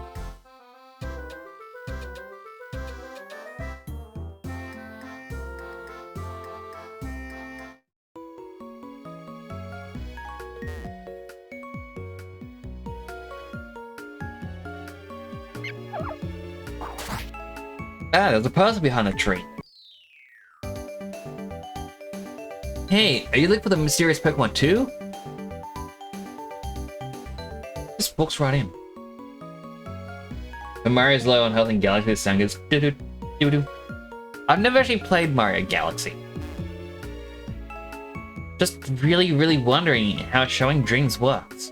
Ah, there's a person behind the tree. Hey, are you looking for the mysterious Pokemon too? Just walks right in. When Mario's low on health in Galaxy, the sound goes doo doo doo doo. I've never actually played Mario Galaxy. Just really wondering how showing dreams works.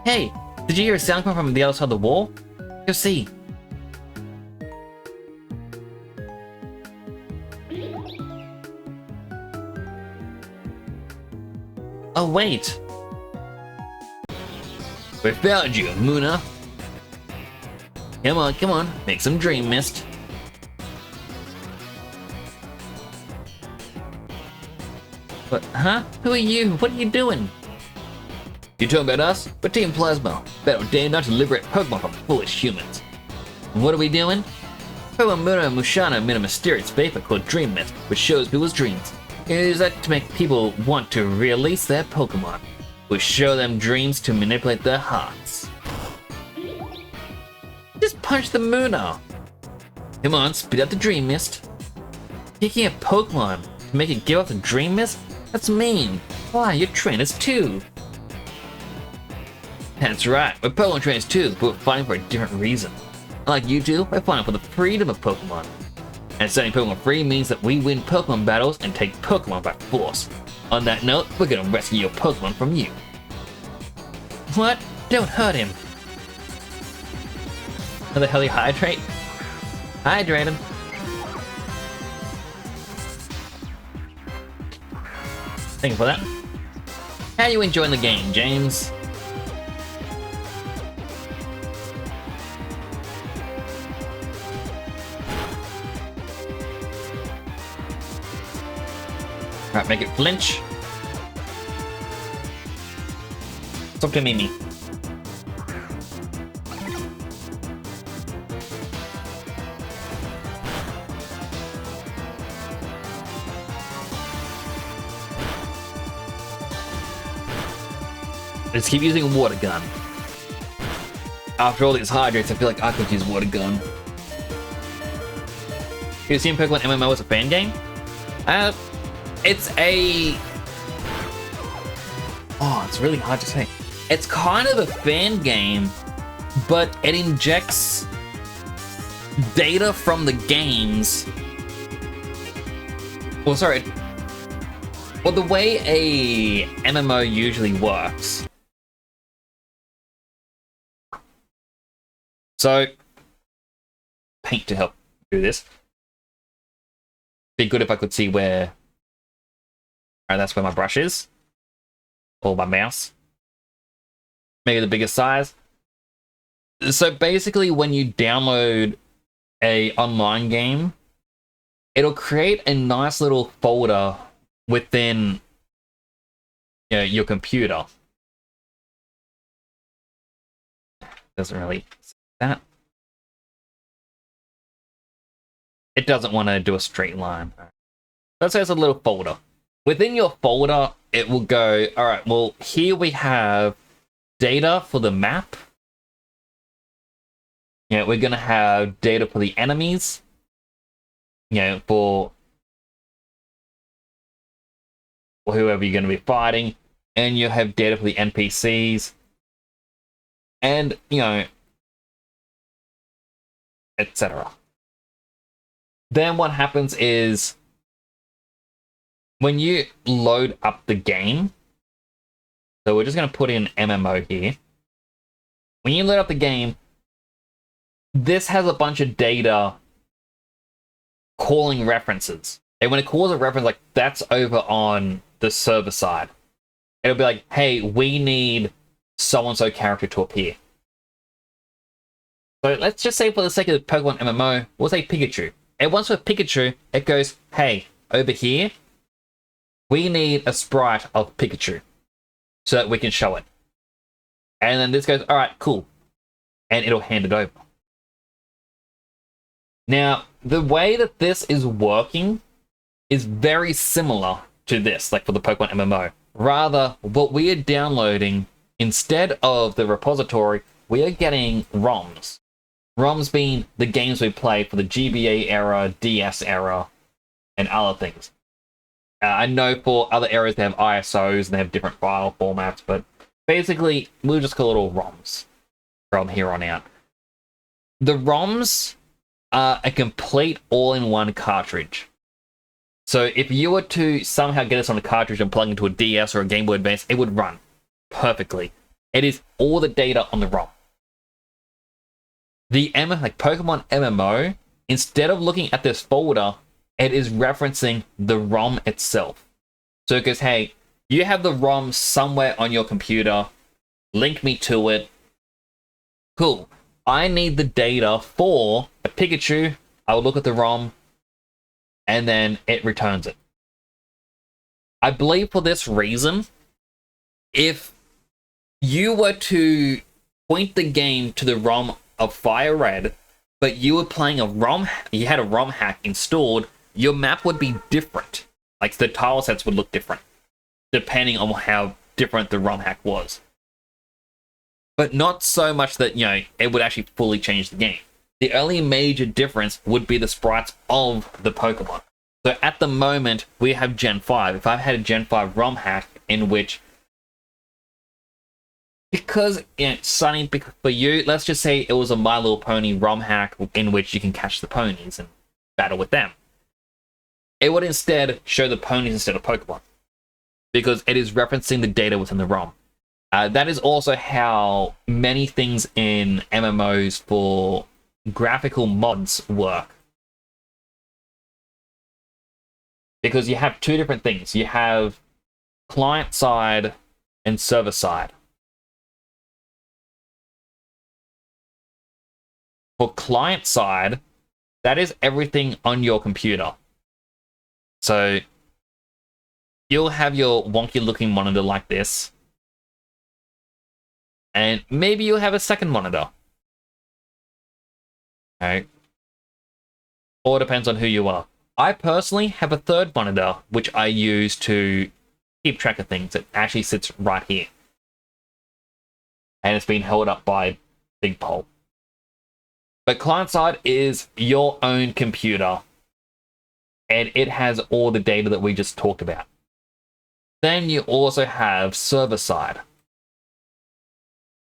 Hey, did you hear a sound come from the other side of the wall? Go see. Oh, wait. We found you, Muna. Come on, make some dream mist. What, huh? Who are you? What are you doing? You talking about us? We're Team Plasma. Bet on dare not to liberate Pokemon from foolish humans. And what are we doing? Pokemon Muno and Mushana made a mysterious vapor called Dream Mist, which shows people's dreams. Use that to make people want to release their Pokemon. We show them dreams to manipulate their hearts. Just punch the Muno. Come on, spit out the Dream Mist. Kicking a Pokemon to make it give off the Dream Mist? That's mean. Why, you're trainers too. That's right, we're Pokemon trainers too, but we're fighting for a different reason. Unlike you two, we're fighting for the freedom of Pokemon. And setting Pokemon free means that we win Pokemon battles and take Pokemon by force. On that note, we're gonna rescue your Pokemon from you. What? Don't hurt him. How the hell you hydrate? Hydrate him. Thank you for that. How are you enjoying the game, James? Alright, make it flinch. Talk to Mimi. Let's keep using water gun. After all these hydrates, I feel like I could use water gun. You seen Pokemon MMO as a fan game? It's a... Oh, it's really hard to say. It's kind of a fan game, but it injects data from the games. Well, sorry. Well, the way a MMO usually works. So, paint to help do this. Be good if I could see where... Alright, that's where my brush is. Or my mouse. Make it the biggest size. So basically, when you download a online game, it'll create a nice little folder within, you know, your computer. Doesn't really say that. It doesn't want to do a straight line. Let's say it's a little folder. Within your folder, it will go, all right, well, here we have data for the map. You know, we're going to have data for the enemies. You know, for whoever you're going to be fighting. And you have data for the NPCs. And, you know, etc. Then what happens is, when you load up the game, so we're just going to put in MMO here. When you load up the game, this has a bunch of data calling references. And when it calls a reference, like, that's over on the server side. It'll be like, hey, we need so-and-so character to appear. So let's just say, for the sake of the Pokemon MMO, we'll say Pikachu. And once with Pikachu, it goes, hey, over here, we need a sprite of Pikachu so that we can show it. And then this goes, all right, cool. And it'll hand it over. Now, the way that this is working is very similar to this, like for the Pokemon MMO. Rather, what we are downloading, instead of the repository, we are getting ROMs. ROMs being the games we play for the GBA era, DS era, and other things. I know for other areas they have ISOs and they have different file formats, but basically we'll just call it all ROMs from here on out. The ROMs are a complete all-in-one cartridge. So if you were to somehow get this on a cartridge and plug into a DS or a Game Boy Advance, it would run perfectly. It is all the data on the ROM. The like Pokemon MMO, instead of looking at this folder, it is referencing the ROM itself. So it goes, hey, you have the ROM somewhere on your computer, link me to it. Cool. I need the data for a Pikachu. I will look at the ROM, and then it returns it. I believe for this reason, if you were to point the game to the ROM of Fire Red, but you were playing a ROM, you had a ROM hack installed, your map would be different. Like the tile sets would look different, depending on how different the ROM hack was. But not so much that, you know, it would actually fully change the game. The only major difference would be the sprites of the Pokemon. So at the moment, we have Gen 5. If I've had a Gen 5 ROM hack in which, because, you know, Sunny, for you, let's just say it was a My Little Pony ROM hack in which you can catch the ponies and battle with them. It would instead show the ponies instead of Pokemon, because it is referencing the data within the ROM. That is also how many things in MMOs for graphical mods work. Because you have two different things. You have client side and server side. For client side, that is everything on your computer. So you'll have your wonky looking monitor like this. And maybe you'll have a second monitor. Okay. Or it depends on who you are. I personally have a third monitor, which I use to keep track of things. It actually sits right here. And it's been held up by a big pole. But client side is your own computer. And it has all the data that we just talked about. Then you also have server side.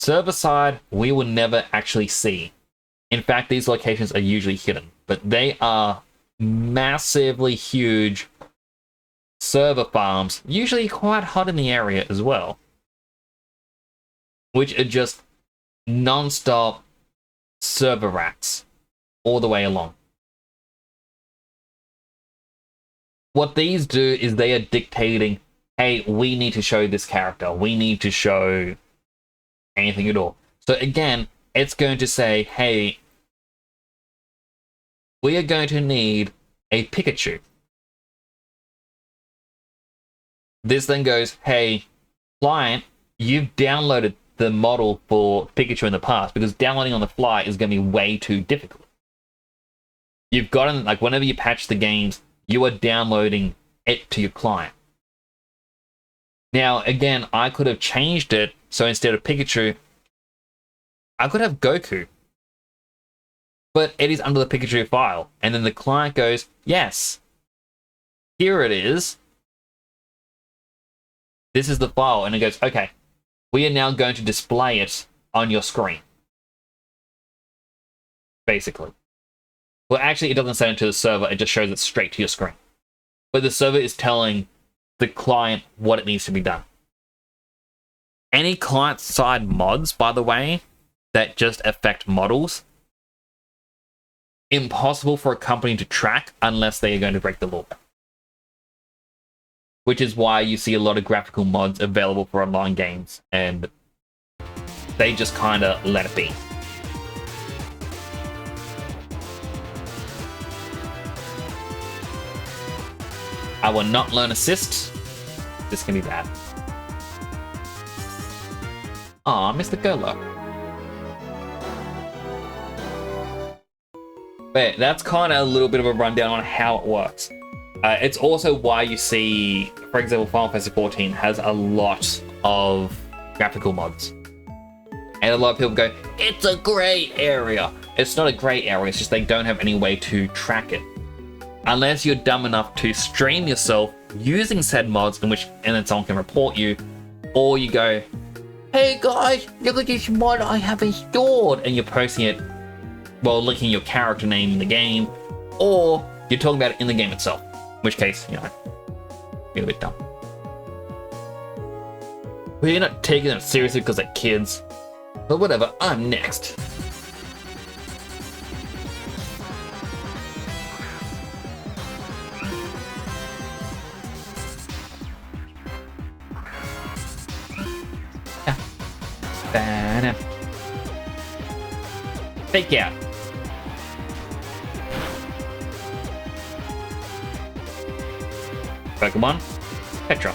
Server side, we will never actually see. In fact, these locations are usually hidden, but they are massively huge server farms, usually quite hot in the area as well, which are just non-stop server racks all the way along. What these do is they are dictating, hey, we need to show this character, we need to show anything at all. So again, it's going to say, hey, we are going to need a Pikachu. This then goes, hey, client, you've downloaded the model for Pikachu in the past, because downloading on the fly is going to be way too difficult. You've gotten, like, whenever you patch the games, you are downloading it to your client. Now, again, I could have changed it, so instead of Pikachu, I could have Goku. But it is under the Pikachu file. And then the client goes, yes, here it is. This is the file. And it goes, okay, we are now going to display it on your screen. Basically. Well, actually, it doesn't send it to the server. It just shows it straight to your screen. But the server is telling the client what it needs to be done. Any client-side mods, by the way, that just affect models, impossible for a company to track unless they are going to break the law. Which is why you see a lot of graphical mods available for online games, and they just kind of let it be. I will not learn assist. This can be bad. Aw, Mr. Golo. But that's kind of a little bit of a rundown on how it works. It's also why you see, for example, Final Fantasy XIV has a lot of graphical mods. And a lot of people go, it's a grey area. It's not a grey area, it's just they don't have any way to track it. Unless you're dumb enough to stream yourself using said mods, and then someone can report you, or you go, hey guys, look at this mod I have installed, and you're posting it while linking your character name in the game, or you're talking about it in the game itself. In which case, you know, you're a bit dumb. But you're not taking them seriously because they're kids. But whatever, I'm next. Fake out. Pokemon, Petra.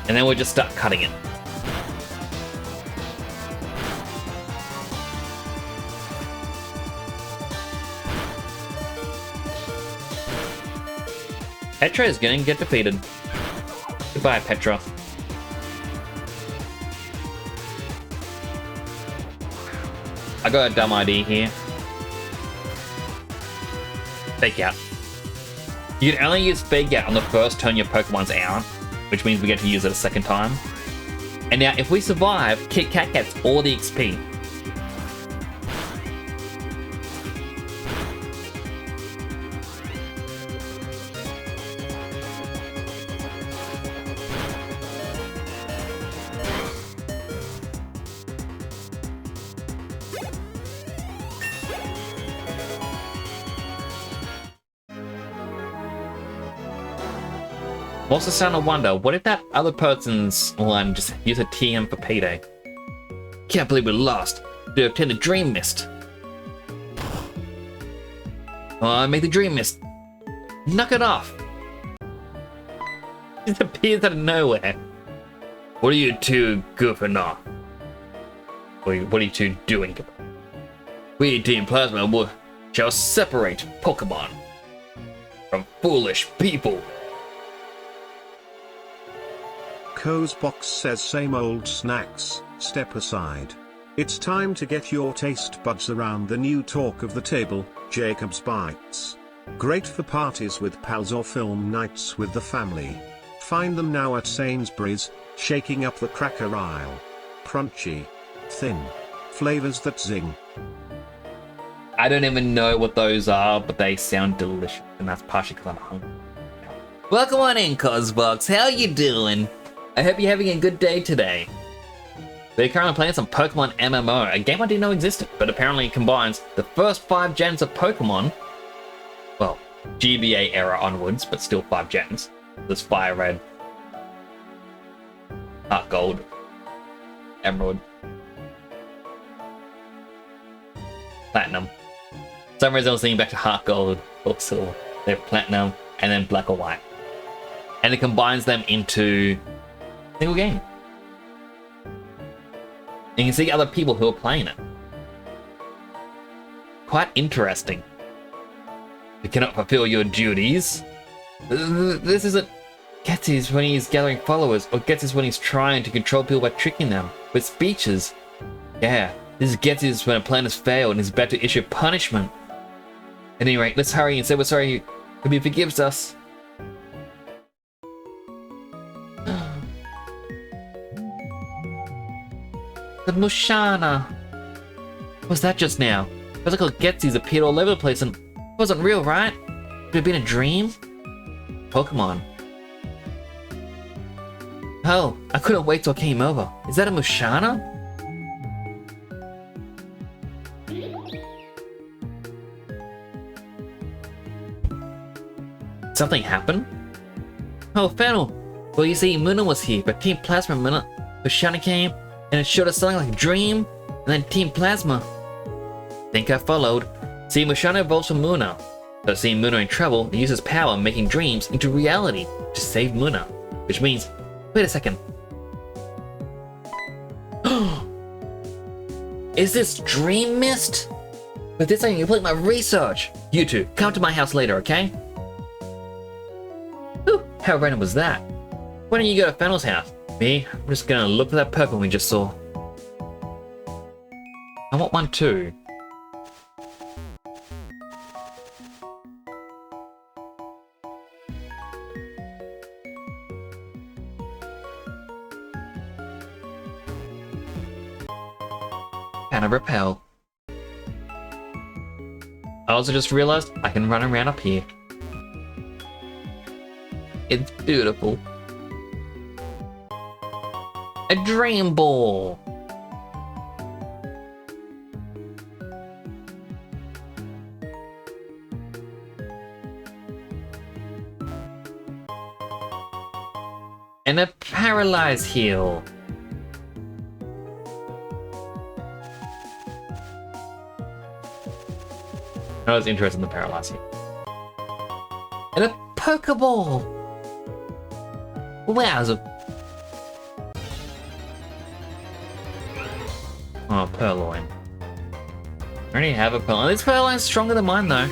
And then we'll just start cutting it. Petra is going to get defeated. Goodbye, Petra. I got a dumb idea here. Fake out. You can only use fake out on the first turn your Pokemon's out, which means we get to use it a second time. And now, if we survive, Kit Kat gets all the XP. I'm also starting to wonder, what if that other person's one just used a TM for payday? Can't believe we lost. To obtain the Dream Mist. Oh, I made the Dream Mist. Knock it off. It appears out of nowhere. What are you two goofing off? What are you two doing? We, Team Plasma, shall separate Pokemon from foolish people. Cozebox says same old snacks, step aside. It's time to get your taste buds around the new talk of the table, Jacob's Bites. Great for parties with pals or film nights with the family. Find them now at Sainsbury's, shaking up the cracker aisle. Crunchy, thin, flavors that zing. I don't even know what those are, but they sound delicious, and that's partially because I'm hungry. Welcome on in, Cozbox. How you doing? I hope you're having a good day today. We're currently playing some Pokemon MMO, a game I didn't know existed, but apparently it combines the first 5 gens of Pokemon, well, GBA era onwards, but still 5 gens. There's Fire Red, Heart Gold, Emerald, Platinum. For some reason I was thinking back to Heart Gold or Silver. They're Platinum, and then Black or White. And it combines them into a single game. And you can see other people who are playing it. Quite interesting. You cannot fulfill your duties. This isn't Getsy's when he's gathering followers, or Getsy's when he's trying to control people by tricking them with speeches. Yeah, this is Getsy's when a plan has failed and is about to issue punishment. At any rate, let's hurry and say we're sorry. Hope he forgives us. The Mushana. What was that just now? Physical Getsy's appeared all over the place and it wasn't real, right? Could it have been a dream? Pokemon. Oh, I couldn't wait till it came over. Is that a Mushana? Something happened? Oh, Fennel. Well, you see, Muna was here, but Team Plasma Mushana came, and it showed us something like a dream, and then Team Plasma. Think I followed. See, Mushana evolves from Muna. So seeing Muna in trouble, it uses power making dreams into reality to save Muna. Which means, wait a second. Is this Dream Mist? With this I can complete my research. You two, come to my house later, okay? Ooh, how random was that? Why don't you go to Fennel's house? Me? I'm just gonna look for that Pokemon we just saw. I want one too. Kind of repel. I also just realized I can run around up here. It's beautiful. A Dream Ball! And a Paralyze Heal! I was interested in the Paralyze Heal. And a Pokeball! Wowza! Oh, Purloin. I already have a Purloin. This Purloin's stronger than mine, though.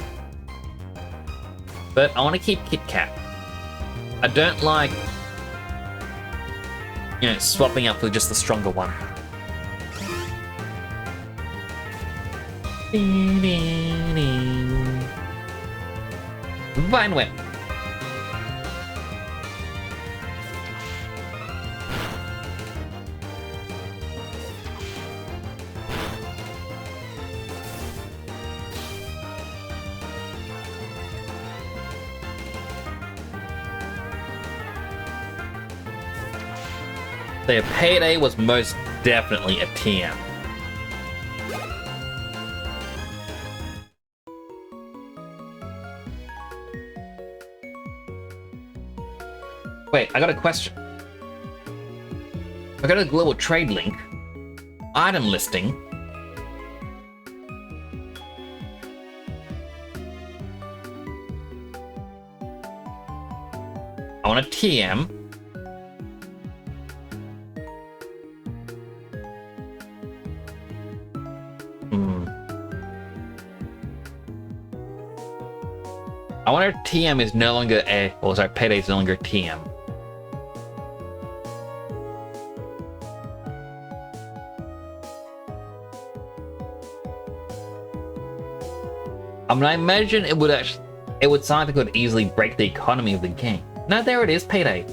But I want to keep Kit Kat. I don't like, you know, swapping up with just the stronger one. Vine Whip. Their Payday was most definitely a TM. Wait, I got a question. I got a global trade link. Item listing. I want a TM. I wonder if TM is no longer a... Well, sorry, Payday is no longer TM. I mean, I imagine it would actually... It would sound like it would easily break the economy of the game. No, there it is, Payday.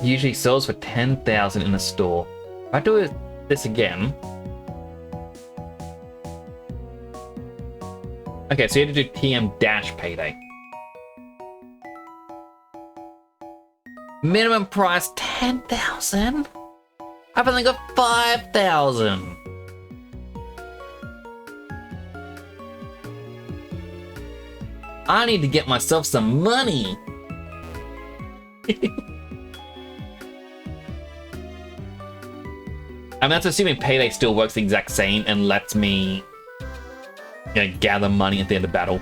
Usually sells for 10,000 in a store. If I do this again... Okay, so you have to do TM dash Payday. Minimum price 10,000? I've only got 5,000. I need to get myself some money. I mean, that's assuming Payday still works the exact same and lets me, you know, gather money at the end of battle.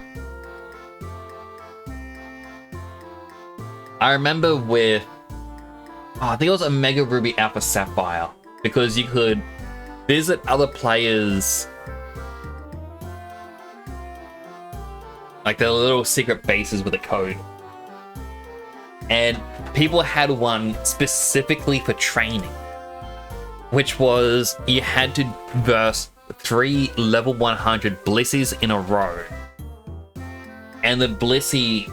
I remember with, I think it was Omega Ruby Alpha Sapphire, because you could visit other players, like their little secret bases with a code. And people had one specifically for training, which was you had to verse 3 level 100 Blissies in a row. And the Blissey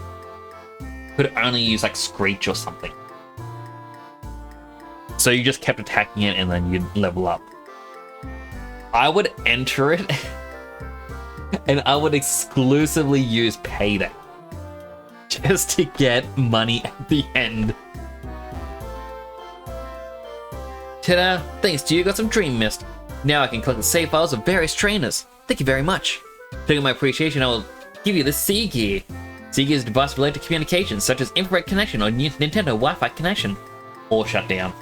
could only use like Screech or something. So you just kept attacking it and then you'd level up. I would enter it and I would exclusively use Payday just to get money at the end. Ta-da! Thanks to you, got some Dream Mist. Now I can collect the save files of various trainers. Thank you very much. Taking my appreciation, I will give you the Sea Gear. Sea Gear is a device related to communications, such as infrared connection or Nintendo Wi-Fi connection, or shut down.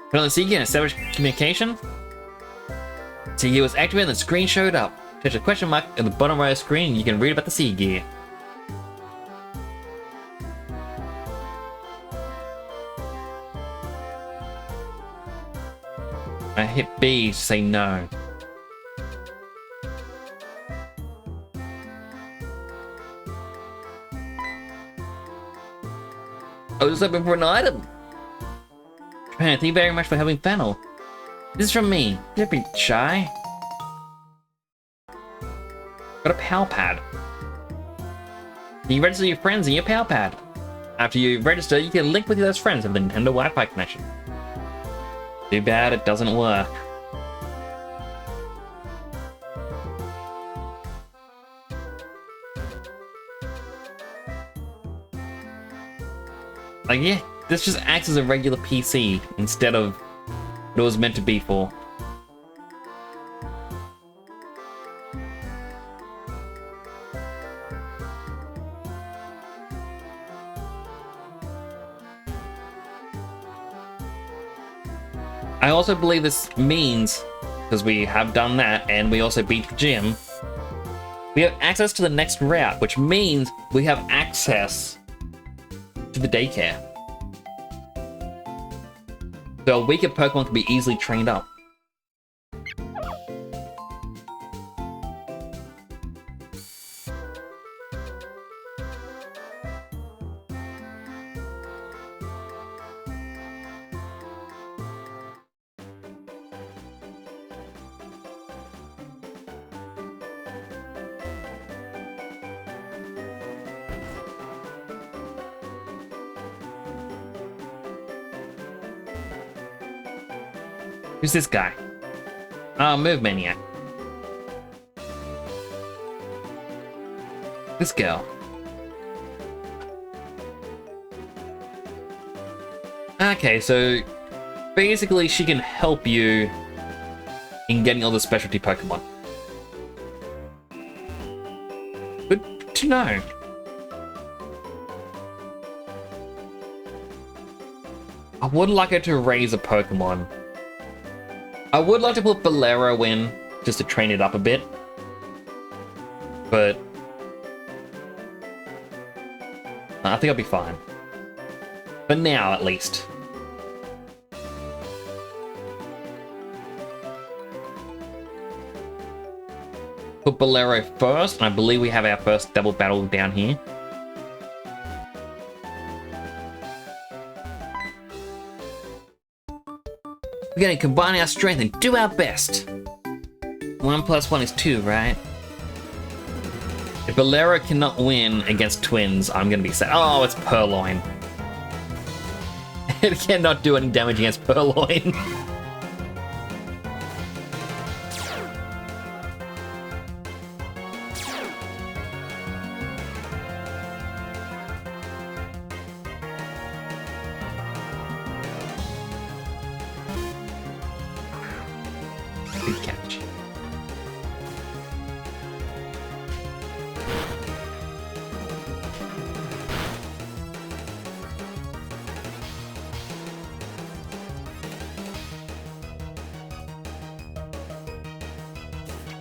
Put on the Sea Gear and establish communication. Sea Gear was activated and the screen showed up. Touch the question mark at the bottom right of the screen and you can read about the Sea Gear. I hit B to say no. I was looking for an item. Japan, thank you very much for helping Fennel. This is from me. Don't be shy. Got a PAL pad. You register your friends in your PAL pad. After you register, you can link with those friends with the Nintendo Wi-Fi connection. Too bad it doesn't work. Like, yeah, this just acts as a regular PC instead of what it was meant to be for. I also believe this means, because we have done that and we also beat the gym, We have access to the next route, which means we have access to the daycare. So a weaker Pokemon can be easily trained up. Who's this guy? Oh, Move Maniac. This girl. Okay, so basically she can help you in getting all the specialty Pokemon. Good to know. I would like her to raise a Pokemon. I would like to put Bolero in, just to train it up a bit. But I think I'll be fine. For now, at least. Put Bolero first, and I believe we have our first double battle down here. We're gonna combine our strength and do our best. 1 + 1 is 2, right? If Bolero cannot win against twins, I'm gonna be sad. Oh, it's Purloin. It cannot do any damage against Purloin. Good catch.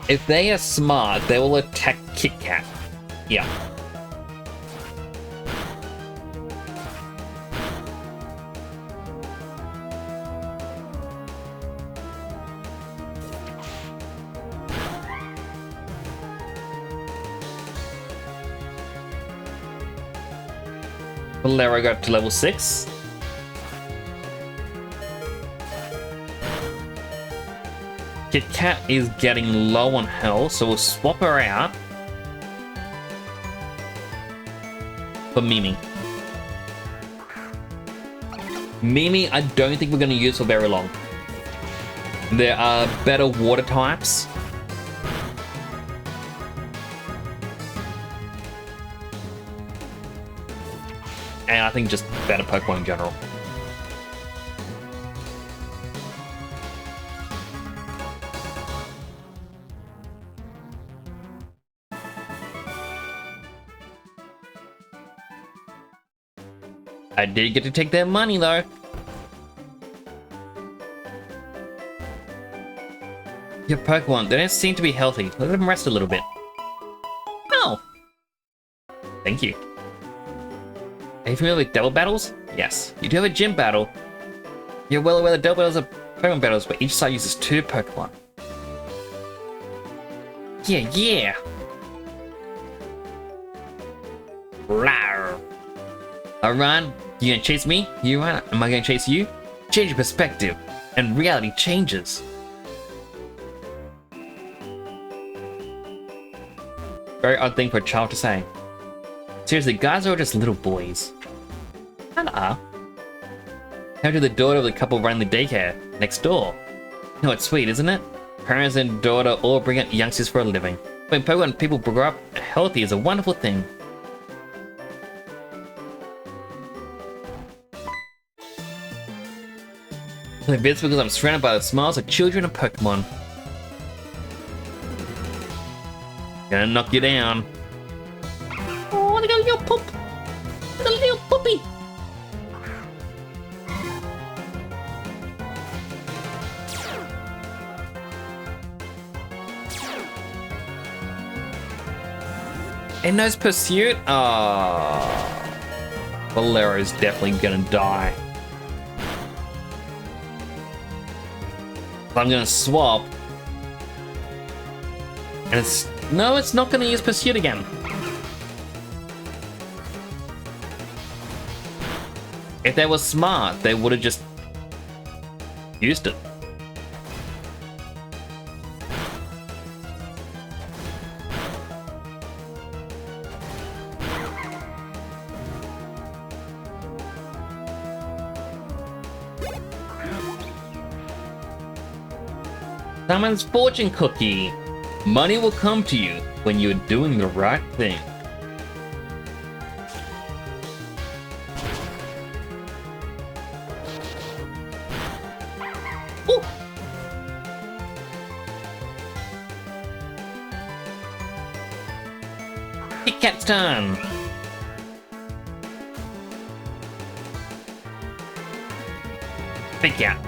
If they are smart, they will attack Kit Kat. Yeah. Bolero got to level 6. Kit Kat is getting low on health, so we'll swap her out for Mimi. Mimi, I don't think we're going to use for very long. There are better water types. And I think just better Pokemon in general. I did get to take their money though. Your Pokemon, they don't seem to be healthy. Let them rest a little bit. Oh! Thank you. Are you familiar with double battles? Yes. You do have a gym battle. You're well aware that double battles are Pokemon battles, but each side uses 2 Pokemon. Yeah, yeah! Rawr. Alright, you gonna chase me? You right? Am I gonna chase you? Change your perspective, and reality changes. Very odd thing for a child to say. Seriously, guys are just little boys. Kinda are. How to the daughter of the couple running the daycare next door. No, it's sweet, isn't it? Parents and daughter all bring up youngsters for a living. When Pokemon people grow up healthy is a wonderful thing. I'm invincible because I'm surrounded by the smiles of children and Pokemon. Gonna knock you down. Oh, look at a little poop! Look at a little poopy! In Nose Pursuit? Valero's definitely gonna die. I'm gonna swap. And it's... No, it's not gonna use Pursuit again. If they were smart, they would have just used it. Someone's fortune cookie. Money will come to you when you're doing the right thing. Ooh. Kit Kat's turn. Big Cat.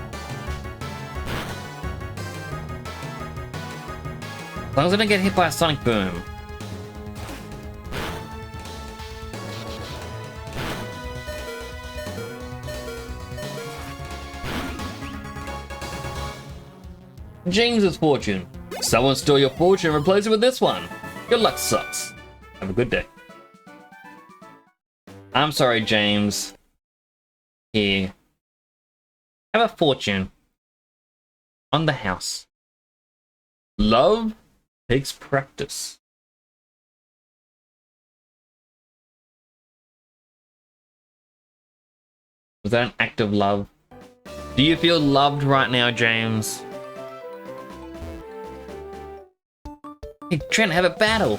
As long as I don't get hit by a Sonic Boom. James's fortune. Someone stole your fortune and replace it with this one. Your luck sucks. Have a good day. I'm sorry, James. Here. Have a fortune. On the house. Love takes practice. Was that an act of love? Do you feel loved right now, James? Hey, Trent, have a battle!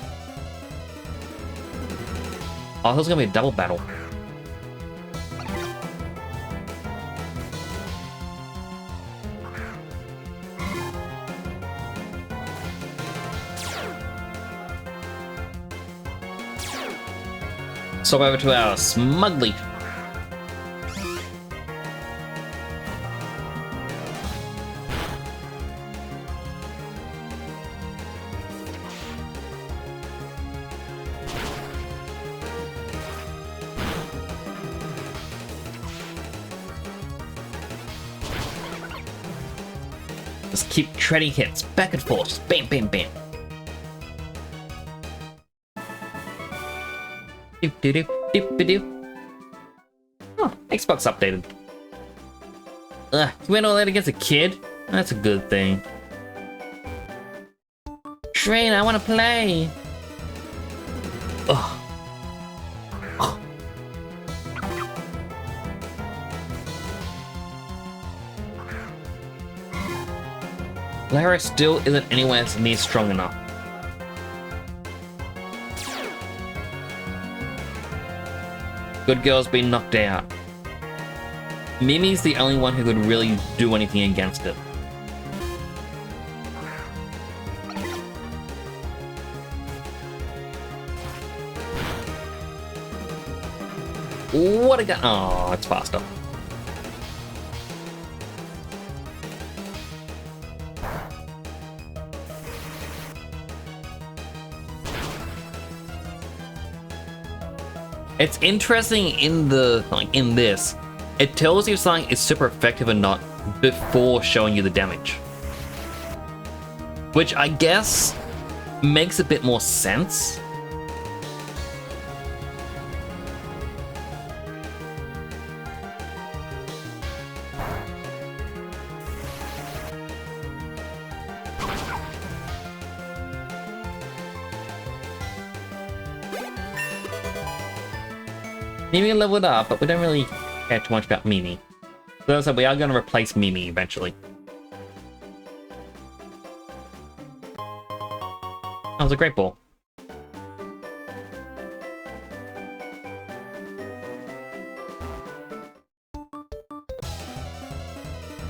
Oh, there's gonna be a double battle. Swap over to our Smugly. Just keep trading hits back and forth. Just bam, bam, bam. Doop, doop, doop, doop, doop. Oh, Xbox updated. Ugh, you went all that against a kid? That's a good thing. Train, I want to play. Ugh. Ugh. Lara still isn't anywhere near strong enough. Good girl's been knocked out. Mimi's the only one who could really do anything against it. What a gun! Oh, it's faster. It's interesting in this, it tells you if something is super effective or not before showing you the damage. Which I guess makes a bit more sense. Mimi leveled up, but we don't really care too much about Mimi. So we are going to replace Mimi eventually. That was a great ball.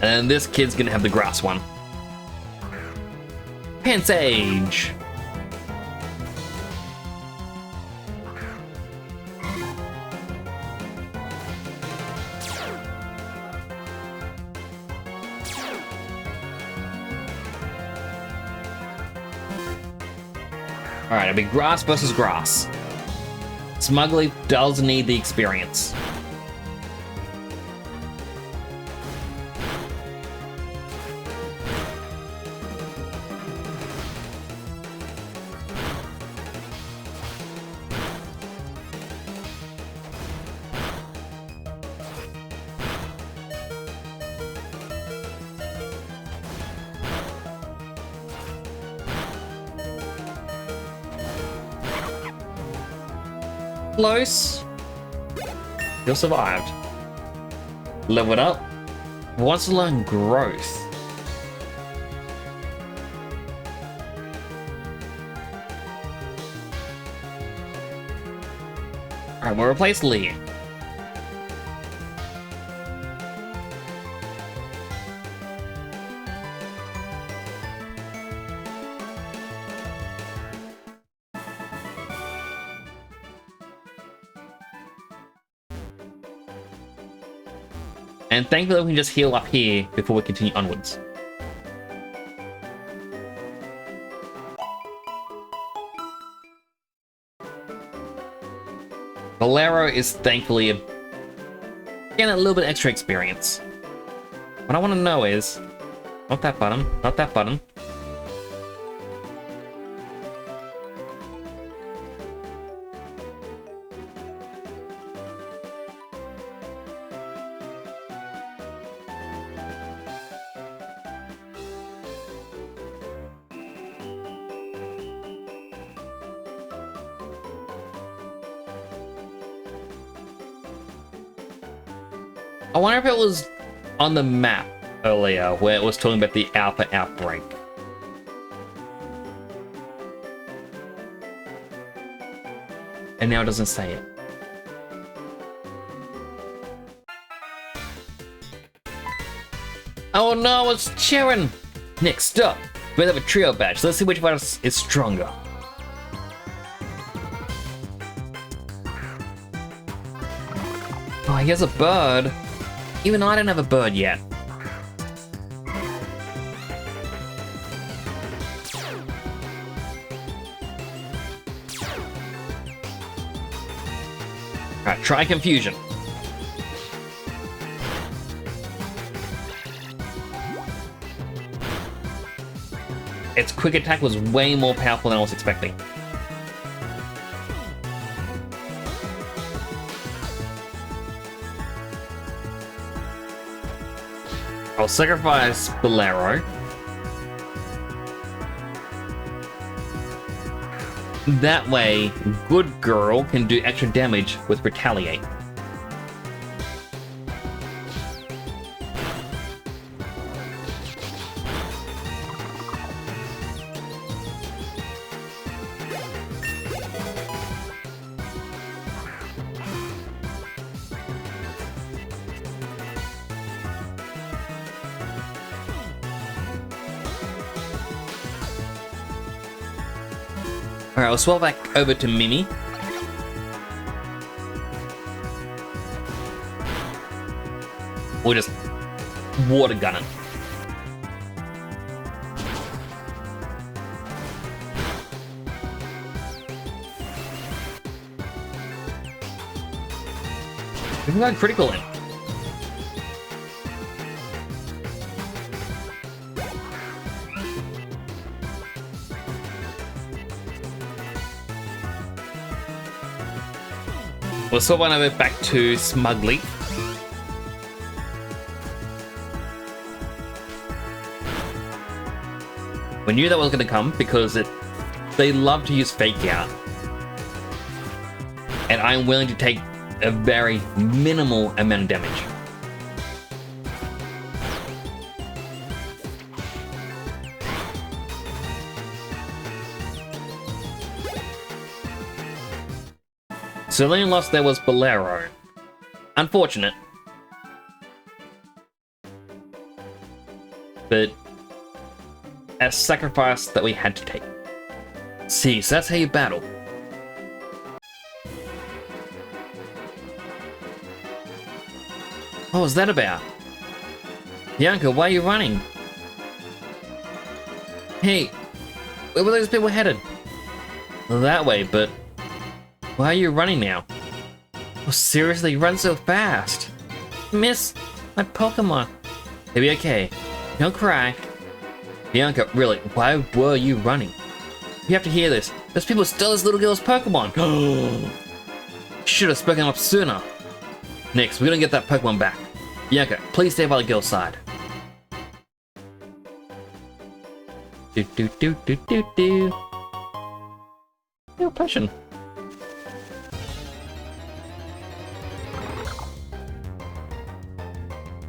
And this kid's going to have the grass one. Pansage! Alright, it'll be grass versus grass. Smugly does need the experience. Close. Still survived. Level it up. Wants to learn growth. Alright, we'll replace Lee. And thankfully we can just heal up here before we continue onwards. Bolero is thankfully getting a little bit extra experience. What I want to know is, not that button, not that button. I wonder if it was on the map earlier where it was talking about the alpha outbreak. And now it doesn't say it. Oh no, it's Sharon! Next up, we have a trio badge. Let's see which one is stronger. Oh, he has a bird. Even I don't have a bird yet. Alright, try confusion. Its quick attack was way more powerful than I was expecting. I'll sacrifice Bolero. That way, Good Girl can do extra damage with Retaliate. Alright, I'll swap back over to Mimi. We'll just water gun it. We can go critical in. We'll swap one over back to Smugly. We knew that was going to come because they love to use Fake Out. And I'm willing to take a very minimal amount of damage. So the only loss there was Bolero. Unfortunate. But a sacrifice that we had to take. See, so that's how you battle. What was that about? Bianca, why are you running? Hey, where were those people headed? that way, but why are you running now? Oh, seriously, you run so fast. Miss, my Pokemon. It'll be okay. Don't cry. Bianca, really, why were you running? You have to hear this. Those people stole this little girl's Pokemon. Should have spoken up sooner. Next, we're gonna get that Pokemon back. Bianca, please stay by the girl's side. Do do do do do do. No passion.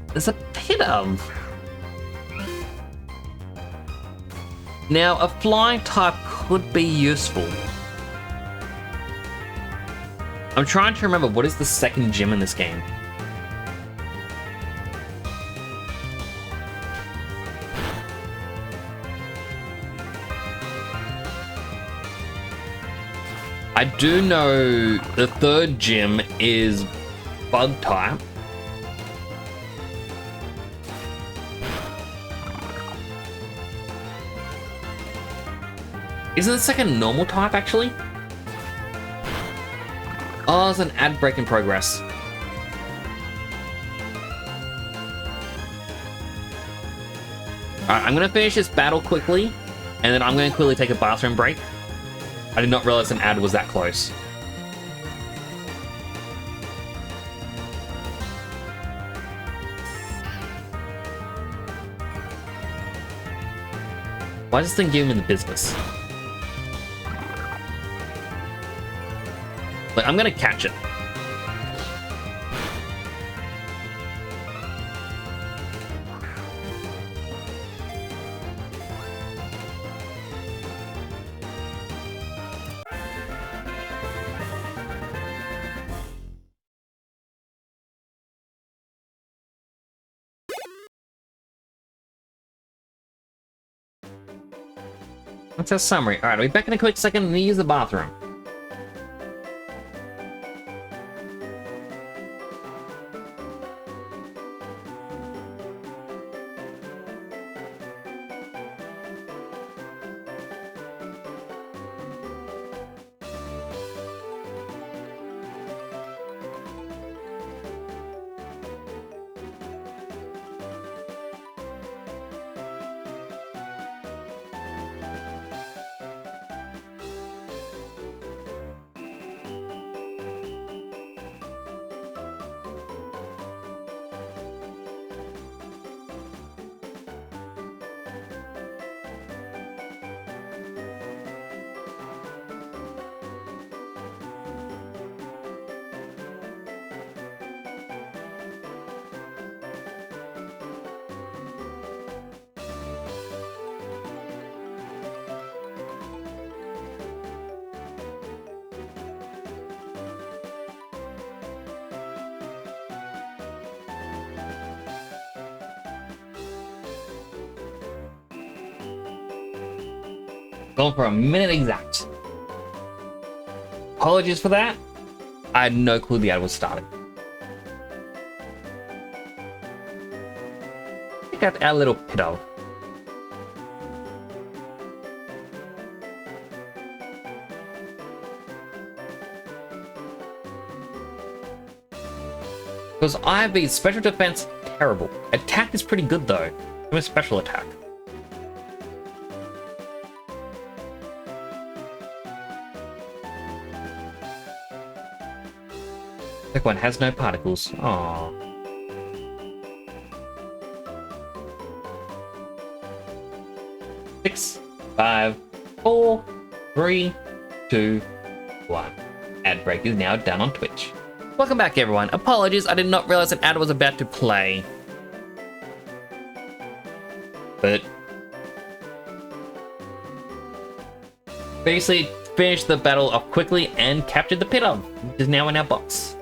There's a pit of. Now, a flying type could be useful. I'm trying to remember what is the second gym in this game. I do know the third gym is bug type. Isn't the second normal type actually? Oh, there's an ad break in progress. Alright, I'm gonna finish this battle quickly, and then I'm gonna quickly take a bathroom break. I did not realize an ad was that close. Why is this thing giving me the business? Like, I'm gonna catch it. That's our summary. Alright, I'll be back in a quick second and use the bathroom. Going for a minute exact. Apologies for that. I had no clue the ad was starting. Check out our little pedo. Because IV's special defense, terrible. Attack is pretty good though. I'm a special attack. That one has no particles. Aww. Six, 5, 4, 3, 2, 1. Ad break is now done on Twitch. Welcome back, everyone. Apologies, I did not realize an ad was about to play. But basically finished the battle off quickly and captured the pit of, which is now in our box.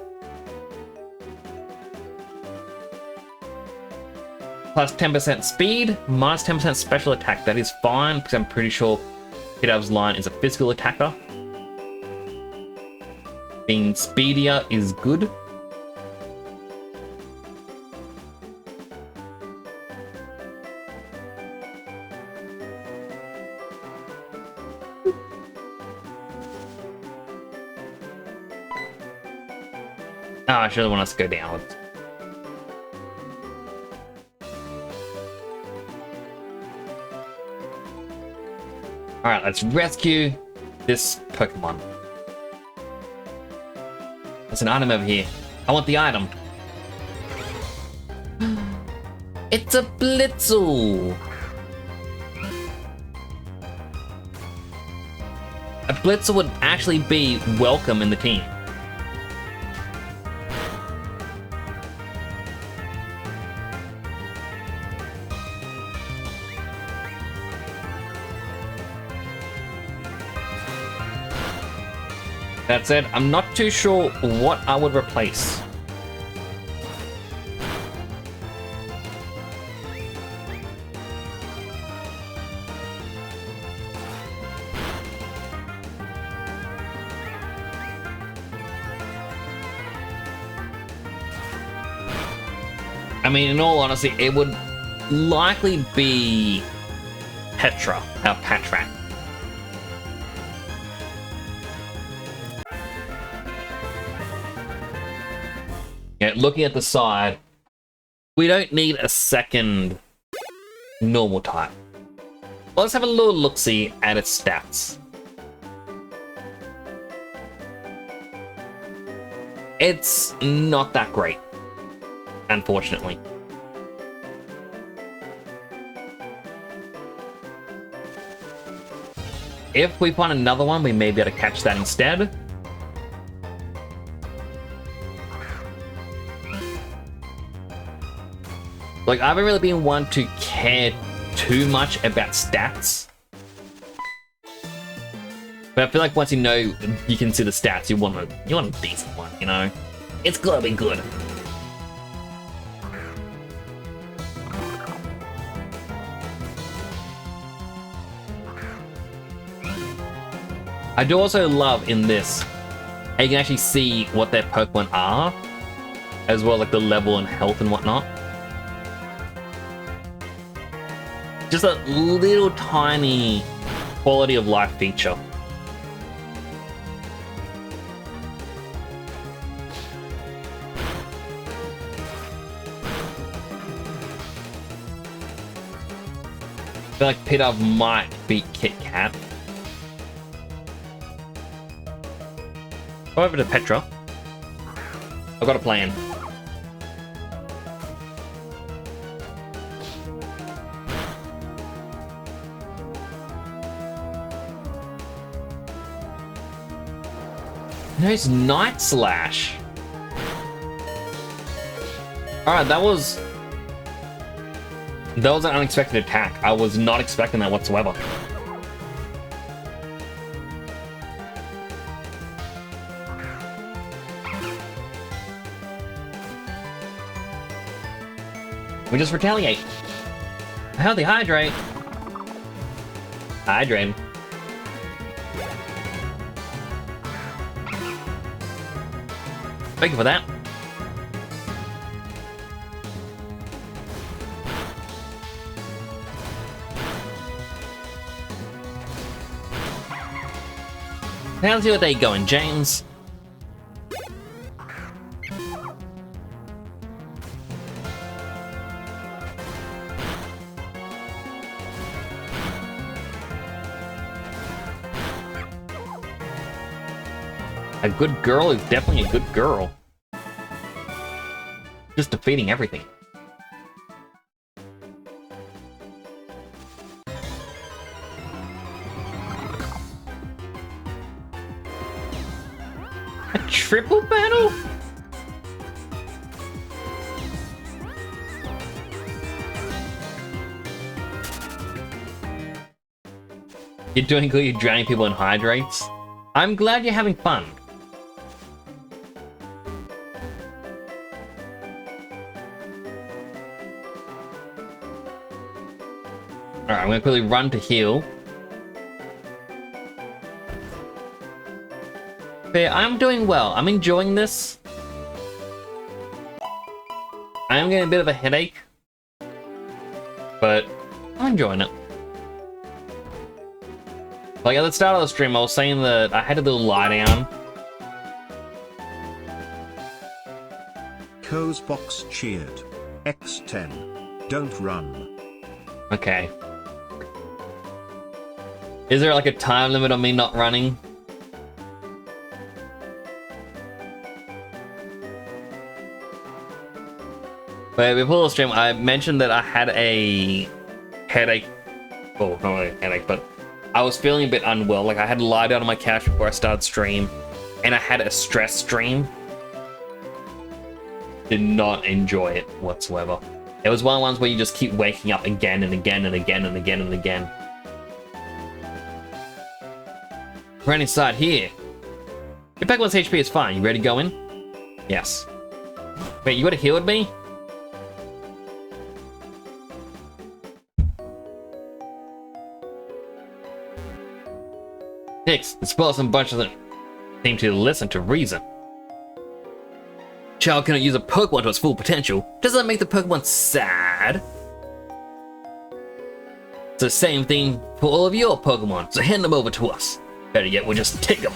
Plus 10% speed, minus 10% special attack. That is fine, because I'm pretty sure Pidov's line is a physical attacker. Being speedier is good. Oh, I should want us to go downwards. Alright, let's rescue this Pokemon. There's an item over here. I want the item. It's a Blitzel! A Blitzel would actually be welcome in the team. That said, I'm not too sure what I would replace. I mean, in all honesty, it would likely be Petra, our Patrat. Yeah, looking at the side, we don't need a second normal type. Well, let's have a little look-see at its stats. It's not that great, unfortunately. If we find another one, we may be able to catch that instead. Like, I haven't really been one to care too much about stats. But I feel like once you know you can see the stats, you want a decent one, you know? It's gotta be good. I do also love in this, how you can actually see what their Pokemon are, as well as like the level and health and whatnot. Just a little tiny quality of life feature. I feel like Pidove might beat Kit Kat. Go over to Petra. I've got a plan. No, it's Night Slash. Alright, that was an unexpected attack. I was not expecting that whatsoever. We just retaliate. Healthy hydrate. Hydrate. Thank you for that. How's your day going, James? A good girl is definitely a good girl. Just defeating everything. A triple battle? You're doing good, you're drowning people in hydrates. I'm glad you're having fun. Alright, I'm gonna quickly run to heal. Okay, I'm doing well. I'm enjoying this. I am getting a bit of a headache, but I'm enjoying it. Like at the start of the stream, I was saying that I had a little lie down. Co's box cheered. X10. Don't run. Okay. Is there like a time limit on me not running? But before the stream, I mentioned that I had a headache. Oh, not really a headache, but I was feeling a bit unwell. Like I had to lie down on my couch before I started stream, and I had a stress stream. Did not enjoy it whatsoever. It was one of the ones where you just keep waking up again and again and again and again and again. Right inside here. Your Pokemon HP is fine. You ready to go in? Yes. Wait, you would have healed me? Six, the spellsome bunch doesn't seem to listen to reason. Child cannot use a Pokemon to its full potential. Does that make the Pokemon sad? It's the same thing for all of your Pokemon, so hand them over to us. Better yet, we'll just take them.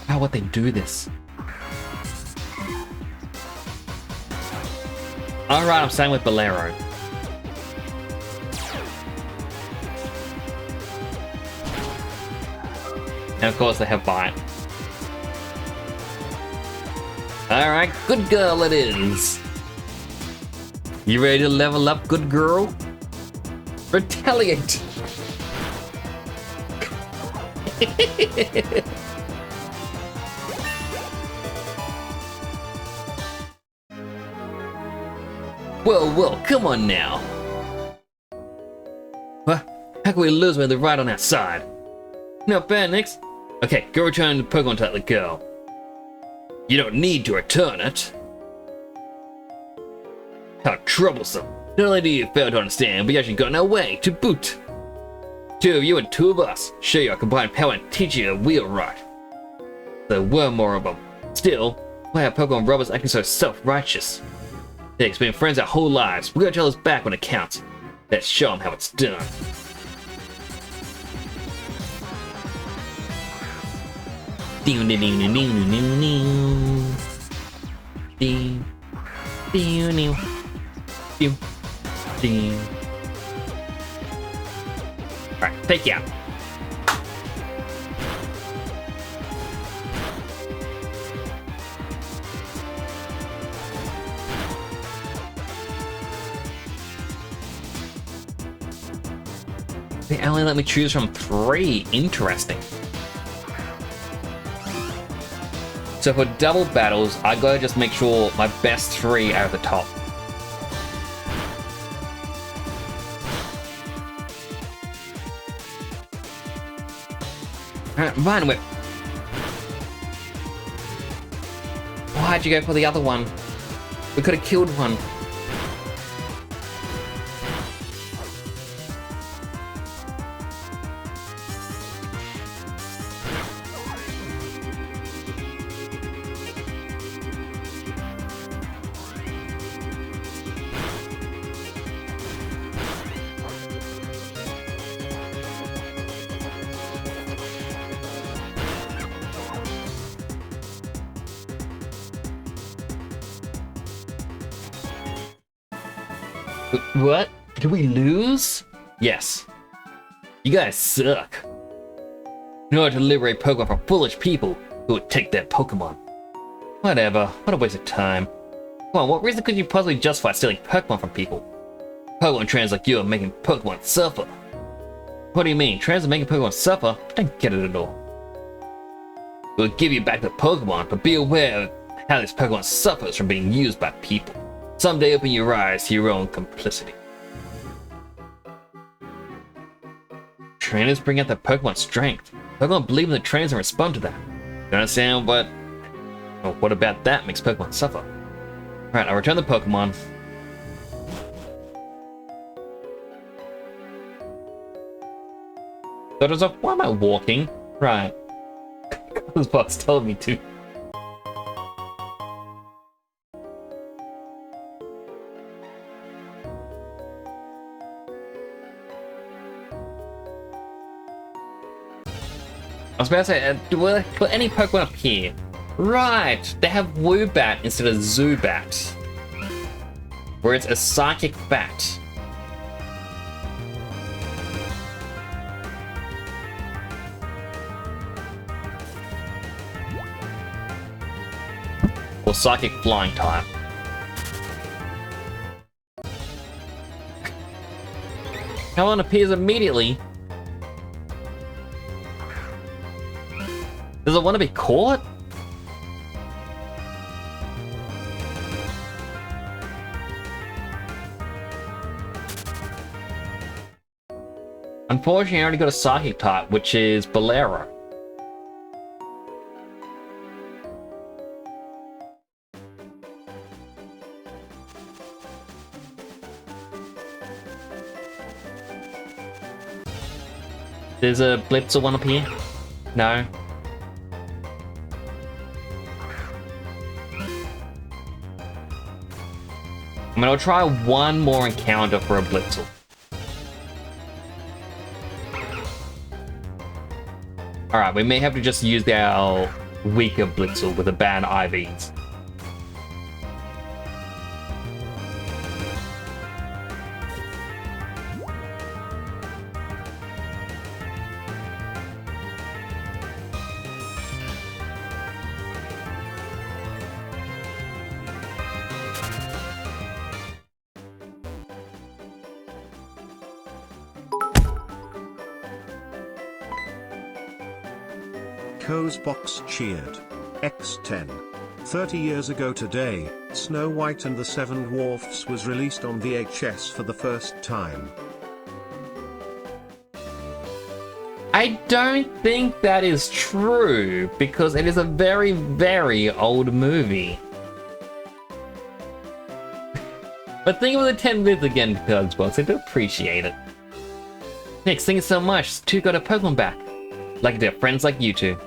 How would they do this? Alright, I'm staying with Bolero. And of course they have Bite. Alright, good girl it is. You ready to level up, good girl? Retaliate! Whoa, come on now. What? How can we lose when they're right on our side? Not bad, Nix. Okay, go return the Pokemon to that girl. You don't need to return it. How troublesome. Not only do you fail to understand, but you actually got in our way, to boot. Two of you and two of us. Show your combined power and teach you a wheel right. There were more of them. Still, why are Pokemon robbers acting so self-righteous? They've been friends our whole lives. We're gonna tell us back when it counts. Let's show them how it's done. Alright, take you out. They only let me choose from 3. Interesting. So for double battles, I gotta just make sure my best 3 are at the top. Alright, Vine Whip. Why'd you go for the other one? We could have killed one. What? Did we lose? Yes. You guys suck. In order to liberate Pokemon from foolish people who would take their Pokemon. Whatever, what a waste of time. Come on, what reason could you possibly justify stealing Pokemon from people? Pokemon trainers like you are making Pokemon suffer. What do you mean? Trainers are making Pokemon suffer? I don't get it at all. We'll give you back the Pokemon, but be aware of how this Pokemon suffers from being used by people. Someday open your eyes to your own complicity. Trainers bring out their Pokemon strength. Pokemon believe in the trainers and respond to that. You understand what? Well, what about that makes Pokemon suffer? Alright, I'll return the Pokemon. Why am I walking? Right. This box told me to. I was about to say, will any Pokemon appear? Right, they have Woobat instead of Zubat, where it's a psychic bat. Or psychic flying type. Helen appears immediately. Does it want to be caught? Unfortunately, I already got a psychic type, which is Bolero. There's a Blitzer one up here? No. I mean, I'll try one more encounter for a Blitzel. Alright, we may have to just use our weaker Blitzel with the bad IVs. Box cheered. X10. 30 years ago today, Snow White and the Seven Dwarfs was released on VHS for the first time. I don't think that is true, because it is a very, very old movie. But think of the 10 bits again, Box. I do appreciate it. Nick, thank you so much. Two got a Pokemon back. Like to have friends like you two.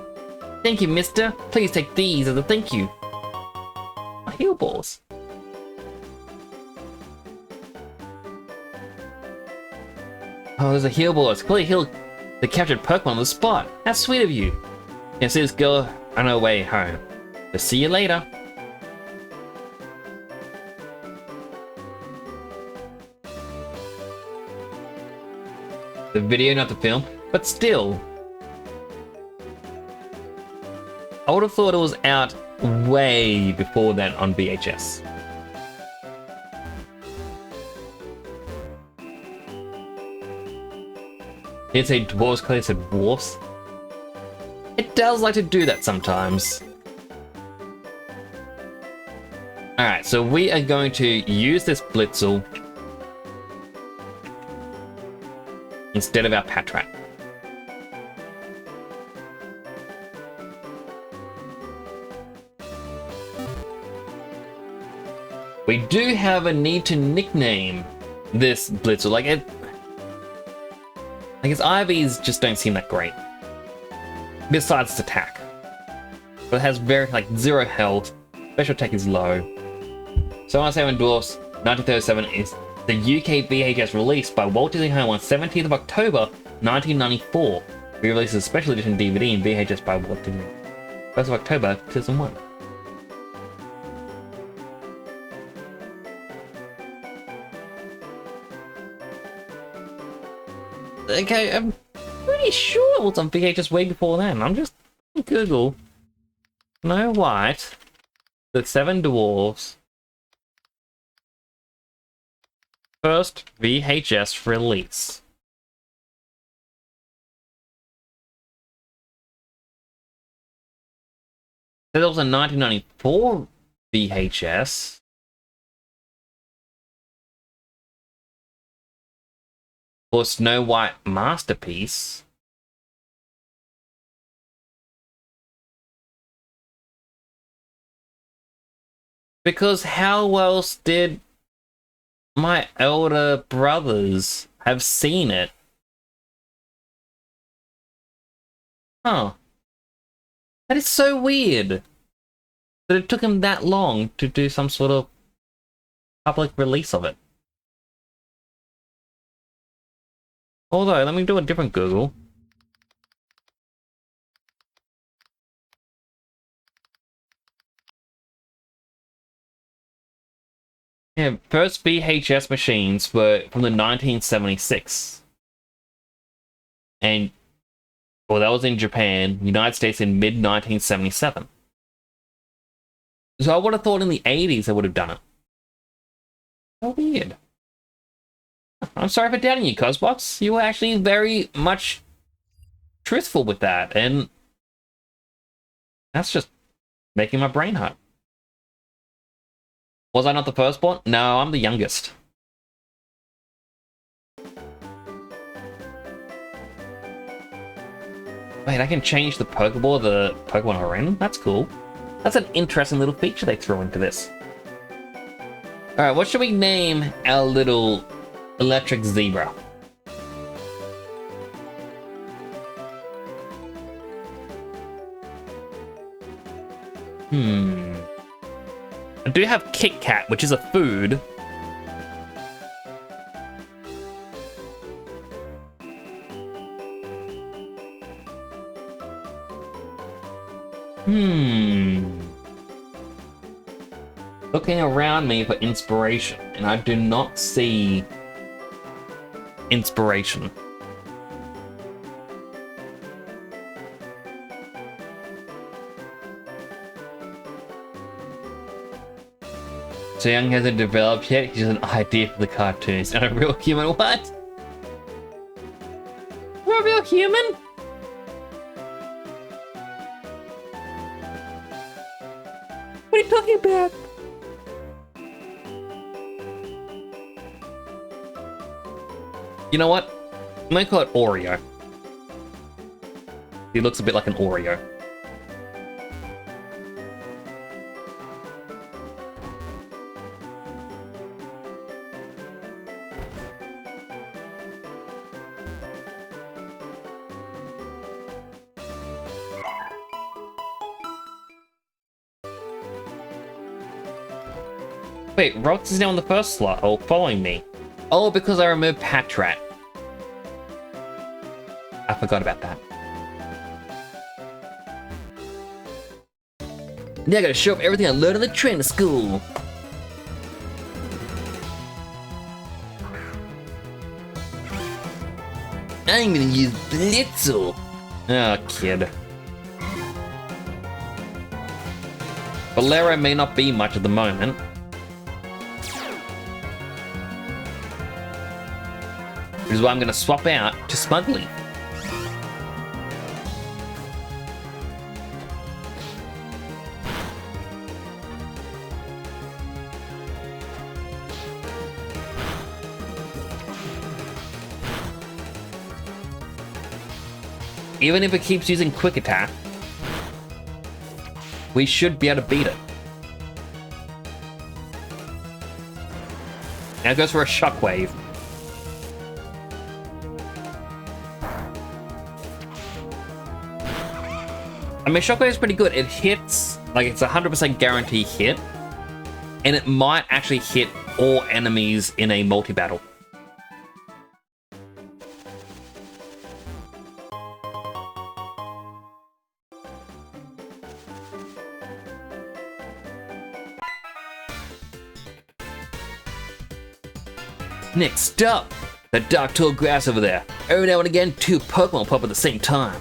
Thank you, mister. Please take these as a thank you. Oh, heal balls. Oh, there's a heal ball. It's clearly healed the captured Pokemon on the spot. That's sweet of you. Can see this girl on her way home. So see you later. The video, not the film, but still. I would have thought it was out way before that on VHS. He'd say dwarves, clearly said dwarfs. It does like to do that sometimes. Alright, so we are going to use this Blitzel instead of our Patrat. We do have a need to nickname this Blitzel. Like its IVs just don't seem that great. Besides its attack. But it has very, like, 0 health. Special attack is low. So on 7 Dwarfs, 1937 is the UK VHS release by Walt Disney Home on 17th of October, 1994. We released a special edition DVD and VHS by Walt Disney. 1st of October, 2001. Okay, I'm pretty sure it was on VHS way before then. I'm just Google Snow White, the 7 Dwarfs, first VHS release. There was a 1994 VHS. For Snow White Masterpiece. Because how else did my elder brothers have seen it? Huh. That is so weird. That it took him that long to do some sort of public release of it. Although, let me do a different Google. Yeah, first VHS machines were from the 1976. And, well, that was in Japan, United States in mid-1977. So I would have thought in the 80s they would have done it. How weird. I'm sorry for doubting you, Cosbox. You were actually very much truthful with that, and that's just making my brain hurt. Was I not the firstborn? No, I'm the youngest. Wait, I can change the Pokeball the Pokemon are in? That's cool. That's an interesting little feature they threw into this. Alright, what should we name our little electric zebra? I do have Kit Kat, which is a food. Looking around me for inspiration, and I do not see inspiration. So Young hasn't developed yet, he's an idea for the cartoons. And a real human, what? We're a real human? What are you talking about? You know what? I'm gonna call it Oreo. He looks a bit like an Oreo. Wait, Rox is now on the first slot, or following me. Oh, because I removed Patrat. I forgot about that. Now I gotta show up everything I learned in the trainer school. I'm gonna use Blitzel. Oh, kid. Bolero may not be much at the moment. Which is why I'm gonna swap out to Smugly. Even if it keeps using Quick Attack, we should be able to beat it. Now it goes for a Shockwave. I mean, Shockwave is pretty good. It hits, like it's a 100% guarantee hit, and it might actually hit all enemies in a multi-battle. Next up, the Dark Tall Grass over there. Every now and again, two Pokemon pop at the same time.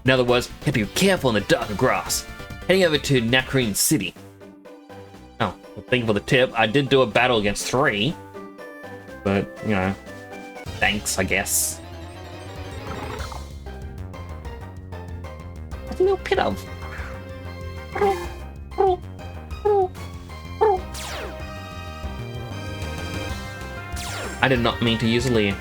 In other words, you have to be careful in the darker grass. Heading over to Nakreen City. Oh, well, thank you for the tip. I did do a battle against 3. But, you know, thanks, I guess. What's a little pit of? I did not mean to use a Leer.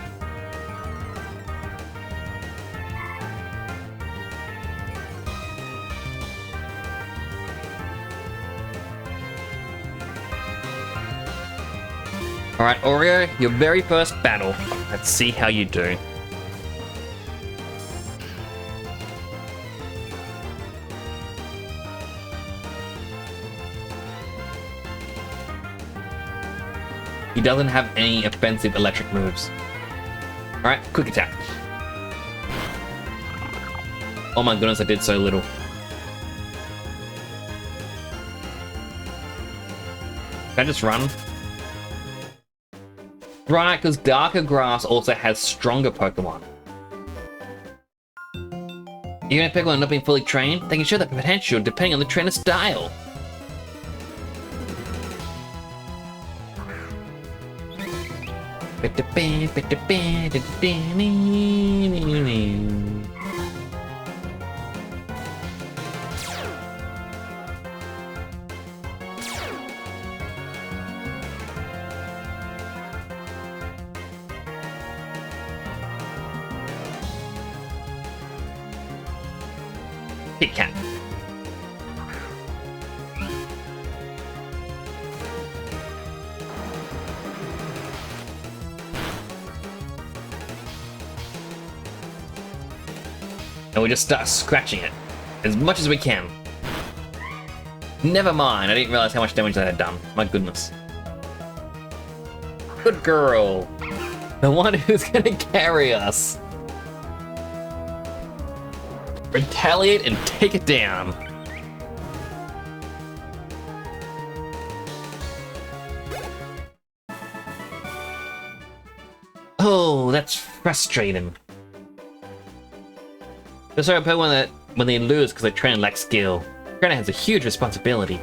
Alright, Oreo, your very first battle. Let's see how you do. He doesn't have any offensive electric moves. Alright, Quick Attack. Oh my goodness, I did so little. Can I just run? Right, because darker grass also has stronger Pokemon. Even if Pokemon are not being fully trained, they can show their potential depending on the trainer's style. Kit Kat. And we just start scratching it as much as we can. Never mind, I didn't realize how much damage that had done. My goodness. Good girl. The one who's gonna carry us. Retaliate and take it down. Oh, that's frustrating. There's a Pokemon that when they lose because they train lack skill. Trainer has a huge responsibility.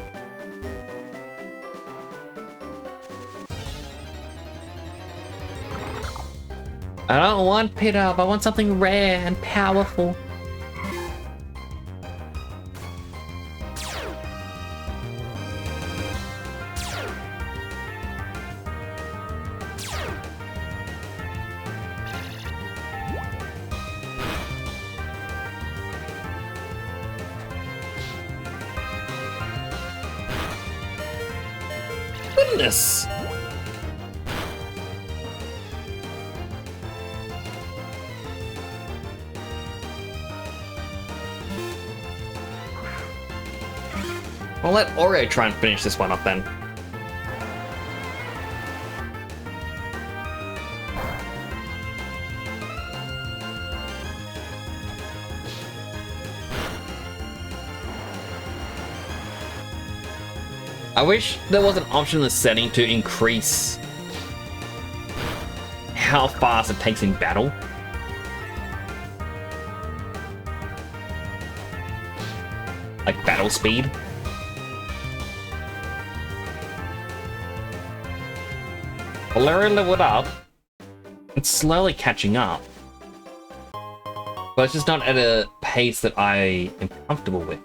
I don't want pit up, I want something rare and powerful. Goodness! I'll let Oreo try and finish this one up then. I wish there was an option in the setting to increase how fast it takes in battle. Like battle speed. Valeria leveled up. It's slowly catching up. But it's just not at a pace that I am comfortable with.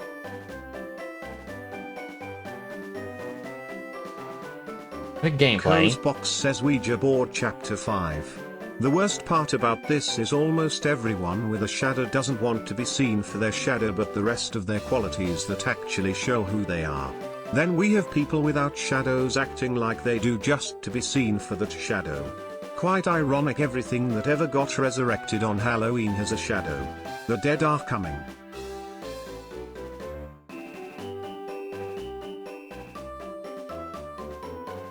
The gameplay. Closebox says Ouija board chapter 5. The worst part about this is almost everyone with a shadow doesn't want to be seen for their shadow but the rest of their qualities that actually show who they are. Then we have people without shadows acting like they do just to be seen for that shadow. Quite ironic, everything that ever got resurrected on Halloween has a shadow. The dead are coming.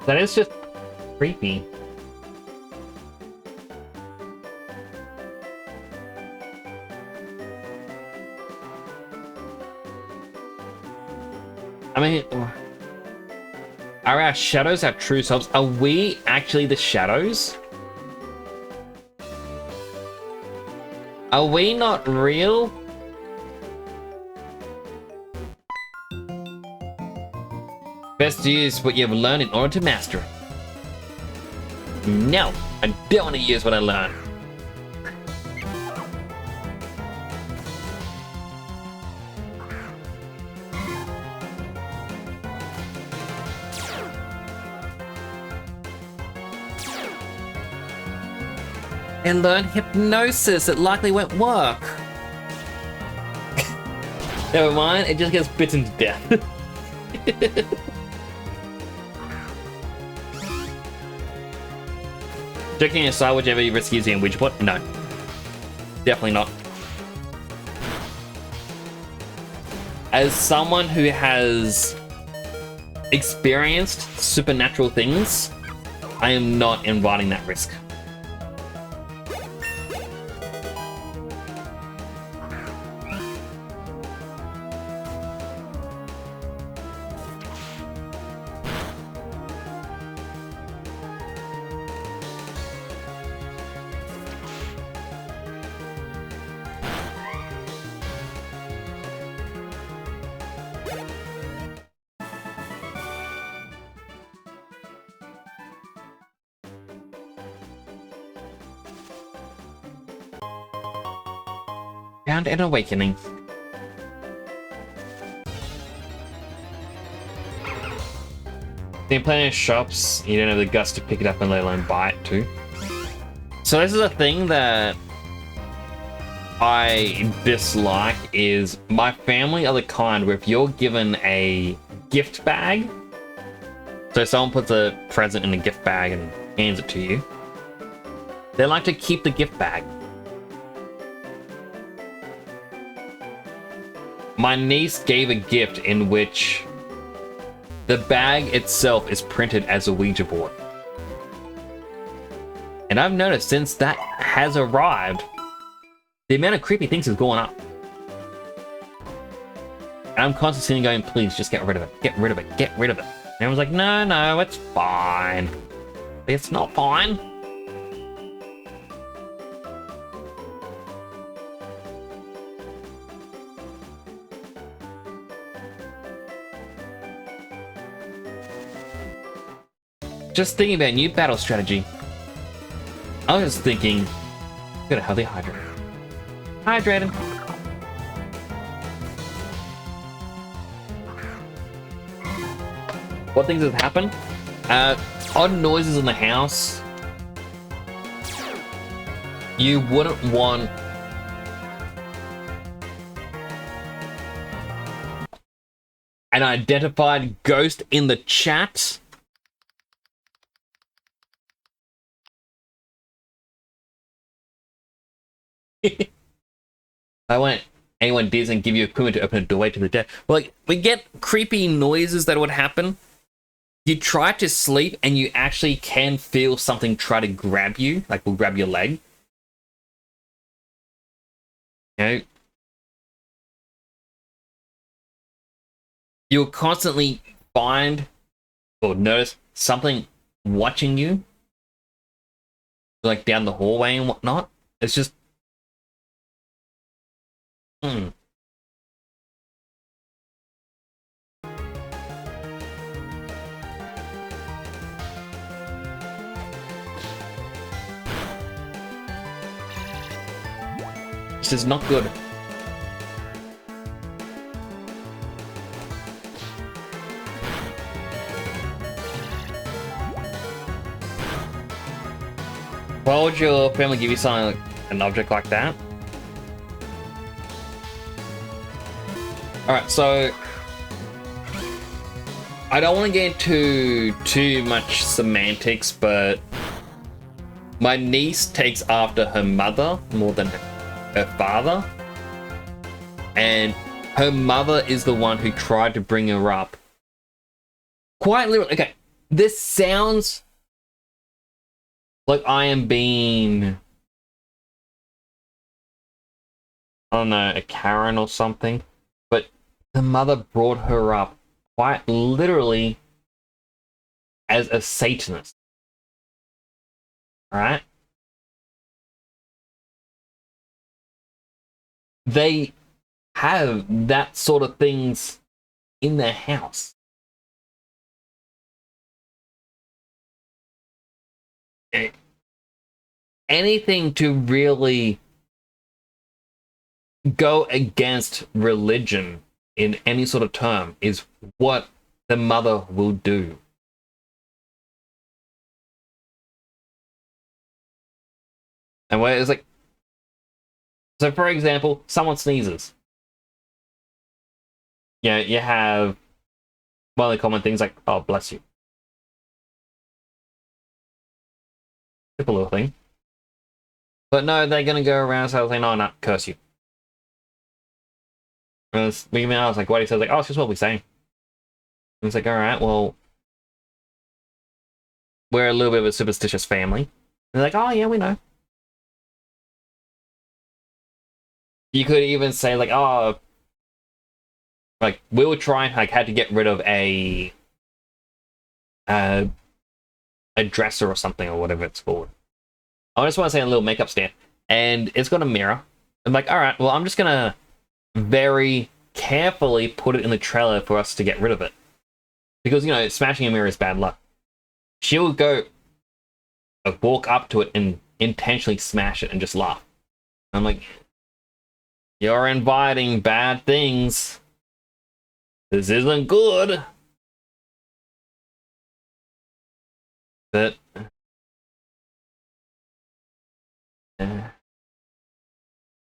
That is just creepy. I mean, are our shadows our true selves? Are we actually the shadows? Are we not real? Best to use what you've learned in order to master it. No, I don't want to use what I learned. And learn hypnosis, it likely won't work. Never mind, it just gets bitten to death. Joking aside, would you ever risk using a Ouija board? No. Definitely not. As someone who has experienced supernatural things, I am not inviting that risk. Found an awakening. In plenty of shops, you don't have the guts to pick it up and let alone buy it too. So this is a thing that I dislike, is my family are the kind where if you're given a gift bag, so someone puts a present in a gift bag and hands it to you, they like to keep the gift bag. My niece gave a gift in which the bag itself is printed as a Ouija board. And I've noticed since that has arrived, the amount of creepy things has gone up. And I'm constantly going, please just get rid of it, get rid of it, get rid of it. And everyone's like, no, no, it's fine. It's not fine. Just thinking about new battle strategy. I was thinking, got a healthy hydrate. Hydrating. What things have happened? Odd noises in the house. You wouldn't want an identified ghost in the chat. I want anyone doesn't give you equipment to open a doorway to the dead. Well, like, we get creepy noises that would happen. You try to sleep and you actually can feel something try to grab you, like will grab your leg. You know? You'll constantly find or notice something watching you, like down the hallway and whatnot. It's just This is not good. Why would your family give you something like an object like that? Alright, so I don't want to get into too much semantics, but my niece takes after her mother more than her father, and her mother is the one who tried to bring her up. Quite literally, okay, this sounds like I am being, I don't know, a Karen or something, but the mother brought her up quite literally as a Satanist. Alright? They have that sort of things in their house. Anything to really go against religion in any sort of term is what the mother will do. And where it's like, so for example, someone sneezes. Yeah, you have one of the common things like, oh, bless you. Simple little thing. But no, they're gonna go around saying, no, not curse you. And I was like, what? He says, like, oh, it's just what we're saying. And it's like, alright, well, we're a little bit of a superstitious family. And they're like, oh, yeah, we know. You could even say, like, oh, like, we were trying, like, had to get rid of a dresser or something, or whatever it's called. I just want to say a little makeup stand, and it's got a mirror. I'm like, alright, well, I'm just gonna very carefully put it in the trailer for us to get rid of it. Because, you know, smashing a mirror is bad luck. She'll go walk up to it and intentionally smash it and just laugh. I'm like, You're inviting bad things. This isn't good. But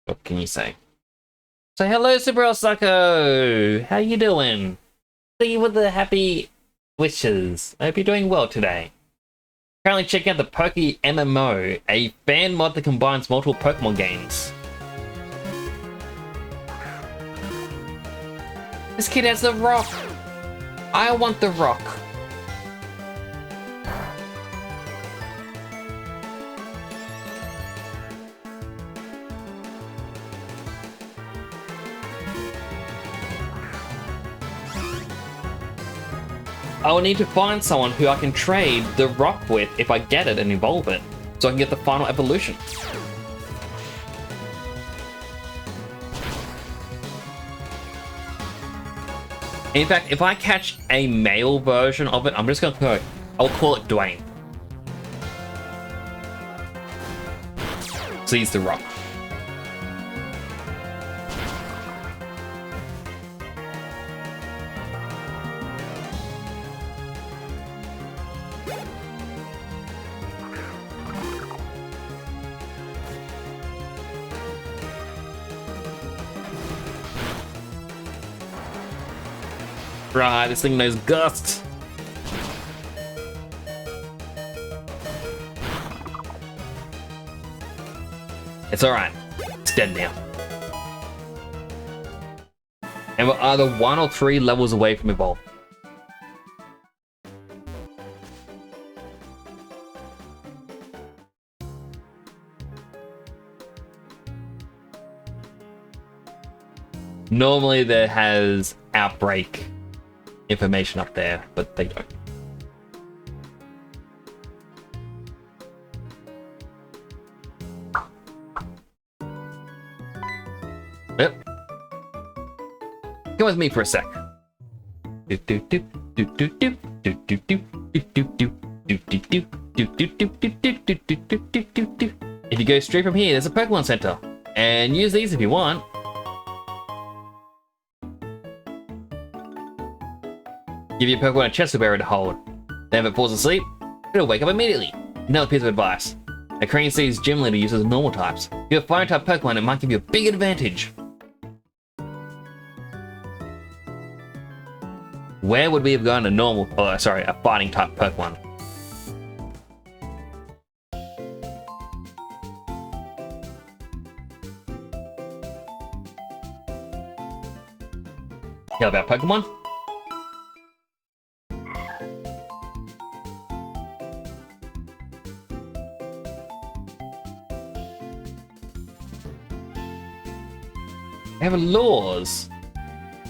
what can you say? So hello, Super El Sucko! How you doing? Thank you for the happy wishes. I hope you're doing well today. Currently checking out the PokeMMO, a fan mod that combines multiple Pokemon games. This kid has the rock. I want the rock. I will need to find someone who I can trade the rock with if I get it and evolve it, so I can get the final evolution. In fact, if I catch a male version of it, I'm just gonna go, I'll call it Dwayne. Seize the rock. Right, this thing knows Gust. It's alright. It's dead now. And we're either 1 or 3 levels away from evolve. Normally there has outbreak information up there, but they don't. Yep. Come with me for a sec. If you go straight from here, there's a Pokemon Center, and use these if you want. Give your Pokemon a chest bearer to hold. Then if it falls asleep, it'll wake up immediately. Another piece of advice. A Crane City's gym leader uses normal types. If you're a fire type Pokemon, it might give you a big advantage. Where would we have gone a normal, a fighting type Pokemon? Hear about Pokemon? I have laws.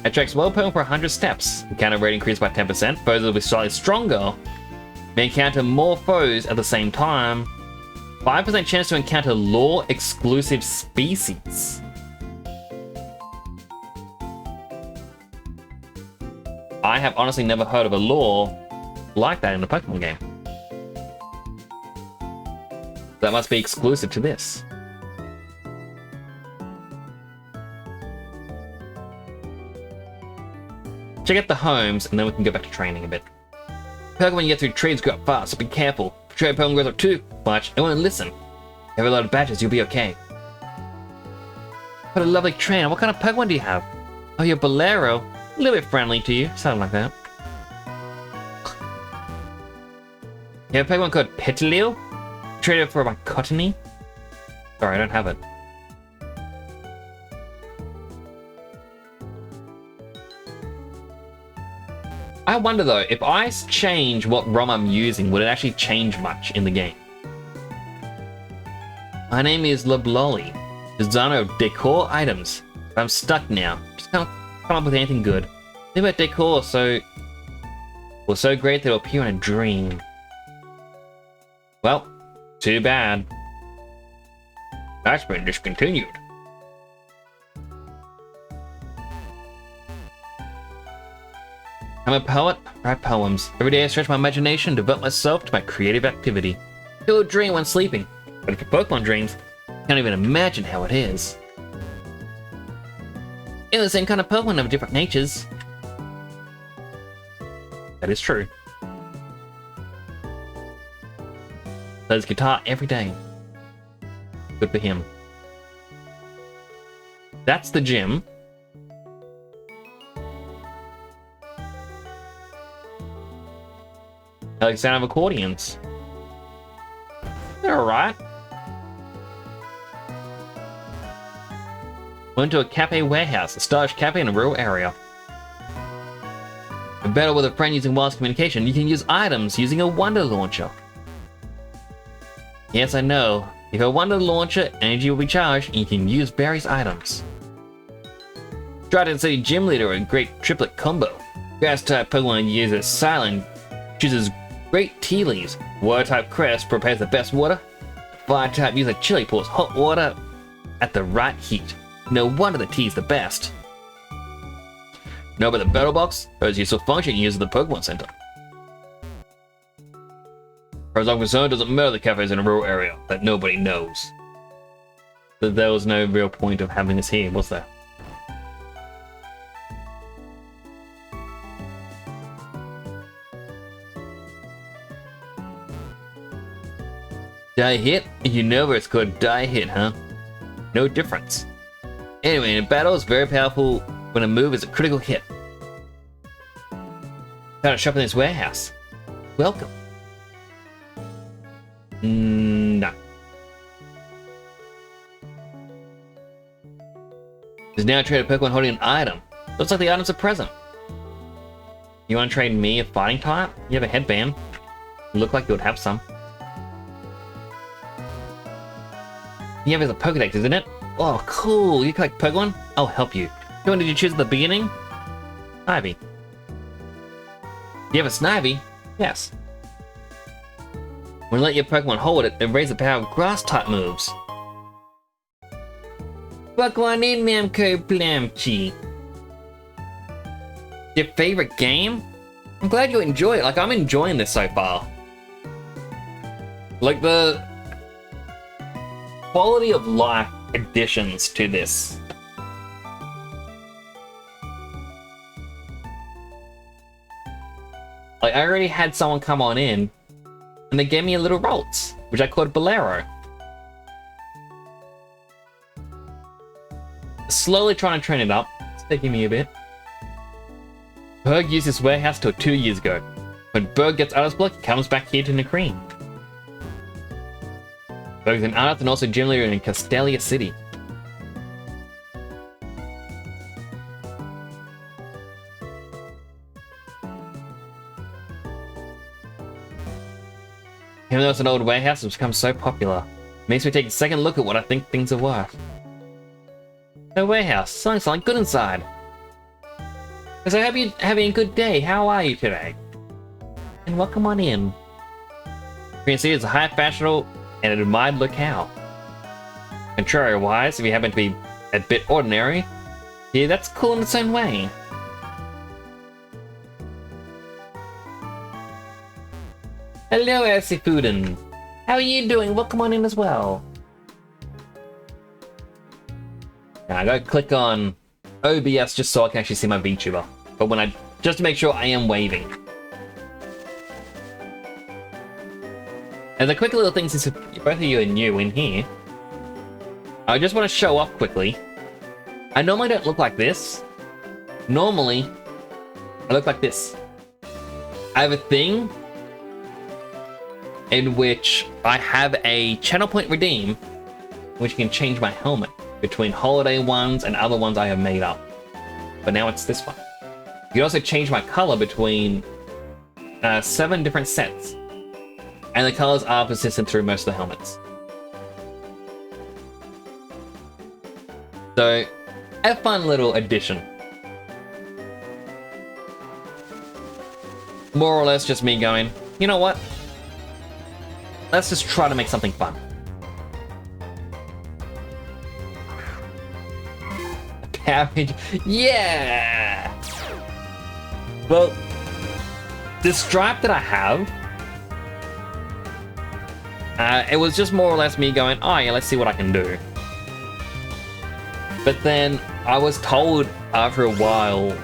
Attracts well Pokemon for 100 steps. Encounter rate increased by 10%. Foes will be slightly stronger. May encounter more foes at the same time. 5% chance to encounter lore exclusive species. I have honestly never heard of a lore like that in a Pokemon game. That must be exclusive to this. Check out the homes, and then we can go back to training a bit. Pokemon you get through trees grow up fast, so be careful. If your Pokemon grows up too much, it won't listen. If you have a lot of badges, you'll be okay. What a lovely trainer. What kind of Pokemon do you have? Oh, you're Bolero. A little bit friendly to you. Something like that. You have a Pokemon called Petilil? Traded for my Cottony? Sorry, I don't have it. I wonder though, if I change what ROM I'm using, would it actually change much in the game? My name is Leblolly, designer of decor items. I'm stuck now. Just can't come up with anything good. Think about decor so great that it'll appear in a dream. Well, too bad. That's been discontinued. I'm a poet, I write poems. Every day I stretch my imagination, devote myself to my creative activity. Feel a dream when sleeping, but if your Pokemon dreams, I can't even imagine how it is. They're the same kind of Pokemon of different natures. That is true. Plays guitar every day. Good for him. That's the gym. I like the sound of accordions. They're alright. Went to a cafe warehouse, a stylish cafe in a rural area. To battle with a friend using wireless communication, you can use items using a Wonder Launcher. Yes, I know. If a Wonder Launcher, energy will be charged, and you can use various items. Strident City Gym Leader, a great triplet combo. Grass-type Pokemon uses Silent, chooses great tea leaves. Water-type Crest prepares the best water. Fire-type user Chili pours hot water at the right heat. No wonder the tea's the best. Know about the Battle Box? Those useful function used at the Pokemon Center. As far as I'm concerned, it doesn't matter the cafe's in a rural area that nobody knows. But there was no real point of having this here, was there? Die hit? You know it's called die hit, huh? No difference. Anyway, in battle, it's very powerful when a move is a critical hit. Found a shop in this warehouse. Welcome. No. There's now a trade of Pokemon holding an item. Looks like the item's a present. You want to trade me a fighting type? You have a headband. You look like you would have some. You have a Pokedex, isn't it? Oh, cool. You collect Pokemon? I'll help you. Which one did you choose at the beginning? Snivy. You have a Snivy? Yes. When you let your Pokemon hold it, raise the power of Grass-type moves. Pokemon in Namco Blamchi. Your favorite game? I'm glad you enjoy it. Like, I'm enjoying this so far. Like, the quality of life additions to this. Like, I already had someone come on in, and they gave me a little Ralts, which I called Bolero. Slowly trying to train it up. It's taking me a bit. Berg used this warehouse till 2 years ago. When Berg gets out of his block, he comes back here to Nacreen. Berg's an artist and also gym leader in Castelia City. Even though it's an old warehouse, it's become so popular. It makes me take a second look at what I think things are worth. No warehouse, something good inside. So I hope you're having a good day. How are you today? And welcome on in. You can see it's a high fashionable and an admired locale. Contrary-wise, if you happen to be a bit ordinary, yeah, that's cool in its own way. Hello, Elsifuden. How are you doing? Welcome on in as well. Now I gotta click on OBS just so I can actually see my VTuber. But when just to make sure I am waving. And the quick little thing, since both of you are new in here, I just want to show off quickly. I normally don't look like this. Normally, I look like this. I have a thing in which I have a channel point redeem, which can change my helmet between holiday ones and other ones I have made up. But now it's this one. You can also change my color between 7 different sets. And the colors are persistent through most of the helmets. So, a fun little addition. More or less just me going, you know what? Let's just try to make something fun. Cabbage, yeah! Well, this stripe that I have, it was just more or less me going, oh yeah, let's see what I can do. But then, I was told after a while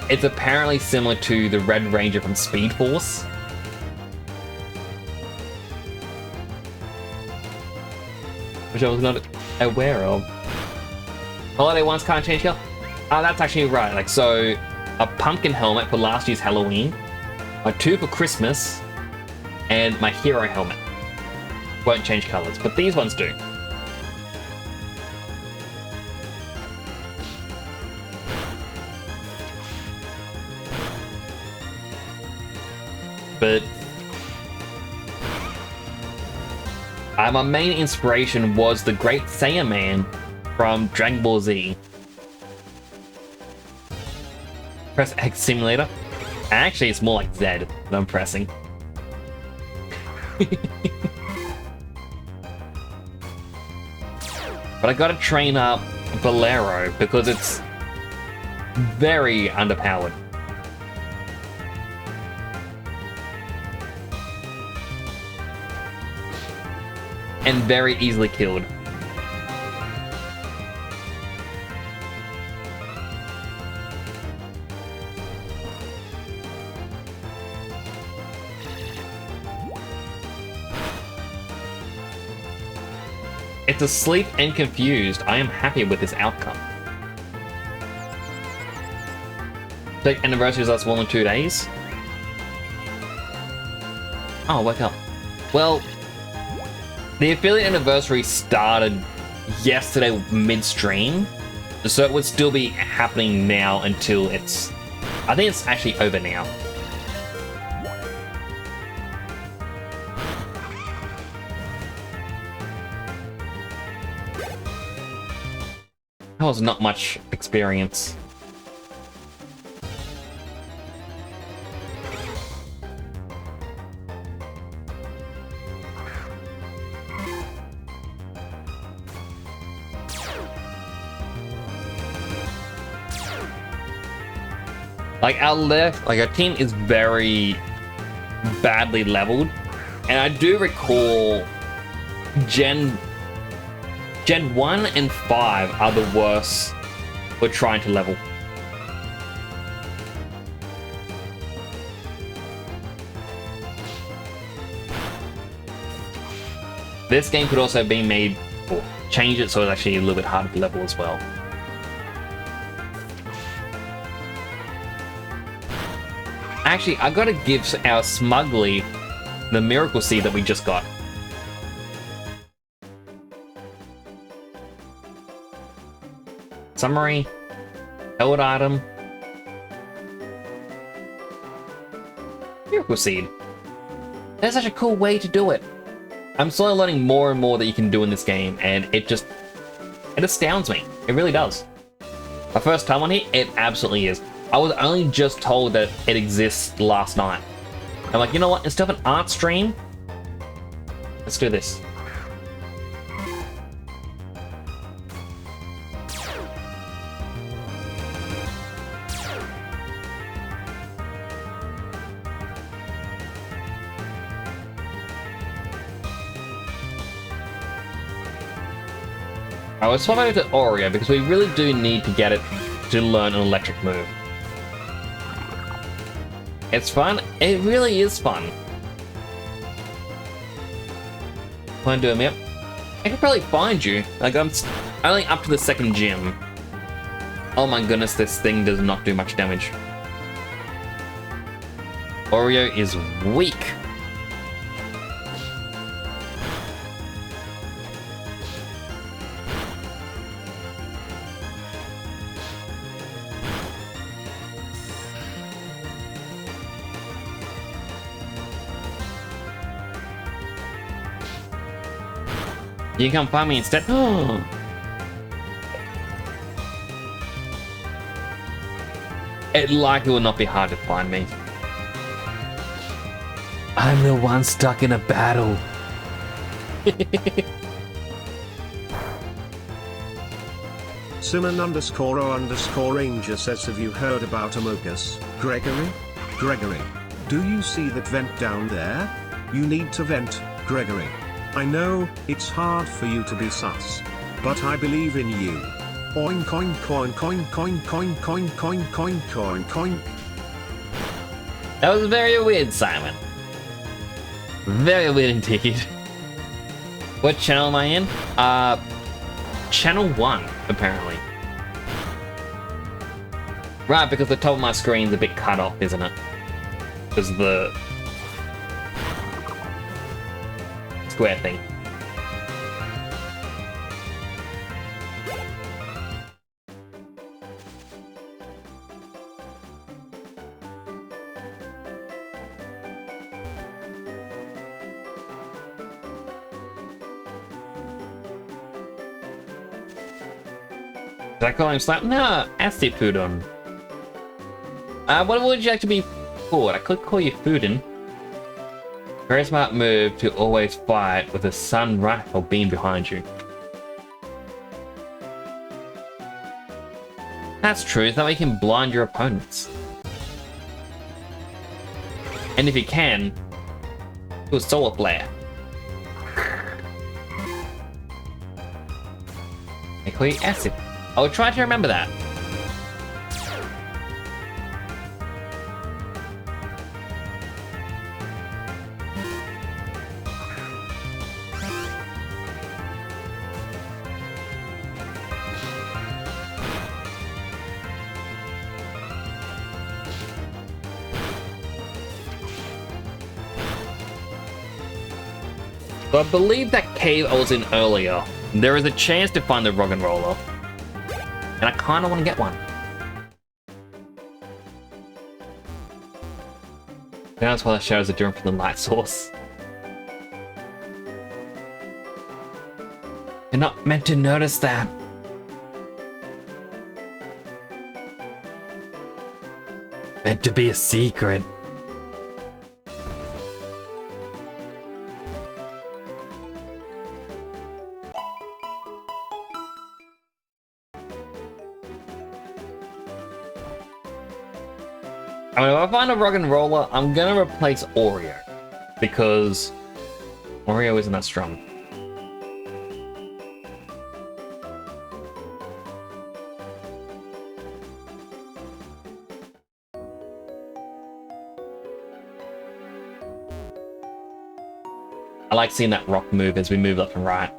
it's apparently similar to the Red Ranger from Speed Force. Which I was not aware of. Holiday ones can't change color? Oh, that's actually right. Like, so, a pumpkin helmet for last year's Halloween, my 2 for Christmas, and my hero helmet. Won't change colors, but these ones do. But my main inspiration was the Great Saiyan Man from Dragon Ball Z. Press X Simulator. Actually, it's more like Z that I'm pressing. But I gotta train up Bolero because it's very underpowered. And very easily killed. It's asleep and confused. I am happy with this outcome. The anniversary is less more than 2 days. Oh, wake up. Well, the affiliate anniversary started yesterday midstream, so it would still be happening now until it's... I think it's actually over now. That was not much experience. Like our team is very badly leveled, and I do recall Gen 1 and 5 are the worst for trying to level. This game could also be made, or change it so it's actually a little bit harder to level as well. Actually, I gotta give our Smugly the Miracle Seed that we just got. Summary. Held item. Miracle Seed. That's such a cool way to do it. I'm slowly learning more and more that you can do in this game, and it astounds me. It really does. My first time on it, it absolutely is. I was only just told that it exists last night. I'm like, you know what? Instead of an art stream, let's do this. I was swap over to Oreo because we really do need to get it to learn an electric move. It's fun. It really is fun. Wanna do a map? I could probably find you. Like, I'm only up to the second gym. Oh my goodness, this thing does not do much damage. Oreo is weak. You can come find me instead. It likely will not be hard to find me. I'm the one stuck in a battle. Simon_O_Ranger says, have you heard about Amogus, Gregory? Gregory, do you see that vent down there? You need to vent, Gregory. I know, it's hard for you to be sus. But I believe in you. Oink coin coin coin coin coin coin coin coin coin coin. That was very weird, Simon. Very weird indeed. What channel am I in? Channel 1, apparently. Right, because the top of my screen's a bit cut off, isn't it? Because the square thing. Did I call him Slap? No, Astipudon. What would you like to be called? I could call you Fudin. Very smart move to always fight with a sun rifle beam behind you. That's true, that way you can blind your opponents. And if you can, do a solar flare. I call you Acid. I will try to remember that. So I believe that cave I was in earlier, there is a chance to find the rock and roller. And I kind of want to get one. That's why the shadows are different from the light source. You're not meant to notice that. Meant to be a secret. I mean, if I find a rock and roller, I'm gonna replace Oreo. Because Oreo isn't that strong. I like seeing that rock move as we move left and right.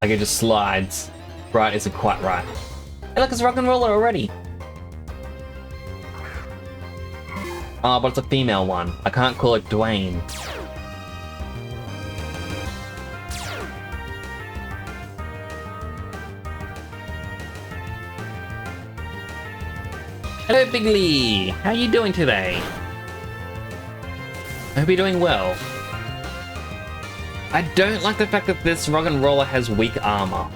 Like it just slides. Right isn't quite right. Hey look, it's rock and roller already. Oh, but it's a female one. I can't call it Dwayne. Hello, Bigley! How are you doing today? I hope you're doing well. I don't like the fact that this rock and roller has weak armor.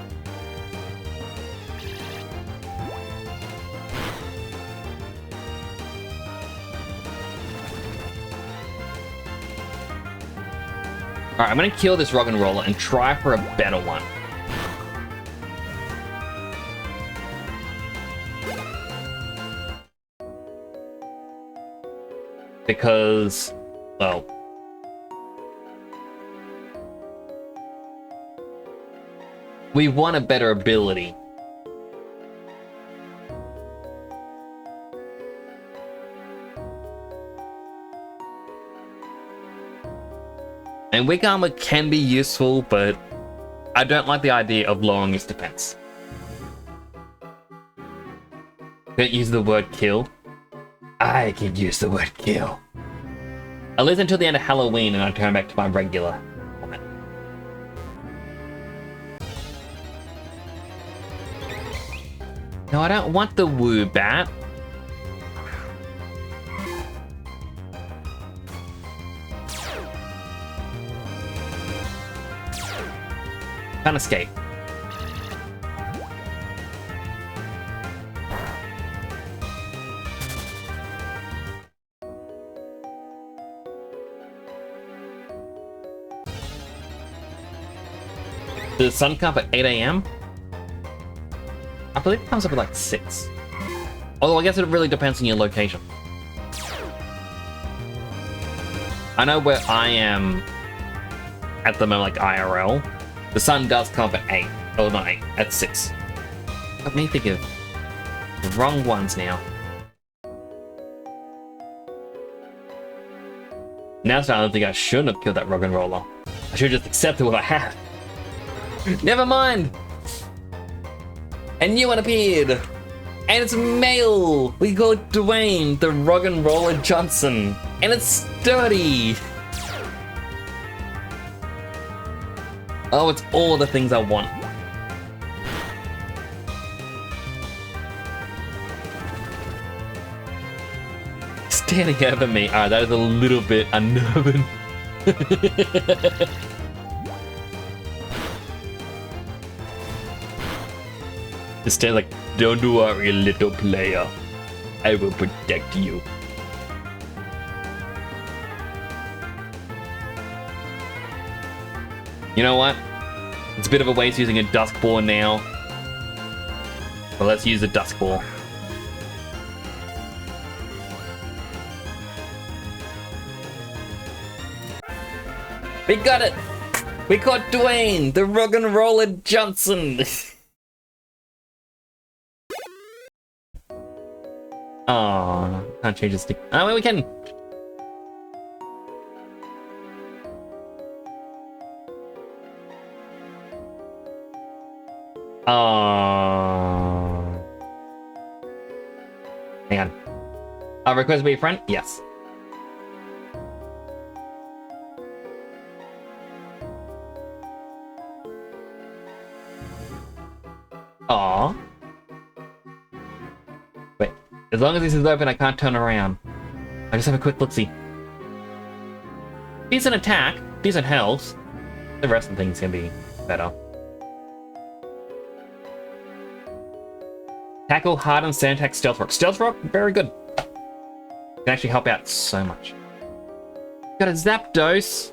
Alright, I'm gonna kill this rock and roller and try for a better one. Because, well, we want a better ability. And weak armor can be useful, but I don't like the idea of lowering its defense. Don't use the word kill. I can use the word kill. At least until the end of Halloween and I turn back to my regular format. No, I don't want the woo bat. Can't escape. Does the sun come up at 8 AM? I believe it comes up at like 6. Although I guess it really depends on your location. I know where I am at the moment, like IRL. The sun does come up at 8. Oh, not 8. That's 6. Got me think of the wrong ones now. Now I don't think I shouldn't have killed that rock and roller. I should have just accepted what I had. Never mind! A new one appeared! And it's male! We got Dwayne, the rock and roller Johnson. And it's sturdy! Oh, it's all the things I want. Standing over me. Alright, that is a little bit unnerving. Just stay like, don't worry, little player. I will protect you. You know what? It's a bit of a waste using a dusk ball now. But let's use a dusk ball. We got it! We caught Dwayne, the rock and roller Johnson! Oh, can't change the stick. Oh, well, we can. Oh. Hang on. I'll request to be a friend? Yes. Aww. Wait, as long as this is open, I can't turn around. I just have a quick look-see. Decent attack, decent health. The rest of the things can be better. Tackle, harden, sand attack, stealth rock. Stealth rock, very good. Can actually help out so much. Got a Zapdos.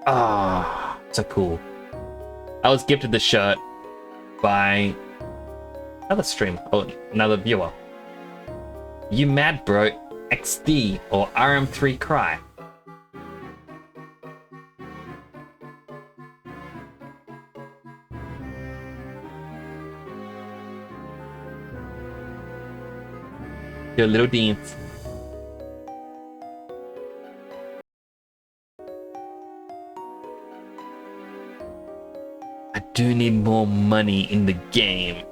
Ah, so cool. I was gifted the shirt by another streamer, or another viewer. You mad bro, XD or RM3 cry. Your little dance. I do need more money in the game.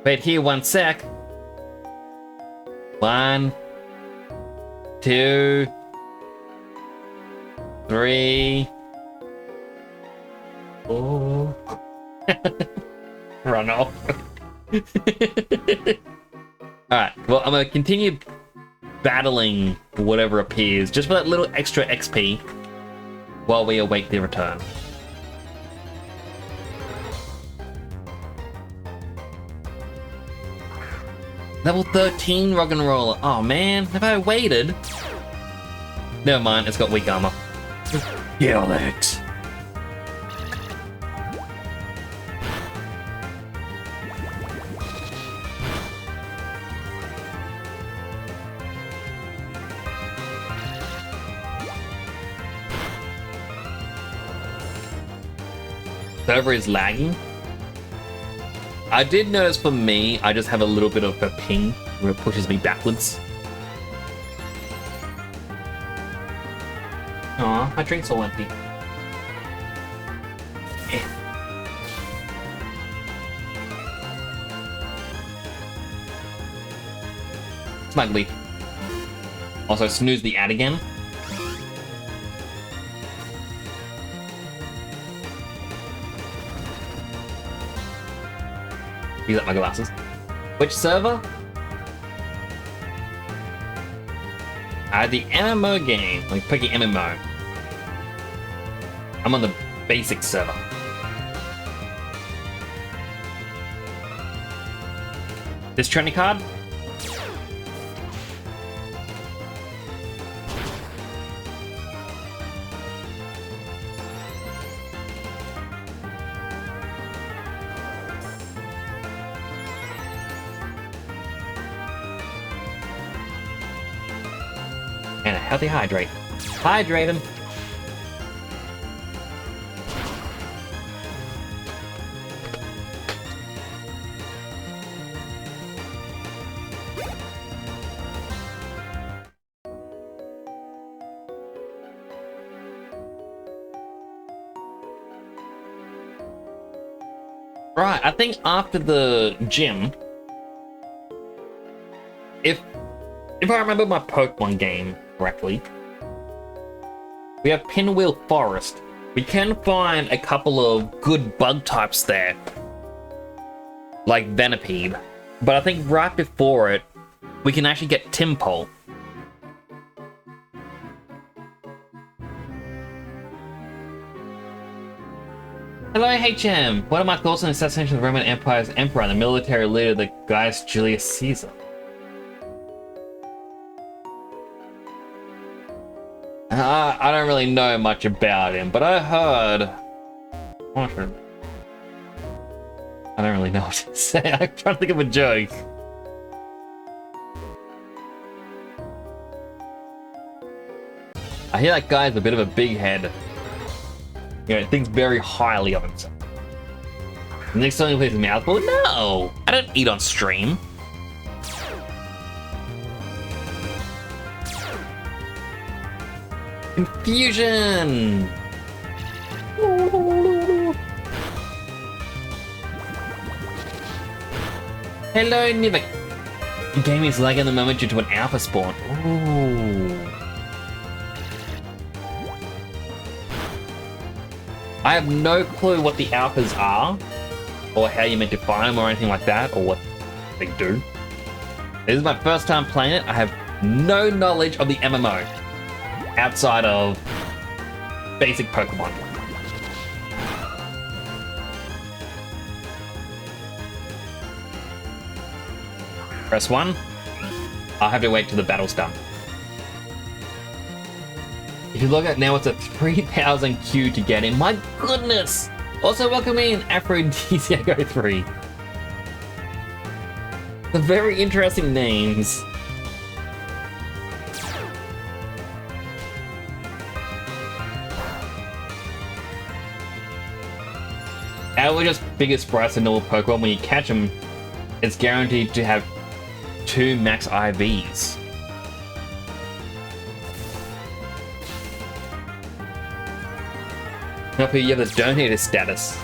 Wait here 1 sec. 1, 2, 3, 4. Run off. Alright, well, I'm gonna continue battling whatever appears, just for that little extra XP while we await the return. Level 13 rock and roller. Oh man, have I waited? Never mind, it's got weak armor. Kill it. Server is lagging. I did notice for me, I just have a little bit of a ping where it pushes me backwards. Aw, my drink's all empty. Smug leaf. Also, snooze the ad again. Use up my glasses. Which server? The MMO game, like PokeMMO. I'm on the basic server. This training card? And a healthy hydrate. Hydrate him. Right, I think after the gym, if I remember my Pokemon game correctly, we have Pinwheel Forest. We can find a couple of good bug types there, like Venipede. But I think right before it, we can actually get Timpole. Hello, HM. What are my thoughts on the assassination of the Roman Empire's emperor and the military leader, the Gaius Julius Caesar? I don't really know much about him, but I heard... I don't really know what to say. I'm trying to think of a joke. I hear that guy's a bit of a big head. You know, thinks very highly of himself. The next time he plays a mouthful, no! I don't eat on stream. Confusion! Hello, Nivik. The game is lagging at the moment due to an alpha spawn. Ooh. I have no clue what the alphas are, or how you're meant to find them, or anything like that, or what they do. This is my first time playing it. I have no knowledge of the MMO outside of basic Pokemon. Press 1. I'll have to wait till the battle's done. If you look at it now, it's a 3,000 queue to get in. My goodness! Also, welcome in Aphrodisiaco 3. The very interesting names. Our just biggest sprites in normal Pokemon, when you catch them, it's guaranteed to have 2 max IVs. Up here you have the donator status.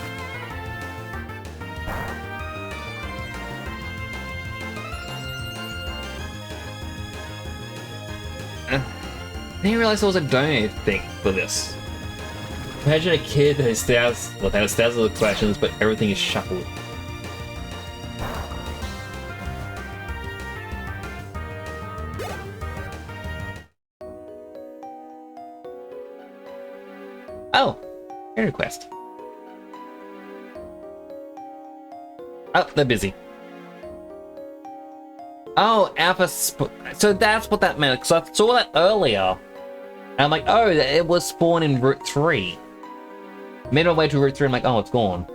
I didn't realize there was a donate thing for this. Imagine a kid who stares, well, they have thousands of questions, but everything is shuffled. Oh, friend request. Oh, they're busy. Oh, Alpha. So that's what that meant, because I saw that earlier. And I'm like, oh, it was spawned in Route 3. Made my way to Route 3, I'm like, oh, it's gone.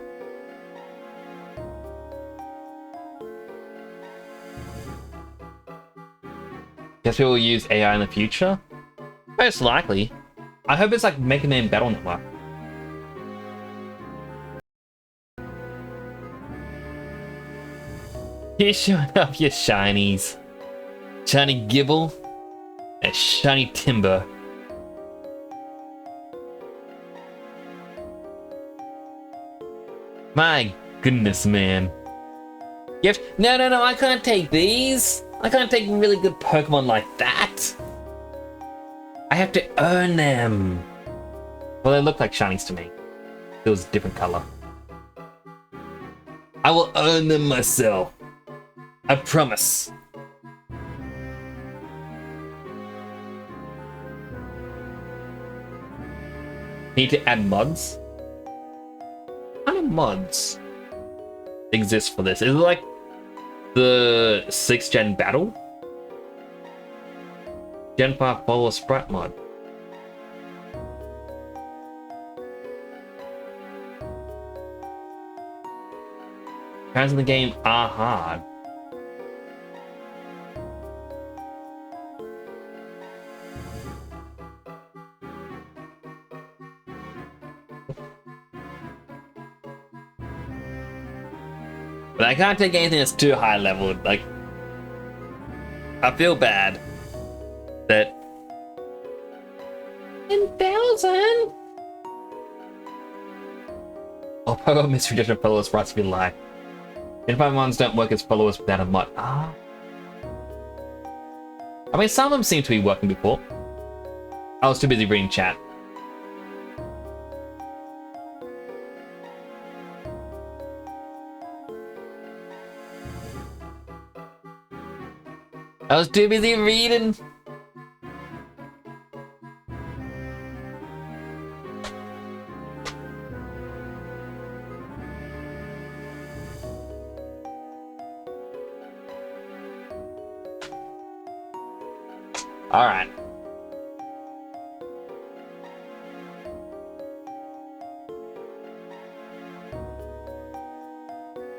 Guess we will use AI in the future? Most likely. I hope it's like Mega Man Battle Network. You're showing off your shinies. Shiny Gibble and Shiny Timber. My goodness, man. No, I can't take these. I can't take really good Pokemon like that. I have to earn them. Well, they look like shinies to me. It was a different color. I will earn them myself. I promise. Need to add mods? What kind of mods exist for this? Is it like the 6th gen battle? Gen 5 follow sprite mod. Rounds in the game are hard. But I can't take anything that's too high leveled. Like, I feel bad that 10,000. Oh, Pokemon Mystery Edition follower sprites be lie. Identified ones don't work as followers without a mod. Ah. I mean, some of them seem to be working before. I was too busy reading chat. I was too busy reading. All right.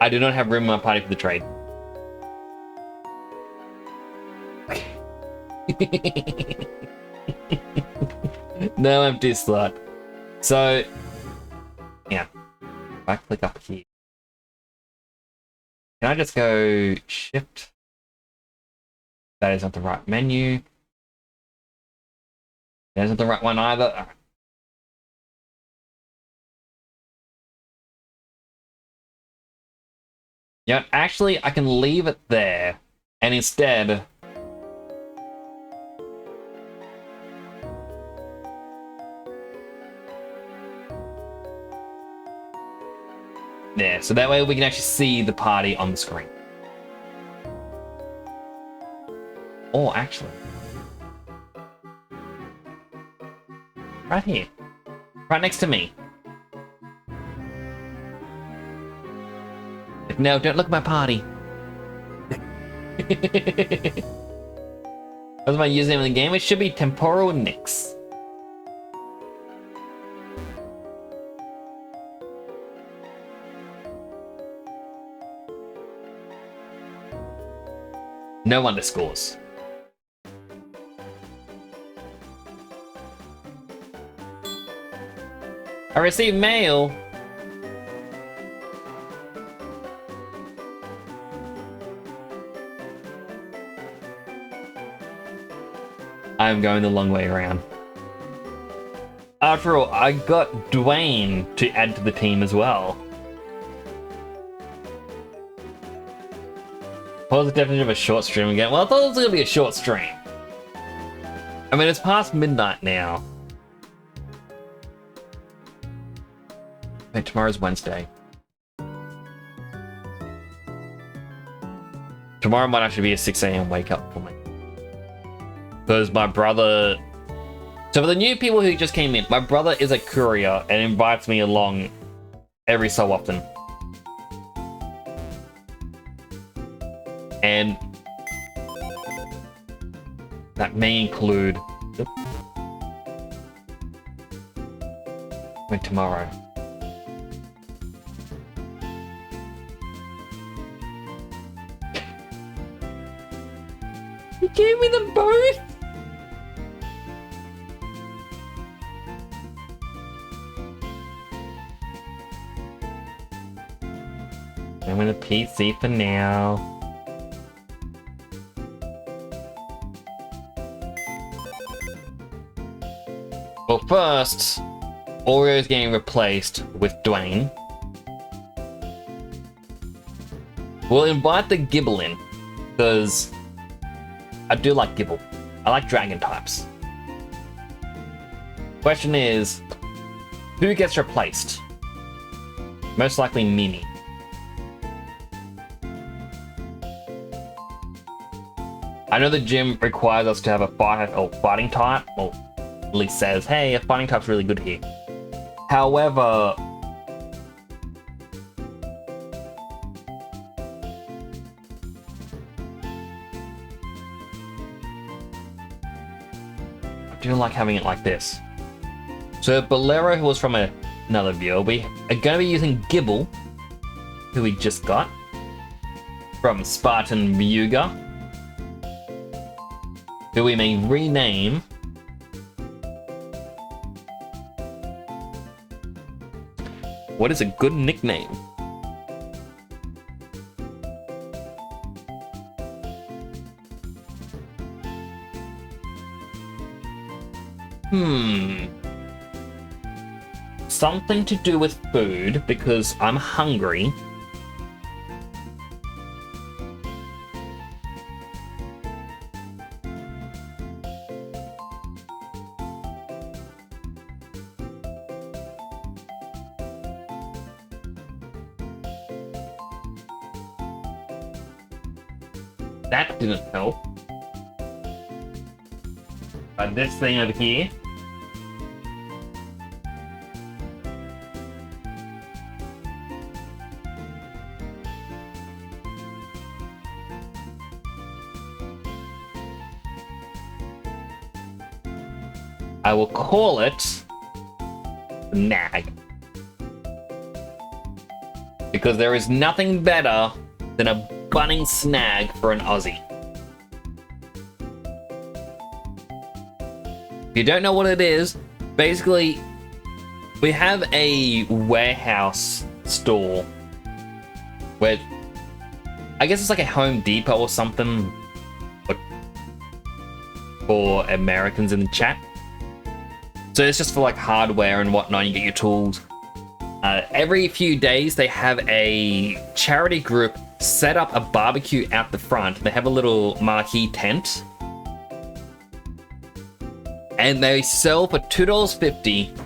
I do not have room in my party for the trade. No empty slot. So, yeah. If I click up here, can I just go shift? That is not the right menu. That isn't the right one either. Yeah, actually, I can leave it there, and instead, there. So that way we can actually see the party on the screen. Or actually, right here, right next to me. No, don't look at my party. What's my username in the game? It should be Temporal Nix. No underscores. I received mail. I'm going the long way around. After all, I got Dwayne to add to the team as well. What was the definition of a short stream again? Well, I thought it was going to be a short stream. I mean, it's past midnight now. Wait, tomorrow's Wednesday. Tomorrow might actually be a 6 AM wake up for me. Because my brother... So for the new people who just came in, my brother is a courier and invites me along every so often. And that may include... When tomorrow. You gave me them both? I'm in a PC for now. Well, first, Oreo's getting replaced with Dwayne. We'll invite the Gibble in, because I do like Gibble. I like dragon types. Question is, who gets replaced? Most likely Mimi. I know the gym requires us to have a fighting type, or at least says, hey, a fighting type's really good here. However, I do like having it like this. So Bolero, who was from another viewer, we are going to be using Gibble, who we just got, from Spartan Ryuga, who we may rename what is a good nickname? something to do with food because I'm hungry. That didn't help. But this thing over here. I will call it Nag. Because there is nothing better than a bunning snag for an Aussie. If you don't know what it is, basically, we have a warehouse store where I guess it's like a Home Depot or something, but for Americans in the chat. So it's just for like hardware and whatnot, you get your tools. Every few days they have a charity group set up a barbecue out the front. They have a little marquee tent. And they sell for $2.50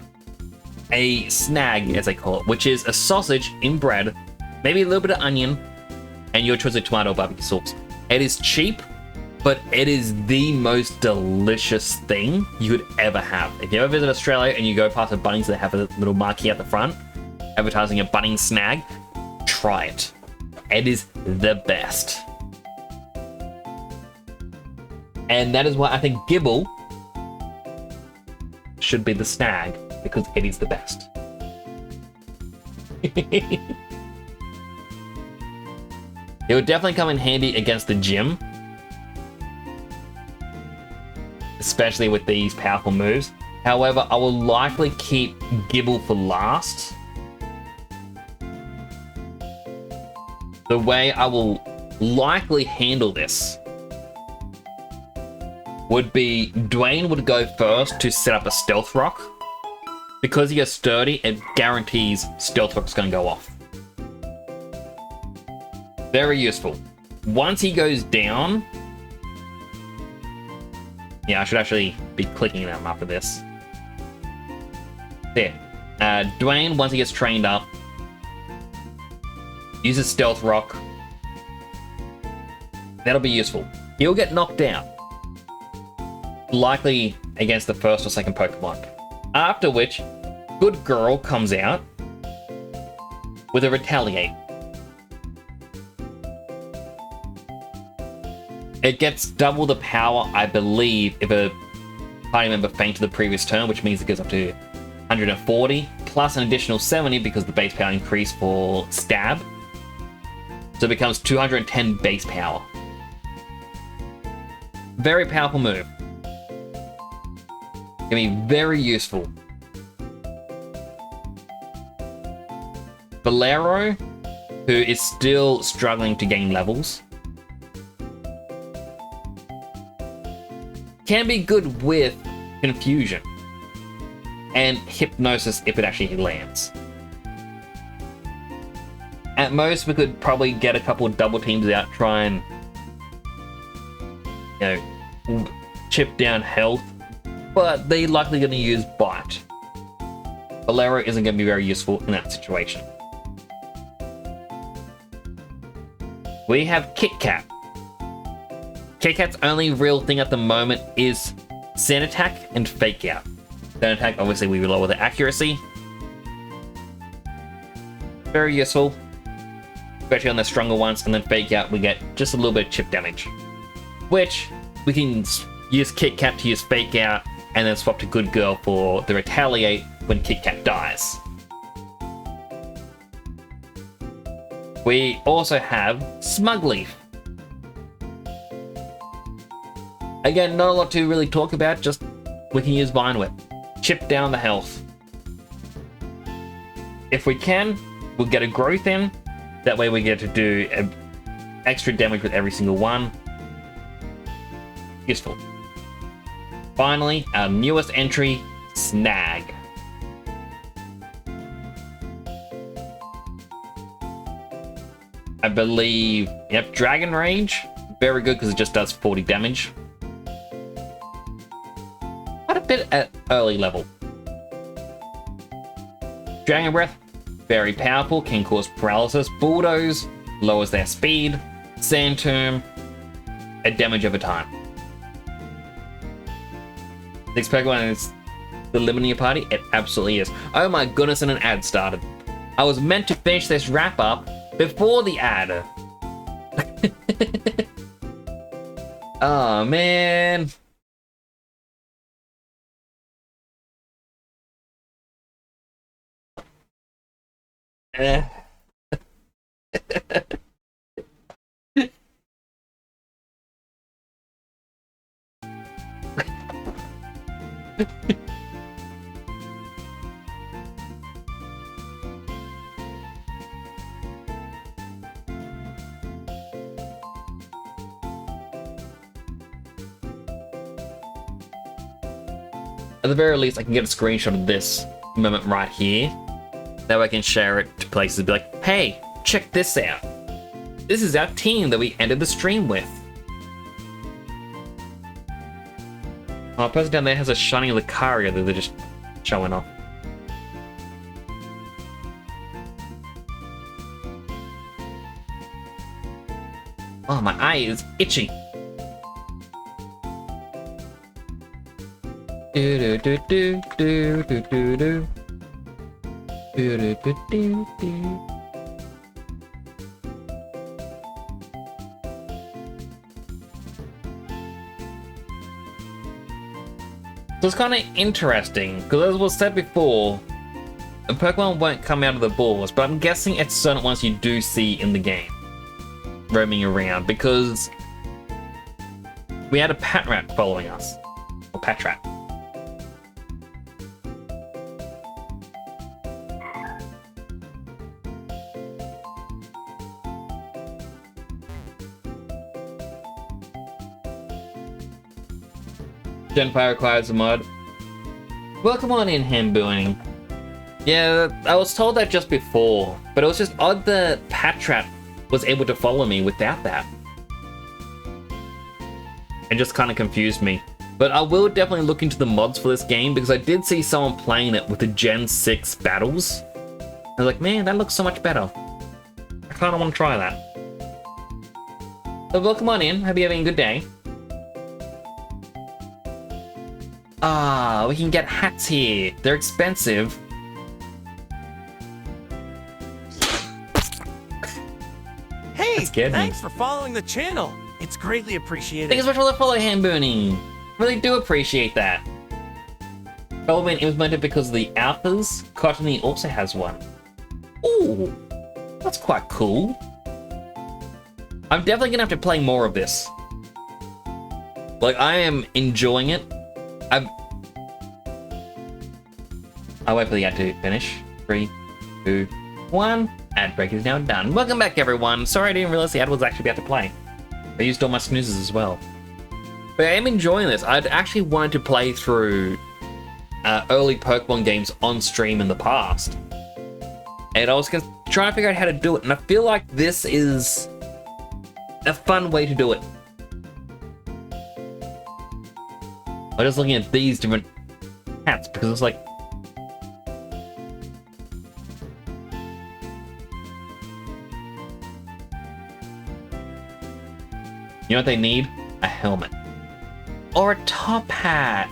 a snag, as they call it, which is a sausage in bread, maybe a little bit of onion, and your choice of tomato or barbecue sauce. It is cheap, but it is the most delicious thing you could ever have. If you ever visit Australia and you go past a Bunnings that have a little marquee at the front, advertising a Bunnings snag, try it. It is the best. And that is why I think Gibble should be the snag, because it is the best. It would definitely come in handy against the gym, especially with these powerful moves. However, I will likely keep Gibble for last. The way I will likely handle this would be Dwayne would go first to set up a stealth rock. Because he is sturdy, it guarantees stealth rock's going to go off. Very useful. Once he goes down... Yeah, I should actually be clicking them after this. There. Dwayne, once he gets trained up, uses stealth rock. That'll be useful. He'll get knocked down. Likely against the first or second Pokemon. After which, Good Girl comes out with a Retaliate. It gets double the power, I believe, if a party member fainted the previous turn, which means it goes up to 140, plus an additional 70 because the base power increased for stab. So it becomes 210 base power. Very powerful move. Gonna be very useful. Bolero, who is still struggling to gain levels, can be good with Confusion and Hypnosis if it actually lands. At most, we could probably get a couple of double teams out, try and, you know, chip down health, but they're likely going to use Bite. Bolero isn't going to be very useful in that situation. We have Kit Kat. Kit Kat's only real thing at the moment is Sand Attack and Fake Out. Sand Attack, obviously, we lower the accuracy. Very useful, especially on the stronger ones, and then Fake Out, we get just a little bit of chip damage. Which, we can use Kit Kat to use Fake Out, and then swap to Good Girl for the Retaliate when Kit Kat dies. We also have Smugleaf. Again, not a lot to really talk about, just we can use Vine Whip. Chip down the health. If we can, we'll get a growth in. That way we get to do extra damage with every single one. Useful. Finally, our newest entry, Snag. believe, yep, Dragon Rage. Very good because it just does 40 damage. Quite a bit at early level. Dragon Breath, very powerful, can cause paralysis. Bulldoze, lowers their speed. Sand Tomb, a damage over time. Next Pokemon is the limit in your party? It absolutely is. Oh my goodness, and an ad started. I was meant to finish this wrap up before the ad. Oh man. At the very least, I can get a screenshot of this moment right here. That way I can share it to places and be like, hey, check this out. This is our team that we ended the stream with. Oh, a person down there has a shiny Lucario that they're just showing off. Oh, my eye is itchy. Do do do do do do do do. Do do do do do. So it's kind of interesting, because as was said before, a Pokemon won't come out of the balls, but I'm guessing it's certain ones you do see in the game roaming around, because we had a Patrat following us. Or Patrat. Genfire requires a mod. Welcome on in, Hambooing. Yeah, I was told that just before, but it was just odd that Patrat was able to follow me without that. It just kind of confused me. But I will definitely look into the mods for this game, because I did see someone playing it with the Gen 6 battles. I was like, man, that looks so much better. I kind of want to try that. So welcome on in, hope you're having a good day. Ah, we can get hats here. They're expensive. Hey, thanks for following the channel. It's greatly appreciated. Thanks so much for the follow, Hamboonie. Really do appreciate that. Probably been implemented because of the alphas. Cottony also has one. Ooh, that's quite cool. I'm definitely gonna have to play more of this. Like, I am enjoying it. I'll wait for the ad to finish. 3, 2, 1. Ad break is now done. Welcome back, everyone. Sorry I didn't realize the ad was actually about to play. I used all my snoozes as well. But I am enjoying this. I'd actually wanted to play through early Pokemon games on stream in the past. And I was trying to figure out how to do it. And I feel like this is a fun way to do it. I'm just looking at these different hats because it's like, you know what they need? A helmet. Or a top hat.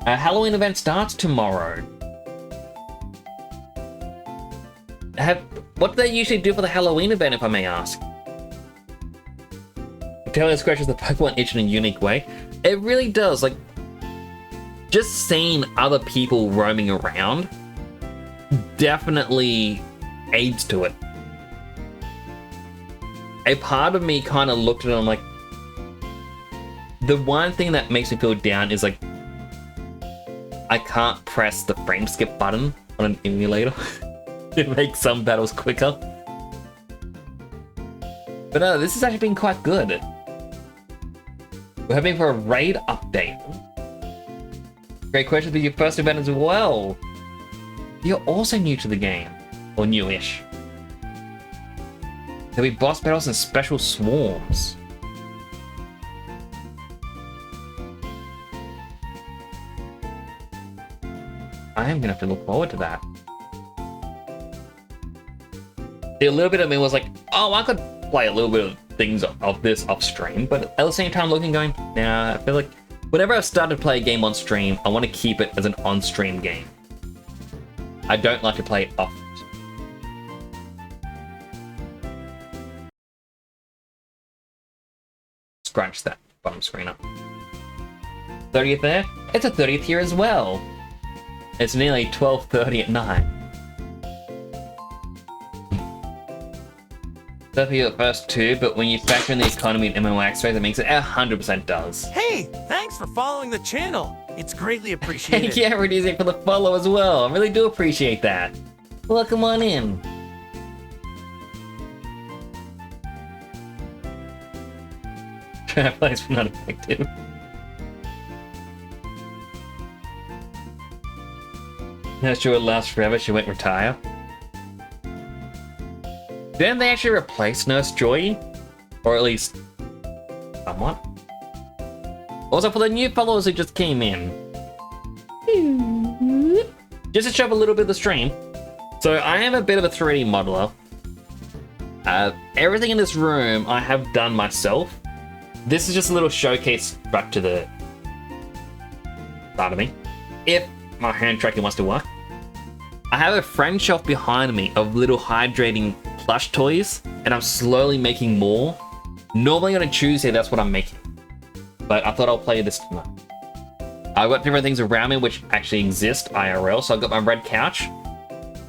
A Halloween event starts tomorrow. What do they usually do for the Halloween event, if I may ask? Taylor scratches the Pokemon itch in a unique way. It really does. Like, just seeing other people roaming around definitely aids to it. A part of me kind of looked at it and I'm like, the one thing that makes me feel down is like, I can't press the frame skip button on an emulator to make some battles quicker. But no, this has actually been quite good. We're hoping for a raid update. Great question, but your first event as well. You're also new to the game. Or newish. There'll be boss battles and special swarms. I am gonna have to look forward to that. See, a little bit of me was like, oh, I could play a little bit of things of this off stream, but at the same time looking going, nah, I feel like whenever I've started to play a game on stream, I want to keep it as an on-stream game. I don't like to play it off. Scratch that bottom screen up. 30th there? It's a 30th here as well. It's nearly 12:30 at night. So for your first two, but when you factor in the economy and MMO X-rays, it makes it 100% does. Hey, thanks for following the channel. It's greatly appreciated. Yeah, reducing for the follow as well. I really do appreciate that. Welcome on in. Travelers were not effective. Not sure it lasts forever, she went retire. Didn't they actually replace Nurse Joy? Or at least somewhat. Also for the new followers who just came in. Just to show up a little bit of the stream. So I am a bit of a 3D modeler. Everything in this room I have done myself. This is just a little showcase back to the start of me. If my hand tracking wants to work. I have a friend shelf behind me of little hydrating plush toys, and I'm slowly making more. Normally on a Tuesday, that's what I'm making. But I thought I'll play this tonight. I've got different things around me which actually exist IRL. So I've got my red couch.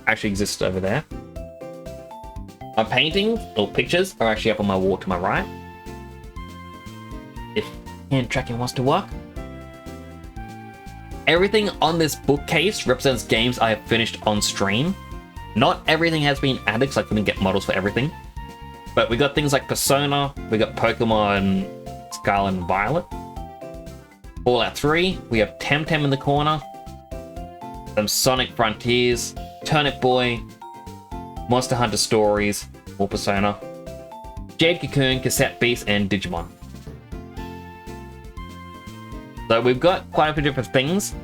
Actually exists over there. My paintings or pictures are actually up on my wall to my right. If hand tracking wants to work. Everything on this bookcase represents games I have finished on stream. Not everything has been added because I couldn't get models for everything. But we got things like Persona, we got Pokemon Scarlet and Violet. Fallout 3, we have Temtem in the corner. Some Sonic Frontiers, Turnip Boy, Monster Hunter Stories, or Persona. Jade Cocoon, Cassette Beast, and Digimon. So we've got quite a few different things.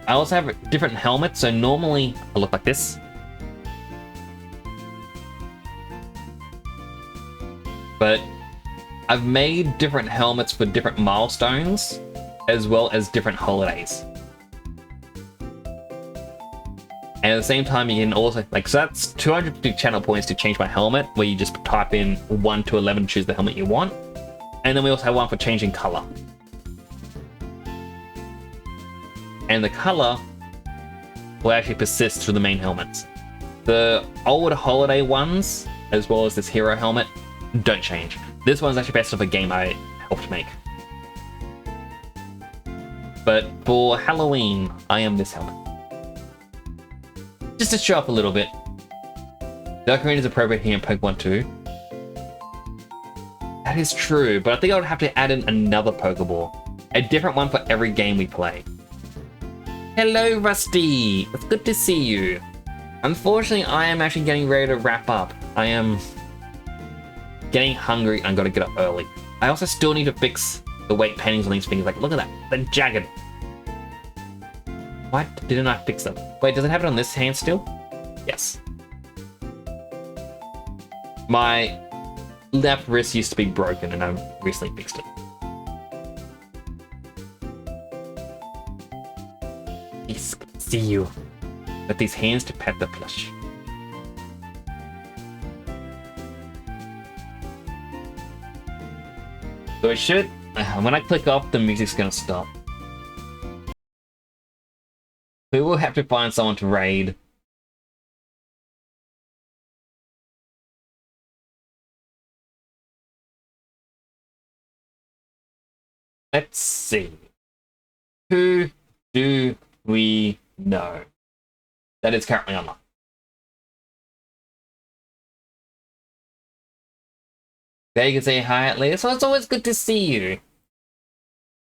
I also have different helmets, so normally I look like this. But I've made different helmets for different milestones, as well as different holidays. And at the same time, you can also, like, so that's 250 channel points to change my helmet, where you just type in 1 to 11 to choose the helmet you want. And then we also have one for changing color. And the color will actually persist through the main helmets. The old holiday ones, as well as this hero helmet, don't change. This one's actually based off a game I helped make. But for Halloween, I am this helmet. Just to show up a little bit. Dark Green is appropriate here in Pokemon 2. That is true, but I think I would have to add in another Pokeball. A different one for every game we play. Hello, Rusty! It's good to see you. Unfortunately, I am actually getting ready to wrap up. I am getting hungry and I've got to get up early. I also still need to fix the weight paintings on these fingers. Like, look at that. They're jagged. Why didn't I fix them? Wait, does it have it on this hand still? Yes. My left wrist used to be broken and I recently fixed it. It's good to see you. With these hands to pet the plush. So it should, when I click off, the music's gonna stop. We will have to find someone to raid. Let's see. Who do we know that is currently online? There you can say hi at least. So it's always good to see you.